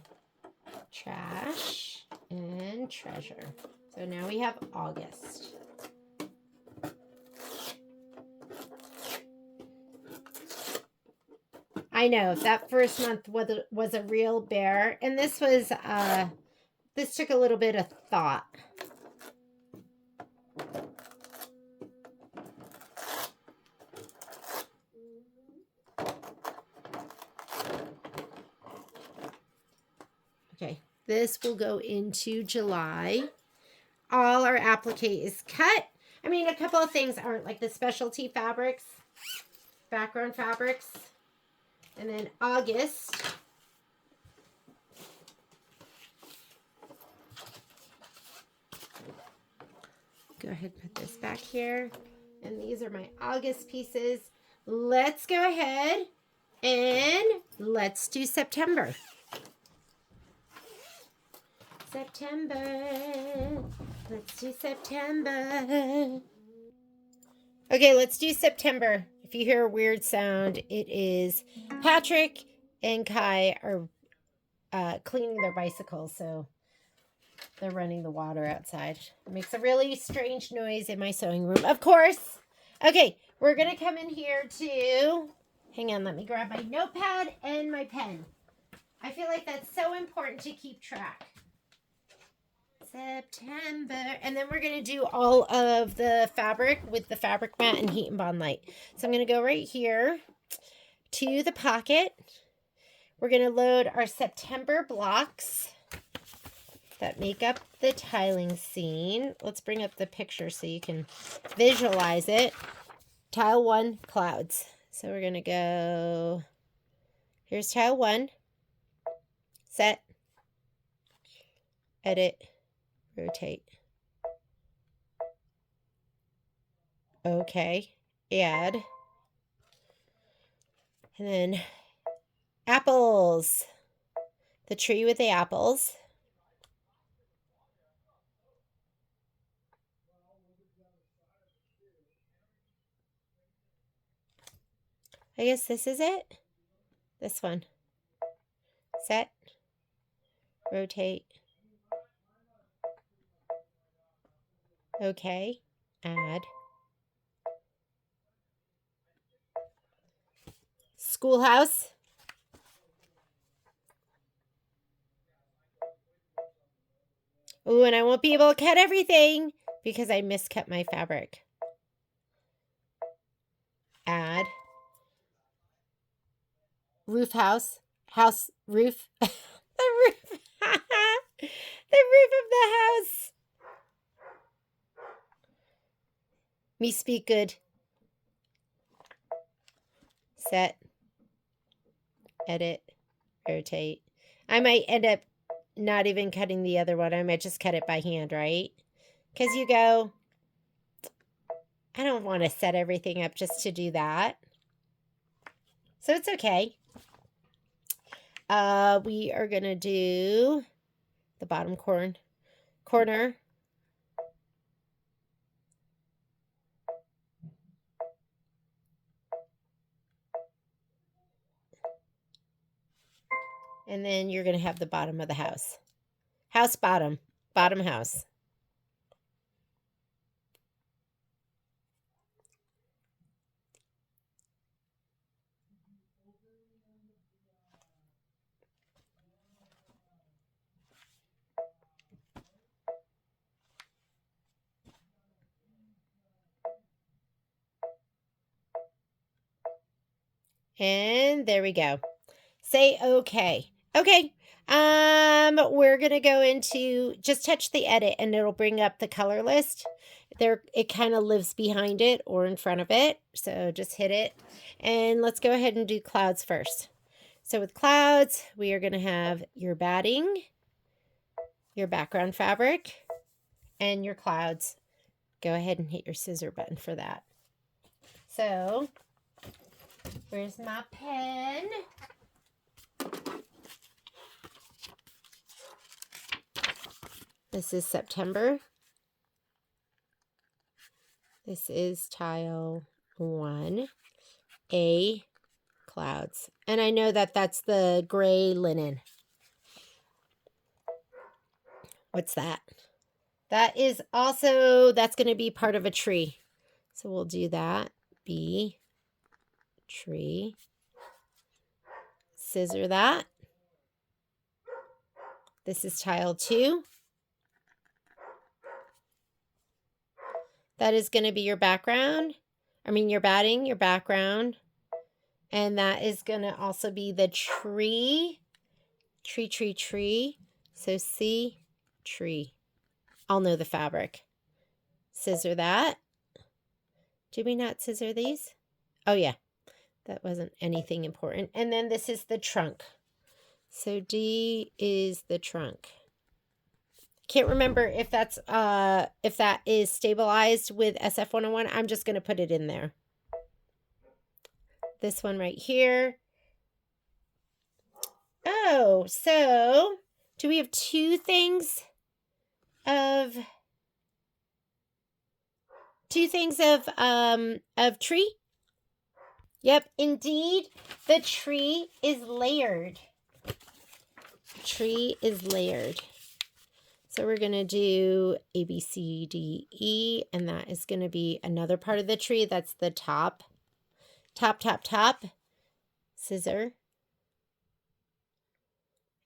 Trash and treasure. So now we have August. I know that first month was a real bear, and this took a little bit of thought. Okay, this will go into July. All our applique is cut. I mean, a couple of things aren't, like the specialty fabrics, background fabrics. And then August, go ahead and put this back here. And these are my August pieces. Let's go ahead and let's do September. September. Let's do September. Okay, let's do September. If you hear a weird sound, it is Patrick and Kai are cleaning their bicycles, so they're running the water outside. It makes a really strange noise in my sewing room, of course. Okay, we're going to come in here to... Hang on, let me grab my notepad and my pen. I feel like that's so important to keep track. September. And then we're going to do all of the fabric with the fabric mat and heat and bond light. So I'm going to go right here to the pocket. We're going to load our September blocks that make up the tiling scene. Let's bring up the picture so you can visualize it. Tile 1, clouds. So we're going to go, here's tile 1. Set. Edit. Rotate. Okay. Add. And then apples. The tree with the apples. I guess this is it. This one. Set. Rotate. Okay. Add. Schoolhouse. Ooh, and I won't be able to cut everything because I miscut my fabric. Add. Roof house. House roof. The roof. The roof of the house. Me speak good. Set. Edit. Rotate. I might end up not even cutting the other one. I might just cut it by hand, right? Because you go, I don't want to set everything up just to do that. So it's okay. We are going to do the bottom corner. And then you're going to have the bottom of the house. House bottom. Bottom house. And there we go. Say okay. Okay. We're gonna go into, just touch the edit and it'll bring up the color list. There, it kind of lives behind it or in front of it. So just hit it. And let's go ahead and do clouds first. So with clouds, we are gonna have your batting, your background fabric, and your clouds. Go ahead and hit your scissor button for that. So, where's my pen? This is September. This is tile 1A, clouds. And I know that that's the gray linen. What's that? That is also, that's going to be part of a tree. So we'll do that. B, tree. Scissor that. This is tile 2. That is going to be your background. Your batting, your background. And that is going to also be the tree. Tree. So C, tree. I'll know the fabric. Scissor that. Did we not scissor these? Oh, yeah. That wasn't anything important. And then this is the trunk. So D is the trunk. Can't remember if that's if that is stabilized with SF101. I'm just going to put it in there. This one right here. Oh, so do we have two things of tree? Yep, indeed, the tree is layered. Tree is layered. So we're going to do A, B, C, D, E, and that is going to be another part of the tree. That's the top. Top. Scissor.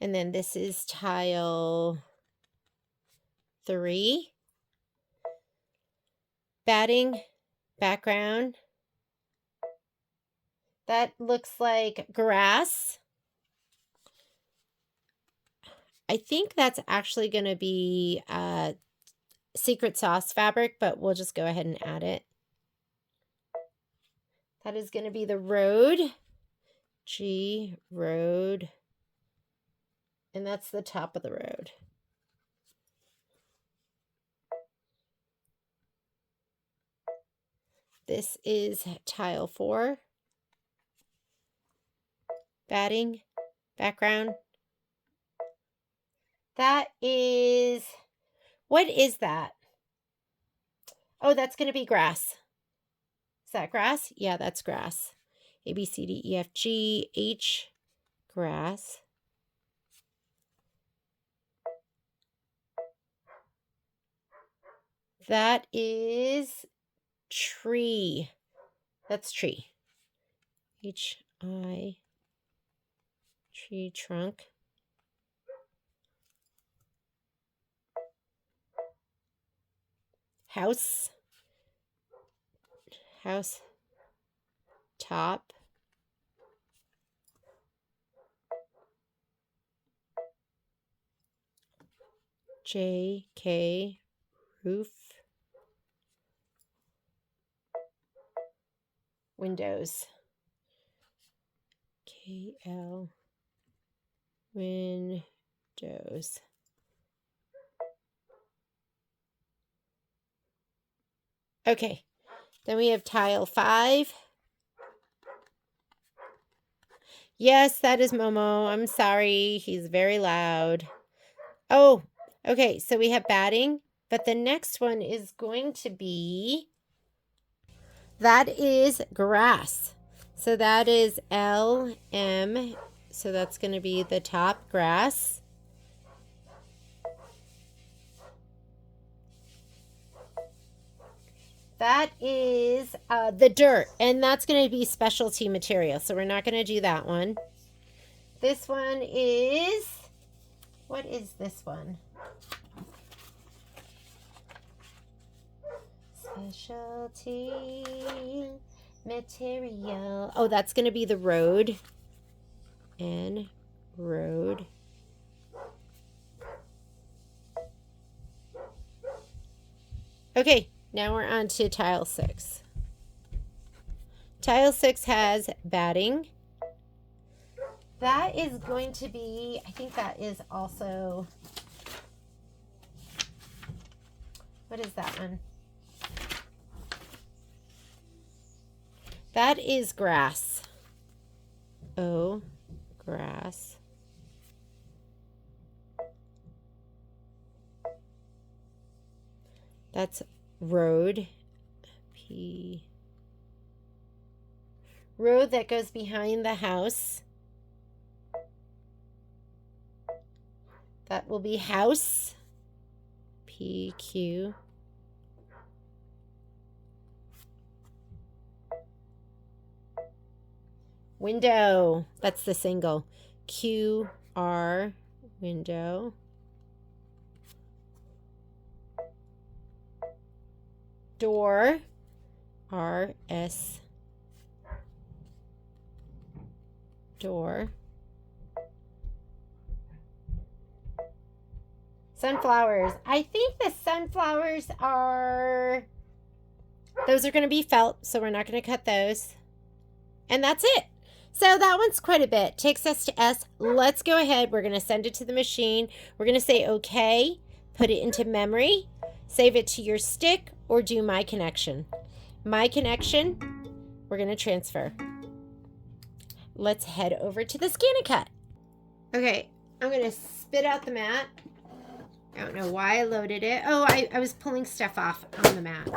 And then this is tile 3. Batting, background. That looks like grass. I think that's actually going to be secret sauce fabric, but we'll just go ahead and add it. That is going to be the road. G, road. And that's the top of the road. This is tile 4. Batting, background. That is, what is that? Oh, that's going to be grass. Is that grass? Yeah, that's grass. A, B, C, D, E, F, G, H, grass. That is tree. That's tree. H, I, tree trunk. House. House. Top. J, K, roof. Windows. K, L, windows. Okay, then we have tile 5. Yes, that is Momo. I'm sorry. He's very loud. Oh, okay. So we have batting, but the next one is going to be, that is grass. So that is L, M. So that's going to be the top, grass. That is the dirt, and that's going to be specialty material, so we're not going to do that one. This one is, what is this one? Specialty Material. Oh, that's going to be the road. And road. Okay, now we're on to tile 6. Tile 6 has batting. That is going to be, I think that is also, what is that one? That is grass. Oh, grass. That's road. P. Road that goes behind the house. That will be house. PQ. Window. That's the single. QR. Window. Door. RS. Door. Sunflowers. I think the sunflowers are, those are going to be felt, so we're not going to cut those. And that's it. So that one's quite a bit. Takes us to S. Let's go ahead. We're going to send it to the machine. We're going to say okay, put it into memory, save it to your stick, or do my connection. My connection, we're going to transfer. Let's head over to the scan and cut. Okay, I'm going to spit out the mat. I don't know why I loaded it. Oh, I was pulling stuff off on the mat.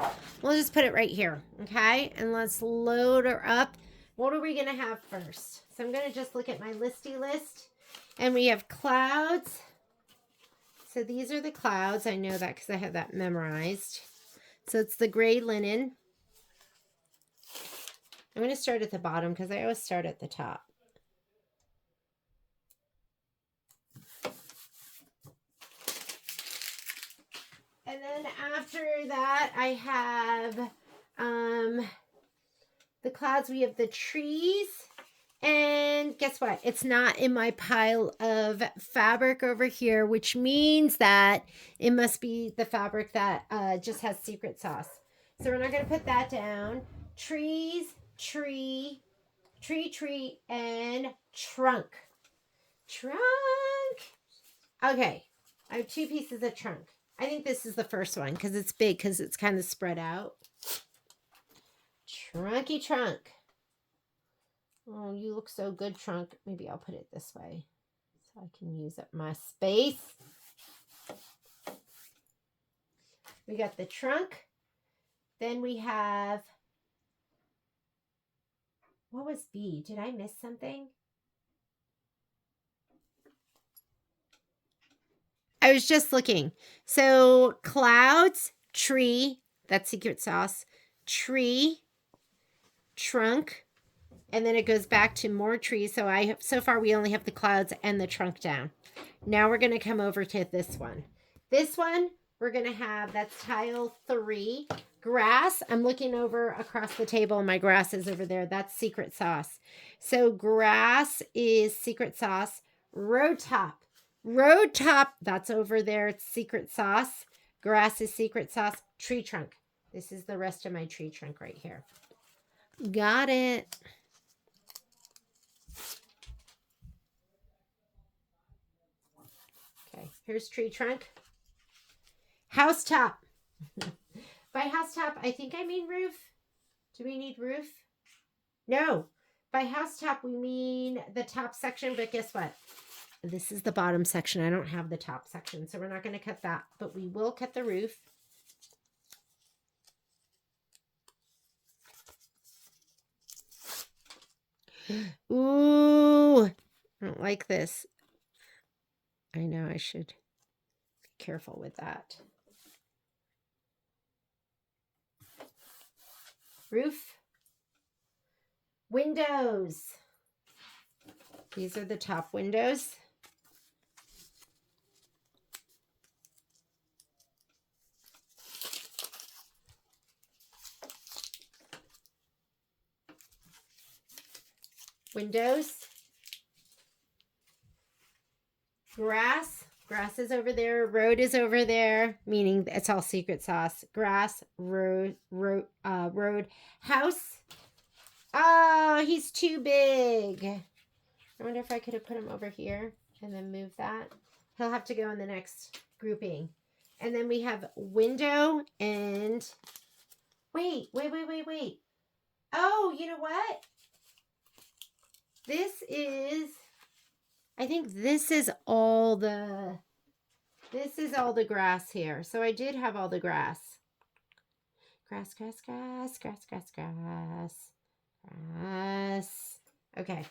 We'll just put it right here, okay? And let's load her up. What are we going to have first? So I'm going to just look at my listy list. And we have clouds. So these are the clouds. I know that because I have that memorized. So it's the gray linen. I'm going to start at the bottom because I always start at the top. And then after that, I have the clouds. We have the trees. And guess what? It's not in my pile of fabric over here, which means that it must be the fabric that just has secret sauce. So we're not going to put that down. Trees, tree, and trunk. Trunk. Okay. I have 2 pieces of trunk. I think this is the first one because it's big because it's kind of spread out. Trunky trunk. Oh, you look so good, trunk. Maybe I'll put it this way so I can use up my space. We got the trunk. Then we have, what was B? Did I miss something? I was just looking. So clouds, tree, that's secret sauce, tree, trunk, and then it goes back to more trees. So far we only have the clouds and the trunk down. Now we're going to come over to this one. This one we're going to have, that's tile 3. Grass, I'm looking over across the table and my grass is over there. That's secret sauce. So grass is secret sauce. Road top, that's over there. It's secret sauce. Grass is secret sauce. Tree trunk. This is the rest of my tree trunk right here. Got it. Okay, here's tree trunk. House top. By house top, I think I mean roof. Do we need roof? No. By house top, we mean the top section, but guess what? This is the bottom section. I don't have the top section, so we're not going to cut that, but we will cut the roof. Ooh, I don't like this. I know I should be careful with that. Roof. Windows. These are the top windows. windows, grass is over there, road is over there, meaning it's all secret sauce. Grass, road, house. Oh, he's too big. I wonder if I could have put him over here and then move that. He'll have to go in the next grouping. And then we have window and wait. Oh, you know what? I think this is all the grass here. So I did have all the grass. Grass. Okay.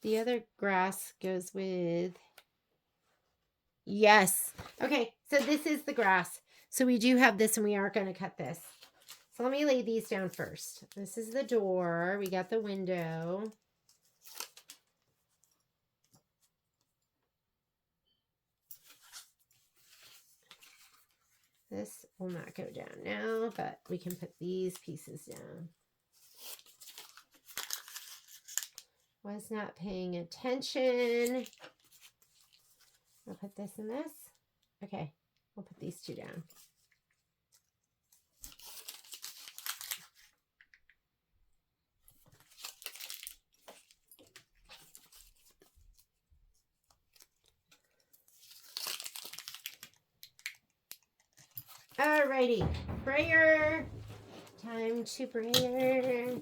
The other grass goes with, yes. Okay, so this is the grass. So we do have this and we are going to cut this. So let me lay these down first. This is the door. We got the window. This will not go down now, but we can put these pieces down. Was not paying attention. I'll put this in this. Okay, we'll put these two down. Alrighty, brayer. Time to brayer.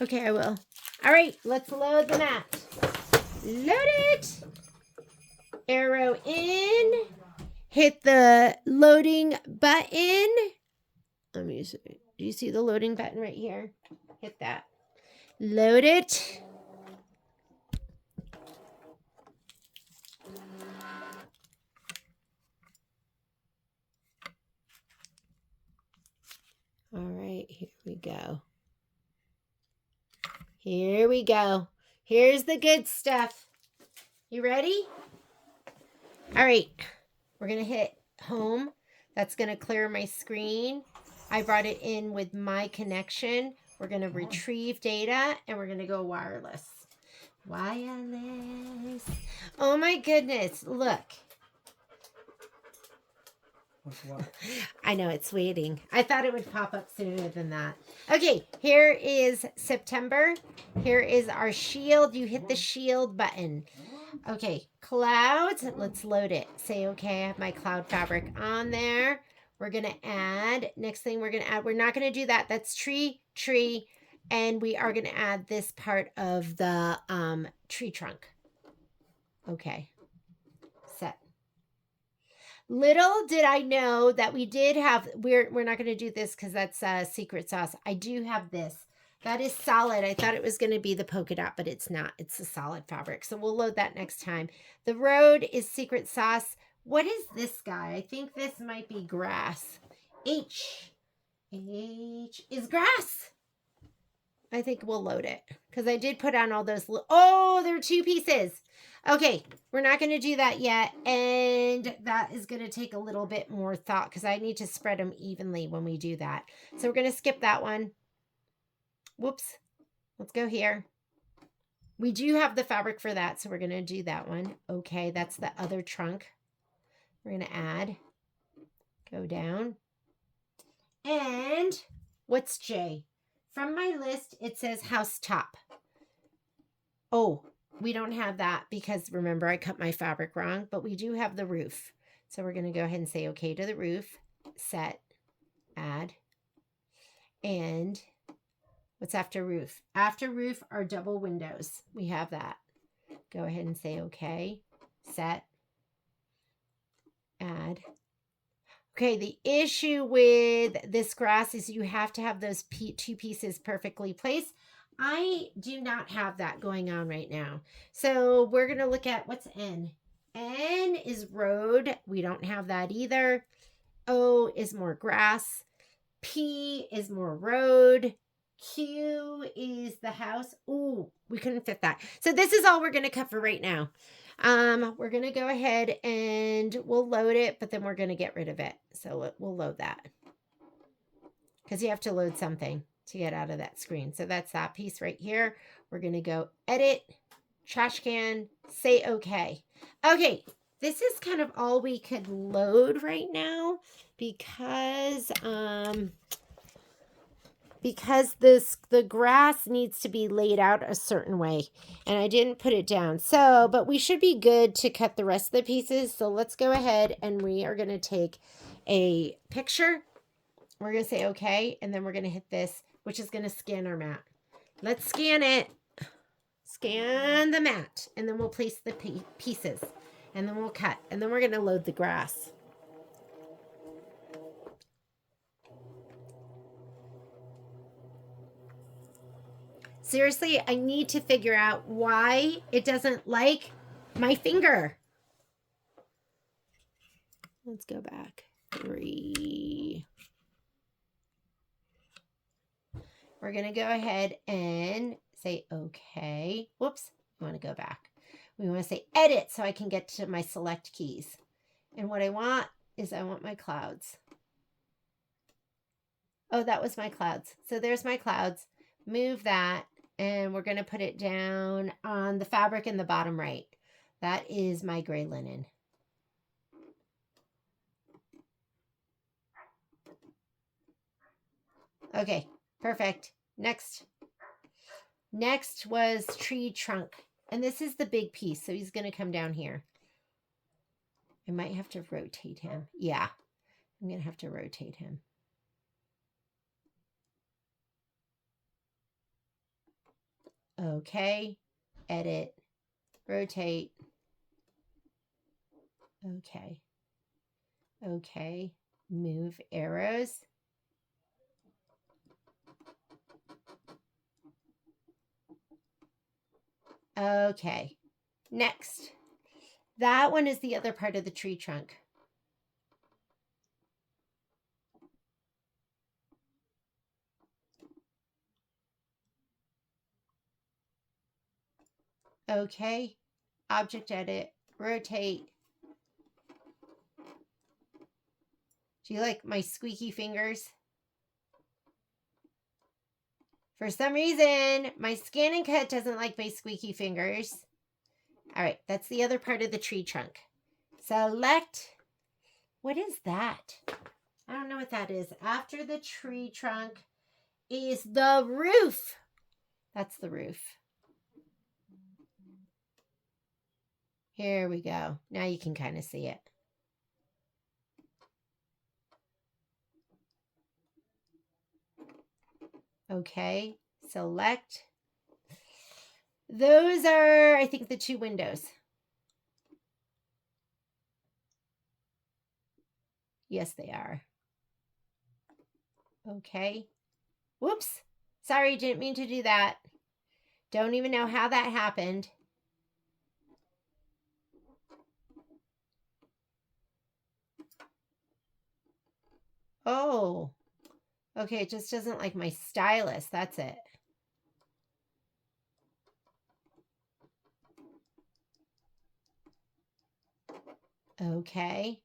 Okay, I will. All right, let's load the mat. Load it. Arrow in. Hit the loading button. Let me see. Do you see the loading button right here? Hit that. Load it. All right, here we go. Here we go. Here's the good stuff. You ready? All right, we're going to hit home. That's going to clear my screen. I brought it in with my connection. We're going to retrieve data and we're going to go wireless. Wireless. Oh my goodness. Look. I know it's waiting. I thought it would pop up sooner than that. Okay, here is September. Here is our shield. You hit the shield button. Okay, clouds. Let's load it. Say okay. I have my cloud fabric on there. We're going to add. Next thing we're going to add. We're not going to do that. That's tree. And we are going to add this part of the tree trunk. Okay. Set. Little did I know that we did have, we're not going to do this because that's secret sauce. I do have this. That is solid. I thought it was going to be the polka dot, but it's not. It's a solid fabric. So we'll load that next time. The road is secret sauce. What is this guy? I think this might be grass. H is grass. I think we'll load it because I did put on all those. Oh, there are two pieces. Okay, we're not going to do that yet. And that is going to take a little bit more thought because I need to spread them evenly when we do that. So we're going to skip that one. Whoops. Let's go here. We do have the fabric for that, so we're going to do that one. Okay, that's the other trunk. We're going to add. Go down. And what's J? From my list, it says house top. Oh, we don't have that because remember I cut my fabric wrong, but we do have the roof. So we're going to go ahead and say okay to the roof. Set. Add. And what's after roof? After roof are double windows. We have that. Go ahead and say okay. Set. Add. Okay, the issue with this grass is you have to have those two pieces perfectly placed. I do not have that going on right now. So we're going to look at what's N. N is road. We don't have that either. O is more grass. P is more road. Q is the house. Ooh, we couldn't fit that. So this is all we're going to cut for right now. We're going to go ahead and we'll load it, but then we're going to get rid of it. So we'll load that because you have to load something to get out of that screen. So that's that piece right here. We're going to go edit, trash can, say okay. Okay, this is kind of all we could load right now because the grass needs to be laid out a certain way and I didn't put it down. So, but we should be good to cut the rest of the pieces. So let's go ahead and we are going to take a picture. We're going to say okay, and then we're going to hit this, which is going to scan our mat. Let's scan it. Scan the mat, and then we'll place the pieces, and then we'll cut, and then we're going to load the grass. Seriously, I need to figure out why it doesn't like my finger. Let's go back. 3. We're going to go ahead and say okay. Whoops. We want to go back. We want to say edit so I can get to my select keys. And what I want is I want my clouds. Oh, that was my clouds. So there's my clouds. Move that. And we're going to put it down on the fabric in the bottom right. That is my gray linen. Okay, perfect. Next was tree trunk. And this is the big piece. So he's going to come down here. I might have to rotate him. Yeah, I'm going to have to rotate him. Okay, edit, rotate. Okay. Okay, move arrows. Okay, next. That one is the other part of the tree trunk. Okay, object edit, rotate. Do you like my squeaky fingers? For some reason, my scan and cut doesn't like my squeaky fingers. All right, that's the other part of the tree trunk. Select. What is that? I don't know what that is. After the tree trunk is the roof. That's the roof. Here we go. Now you can kind of see it. Okay, select. Those are, I think, the 2 windows. Yes, they are. Okay. Whoops. Sorry, didn't mean to do that. Don't even know how that happened. Oh. Okay, it just doesn't like my stylus. That's it. Okay.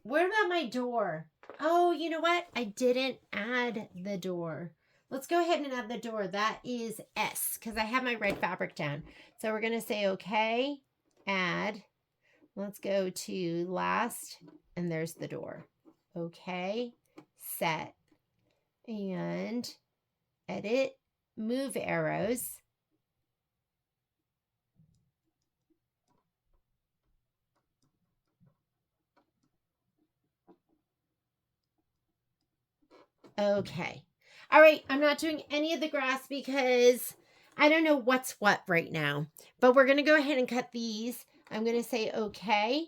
What about my door? Oh, you know what? I didn't add the door. Let's go ahead and add the door. That is S because I have my red fabric down. So we're going to say okay, add. Let's go to last, and there's the door. Okay, set, and edit, move arrows. Okay. All right, I'm not doing any of the grass because I don't know what's what right now. But we're going to go ahead and cut these. I'm going to say okay.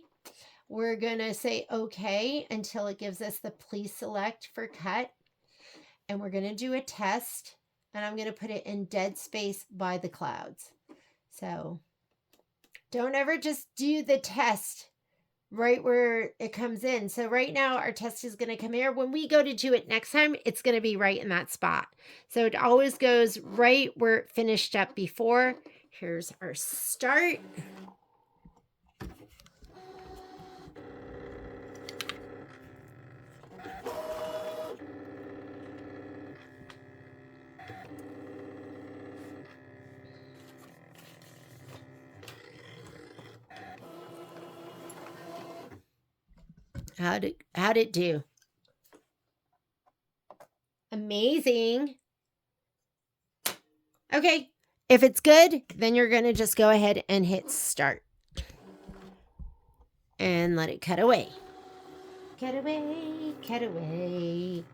We're going to say okay until it gives us the please select for cut. And we're going to do a test. And I'm going to put it in dead space by the clouds. So don't ever just do the test right where it comes in. So right now our test is going to come here. When we go to do it next time, it's going to be right in that spot. So it always goes right where it finished up before. Here's our start. How'd it do? Amazing. Okay, if it's good, then you're going to just go ahead and hit start. And let it cut away. Cut away, cut away.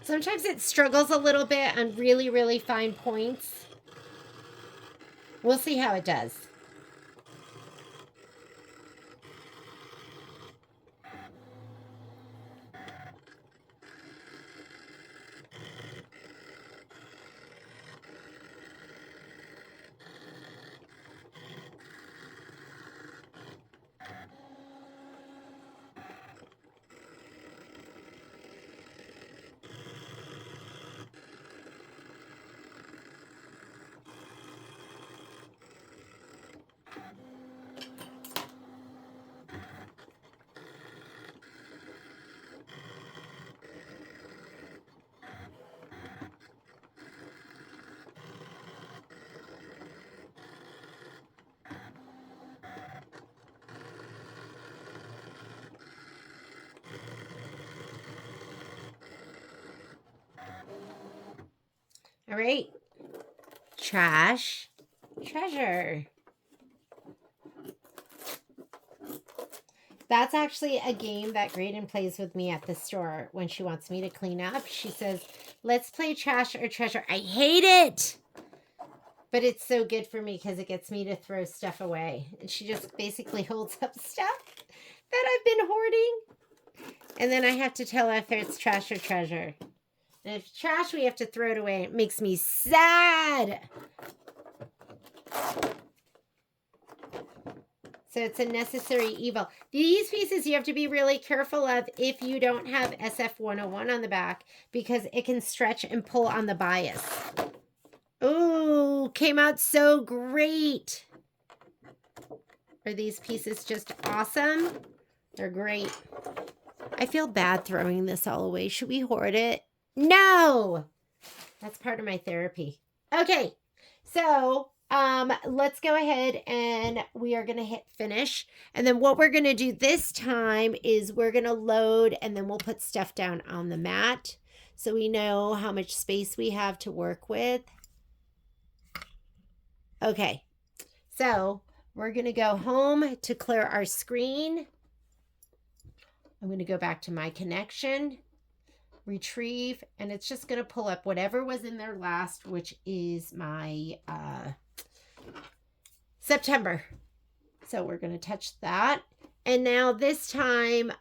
Sometimes it struggles a little bit on really, really fine points. We'll see how it does. All right. Trash, treasure. That's actually a game that Graydon plays with me at the store when she wants me to clean up. She says, let's play trash or treasure. I hate it. But it's so good for me because it gets me to throw stuff away. And she just basically holds up stuff that I've been hoarding. And then I have to tell her if it's trash or treasure. And if it's trash, we have to throw it away. It makes me sad. So it's a necessary evil. These pieces you have to be really careful of if you don't have SF101 on the back because it can stretch and pull on the bias. Ooh, came out so great. Are these pieces just awesome? They're great. I feel bad throwing this all away. Should we hoard it? No! That's part of my therapy. Okay, so let's go ahead and we are going to hit finish. And then what we're going to do this time is we're going to load and then we'll put stuff down on the mat so we know how much space we have to work with. Okay, so we're going to go home to clear our screen. I'm going to go back to my connection, retrieve, and it's just going to pull up whatever was in there last, which is my September. So we're going to touch that. And now this time,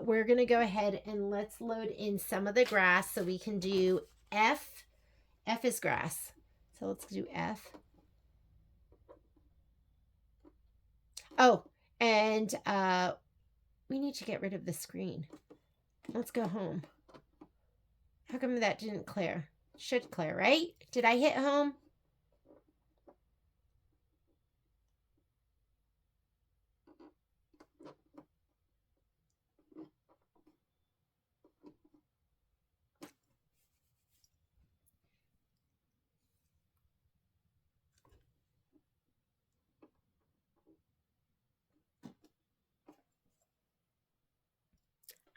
we're going to go ahead and let's load in some of the grass so we can do F. F is grass. So let's do F. Oh, and we need to get rid of the screen. Let's go home. How come that didn't clear? Should clear, right? Did I hit home?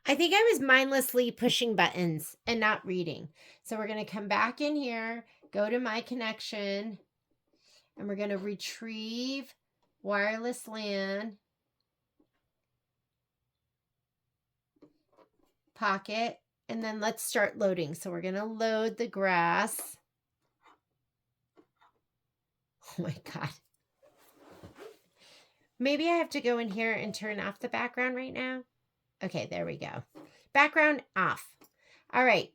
I think I was mindlessly pushing buttons and not reading. So we're going to come back in here, go to my connection, and we're going to retrieve wireless LAN, pocket, and then let's start loading. So we're going to load the grass. Oh my God. Maybe I have to go in here and turn off the background right now. Okay, there we go. Background off. All right.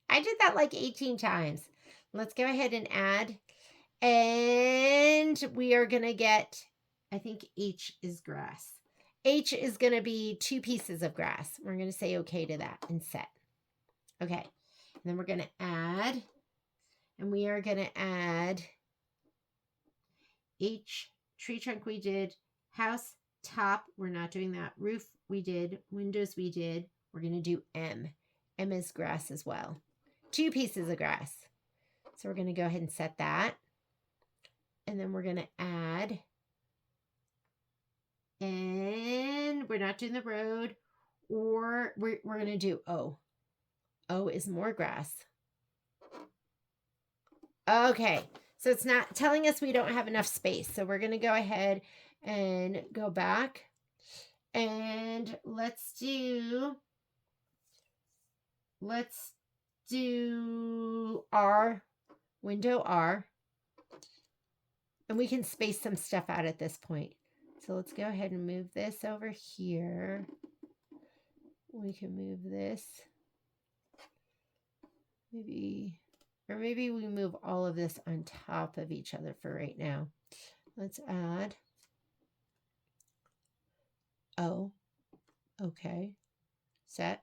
I did that like 18 times. Let's go ahead and add. And we are going to get, I think H is grass. H is going to be 2 pieces of grass. We're going to say okay to that and set. Okay. And then we're going to add. And we are going to add H, tree trunk we did, house, top, we're not doing that. Roof we did, windows we did. We're going to do M. M is grass as well. 2 pieces of grass. So we're going to go ahead and set that. And then we're going to add. And we're not doing the road. Or we're going to do O. O is more grass. Okay. So it's not telling us we don't have enough space. So we're going to go ahead and go back. And let's do R, window R. And we can space some stuff out at this point. So let's go ahead and move this over here. We can move this. Maybe we move all of this on top of each other for right now. Let's add. Oh, okay. Set.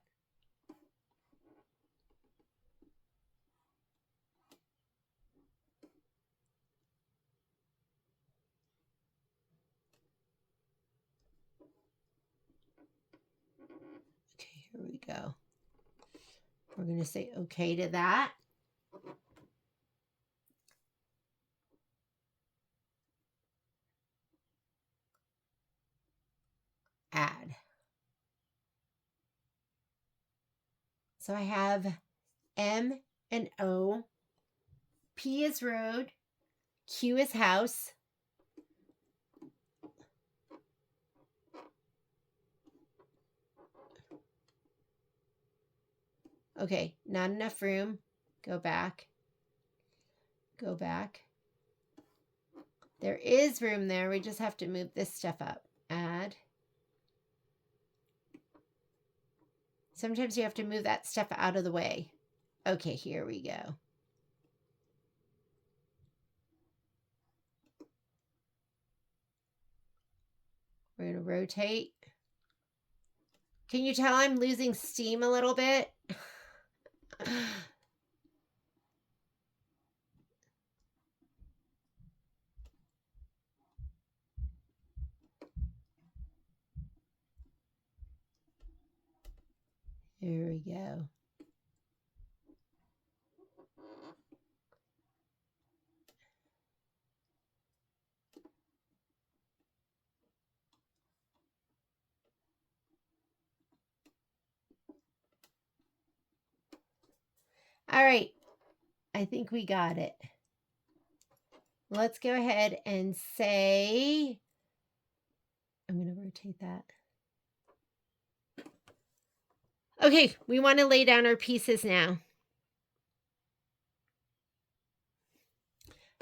Okay, here we go. We're going to say okay to that. Add. So I have M and O. P is road. Q is house. Okay, not enough room. Go back. Go back. There is room there. We just have to move this stuff up. Add. Sometimes you have to move that stuff out of the way. Okay, here we go. We're going to rotate. Can you tell I'm losing steam a little bit? Here we go. All right. I think we got it. Let's go ahead and say, I'm going to rotate that. Okay, we want to lay down our pieces now.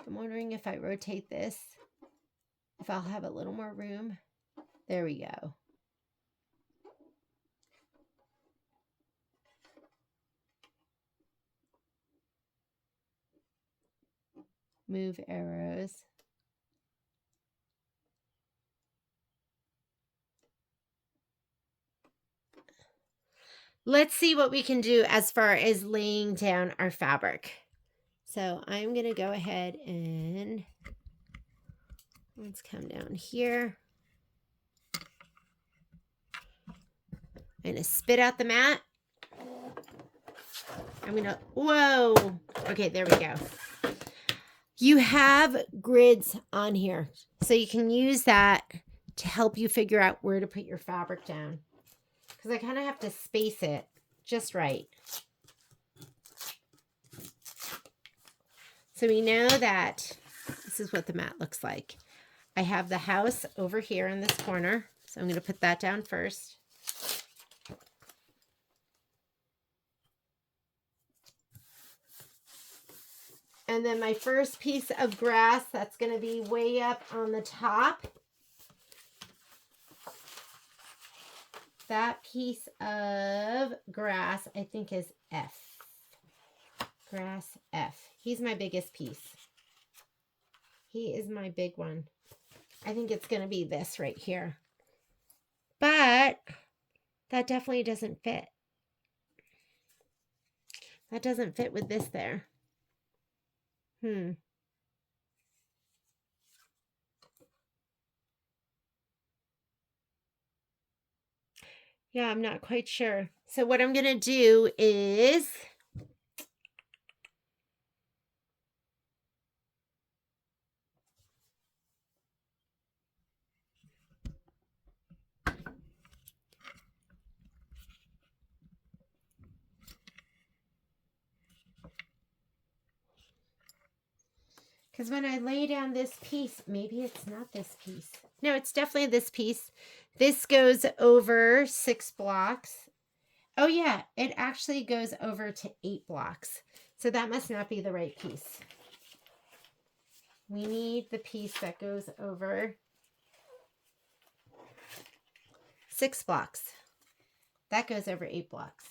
I'm wondering if I rotate this, if I'll have a little more room. There we go. Move arrows. Let's see what we can do as far as laying down our fabric. So I'm going to go ahead and let's come down here. I'm going to spit out the mat. I'm going to, whoa. Okay, there we go. You have grids on here, so you can use that to help you figure out where to put your fabric down. Because I kind of have to space it just right. So we know that this is what the mat looks like. I have the house over here in this corner, so I'm going to put that down first. And then my first piece of grass, that's going to be way up on the top. That piece of grass, I think, is F. Grass F. He's my biggest piece. He is my big one. I think it's going to be this right here. But that definitely doesn't fit. That doesn't fit with this there. Yeah, I'm not quite sure. So what I'm going to do is because when I lay down this piece, maybe it's not this piece. No, it's definitely this piece. This goes over 6 blocks. Oh yeah, it actually goes over to 8 blocks. So that must not be the right piece. We need the piece that goes over 6 blocks. That goes over 8 blocks.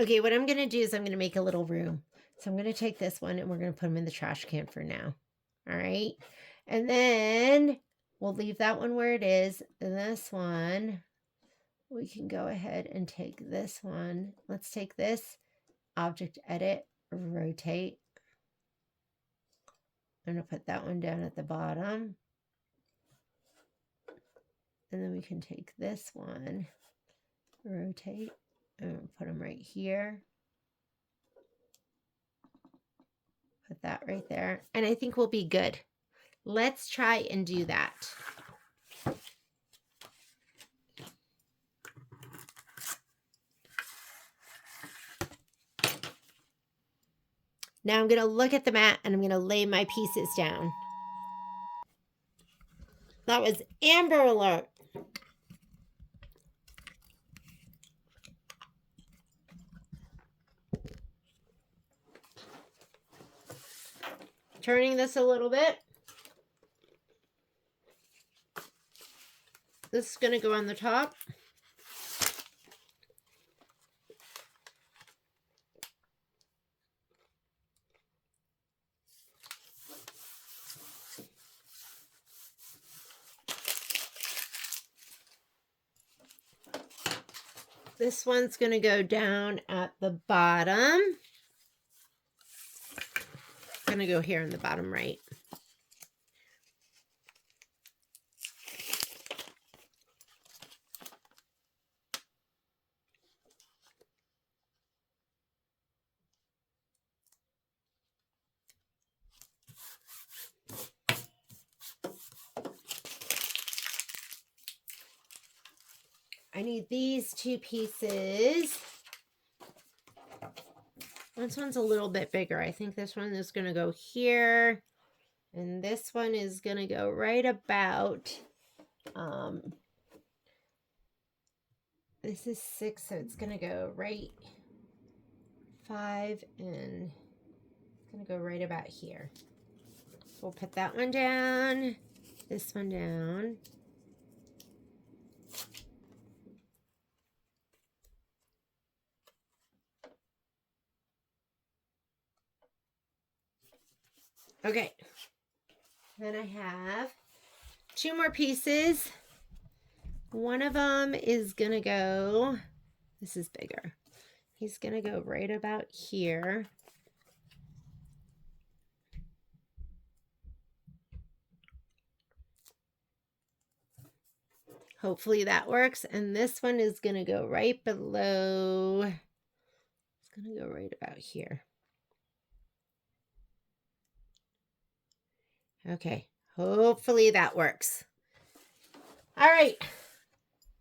Okay, what I'm going to do is I'm going to make a little room. So I'm going to take this one and we're going to put them in the trash can for now. All right. And then we'll leave that one where it is. And this one, we can go ahead and take this one. Let's take this, object edit, rotate. I'm going to put that one down at the bottom. And then we can take this one, rotate, and put them right here. Put that right there. And I think we'll be good. Let's try and do that. Now I'm going to look at the mat and I'm going to lay my pieces down. That was Amber Alert. Turning this a little bit. This is going to go on the top. This one's going to go down at the bottom. Going to go here in the bottom right. I need these 2 pieces. This one's a little bit bigger. I think this one is going to go here. And this one is going to go right about, this is 6, so it's going to go right 5, and it's going to go right about here. We'll put that one down, this one down. Okay, then I have 2 more pieces. One of them is gonna go, this is bigger. He's gonna go right about here. Hopefully that works. And this one is gonna go right below, it's gonna go right about here. Okay, hopefully that works. All right,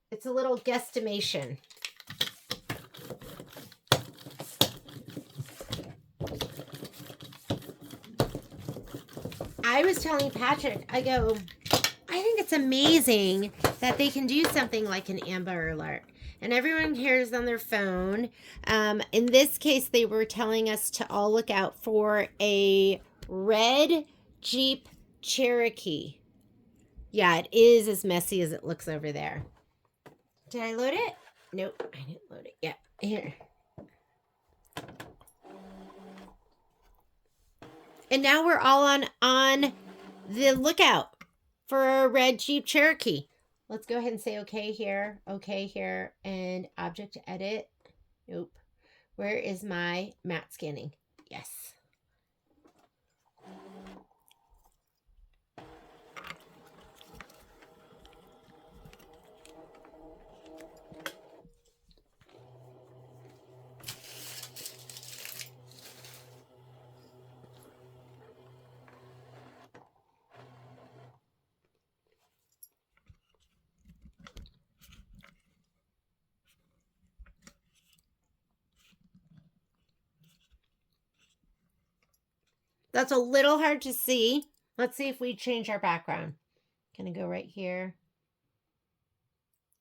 it's a little guesstimation. I was telling Patrick, I go, I think it's amazing that they can do something like an Amber Alert. And everyone hears on their phone. In this case, they were telling us to all look out for a red Jeep Cherokee. Yeah, it is as messy as it looks over there. Did I load it? Nope, I didn't load it yet. Here. And now we're all on the lookout for a red Jeep Cherokee. Let's go ahead and say okay here, and object edit. Nope. Where is my matte scanning? Yes. That's a little hard to see. Let's see if we change our background. Gonna go right here.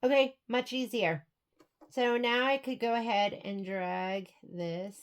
Okay, much easier. So now I could go ahead and drag this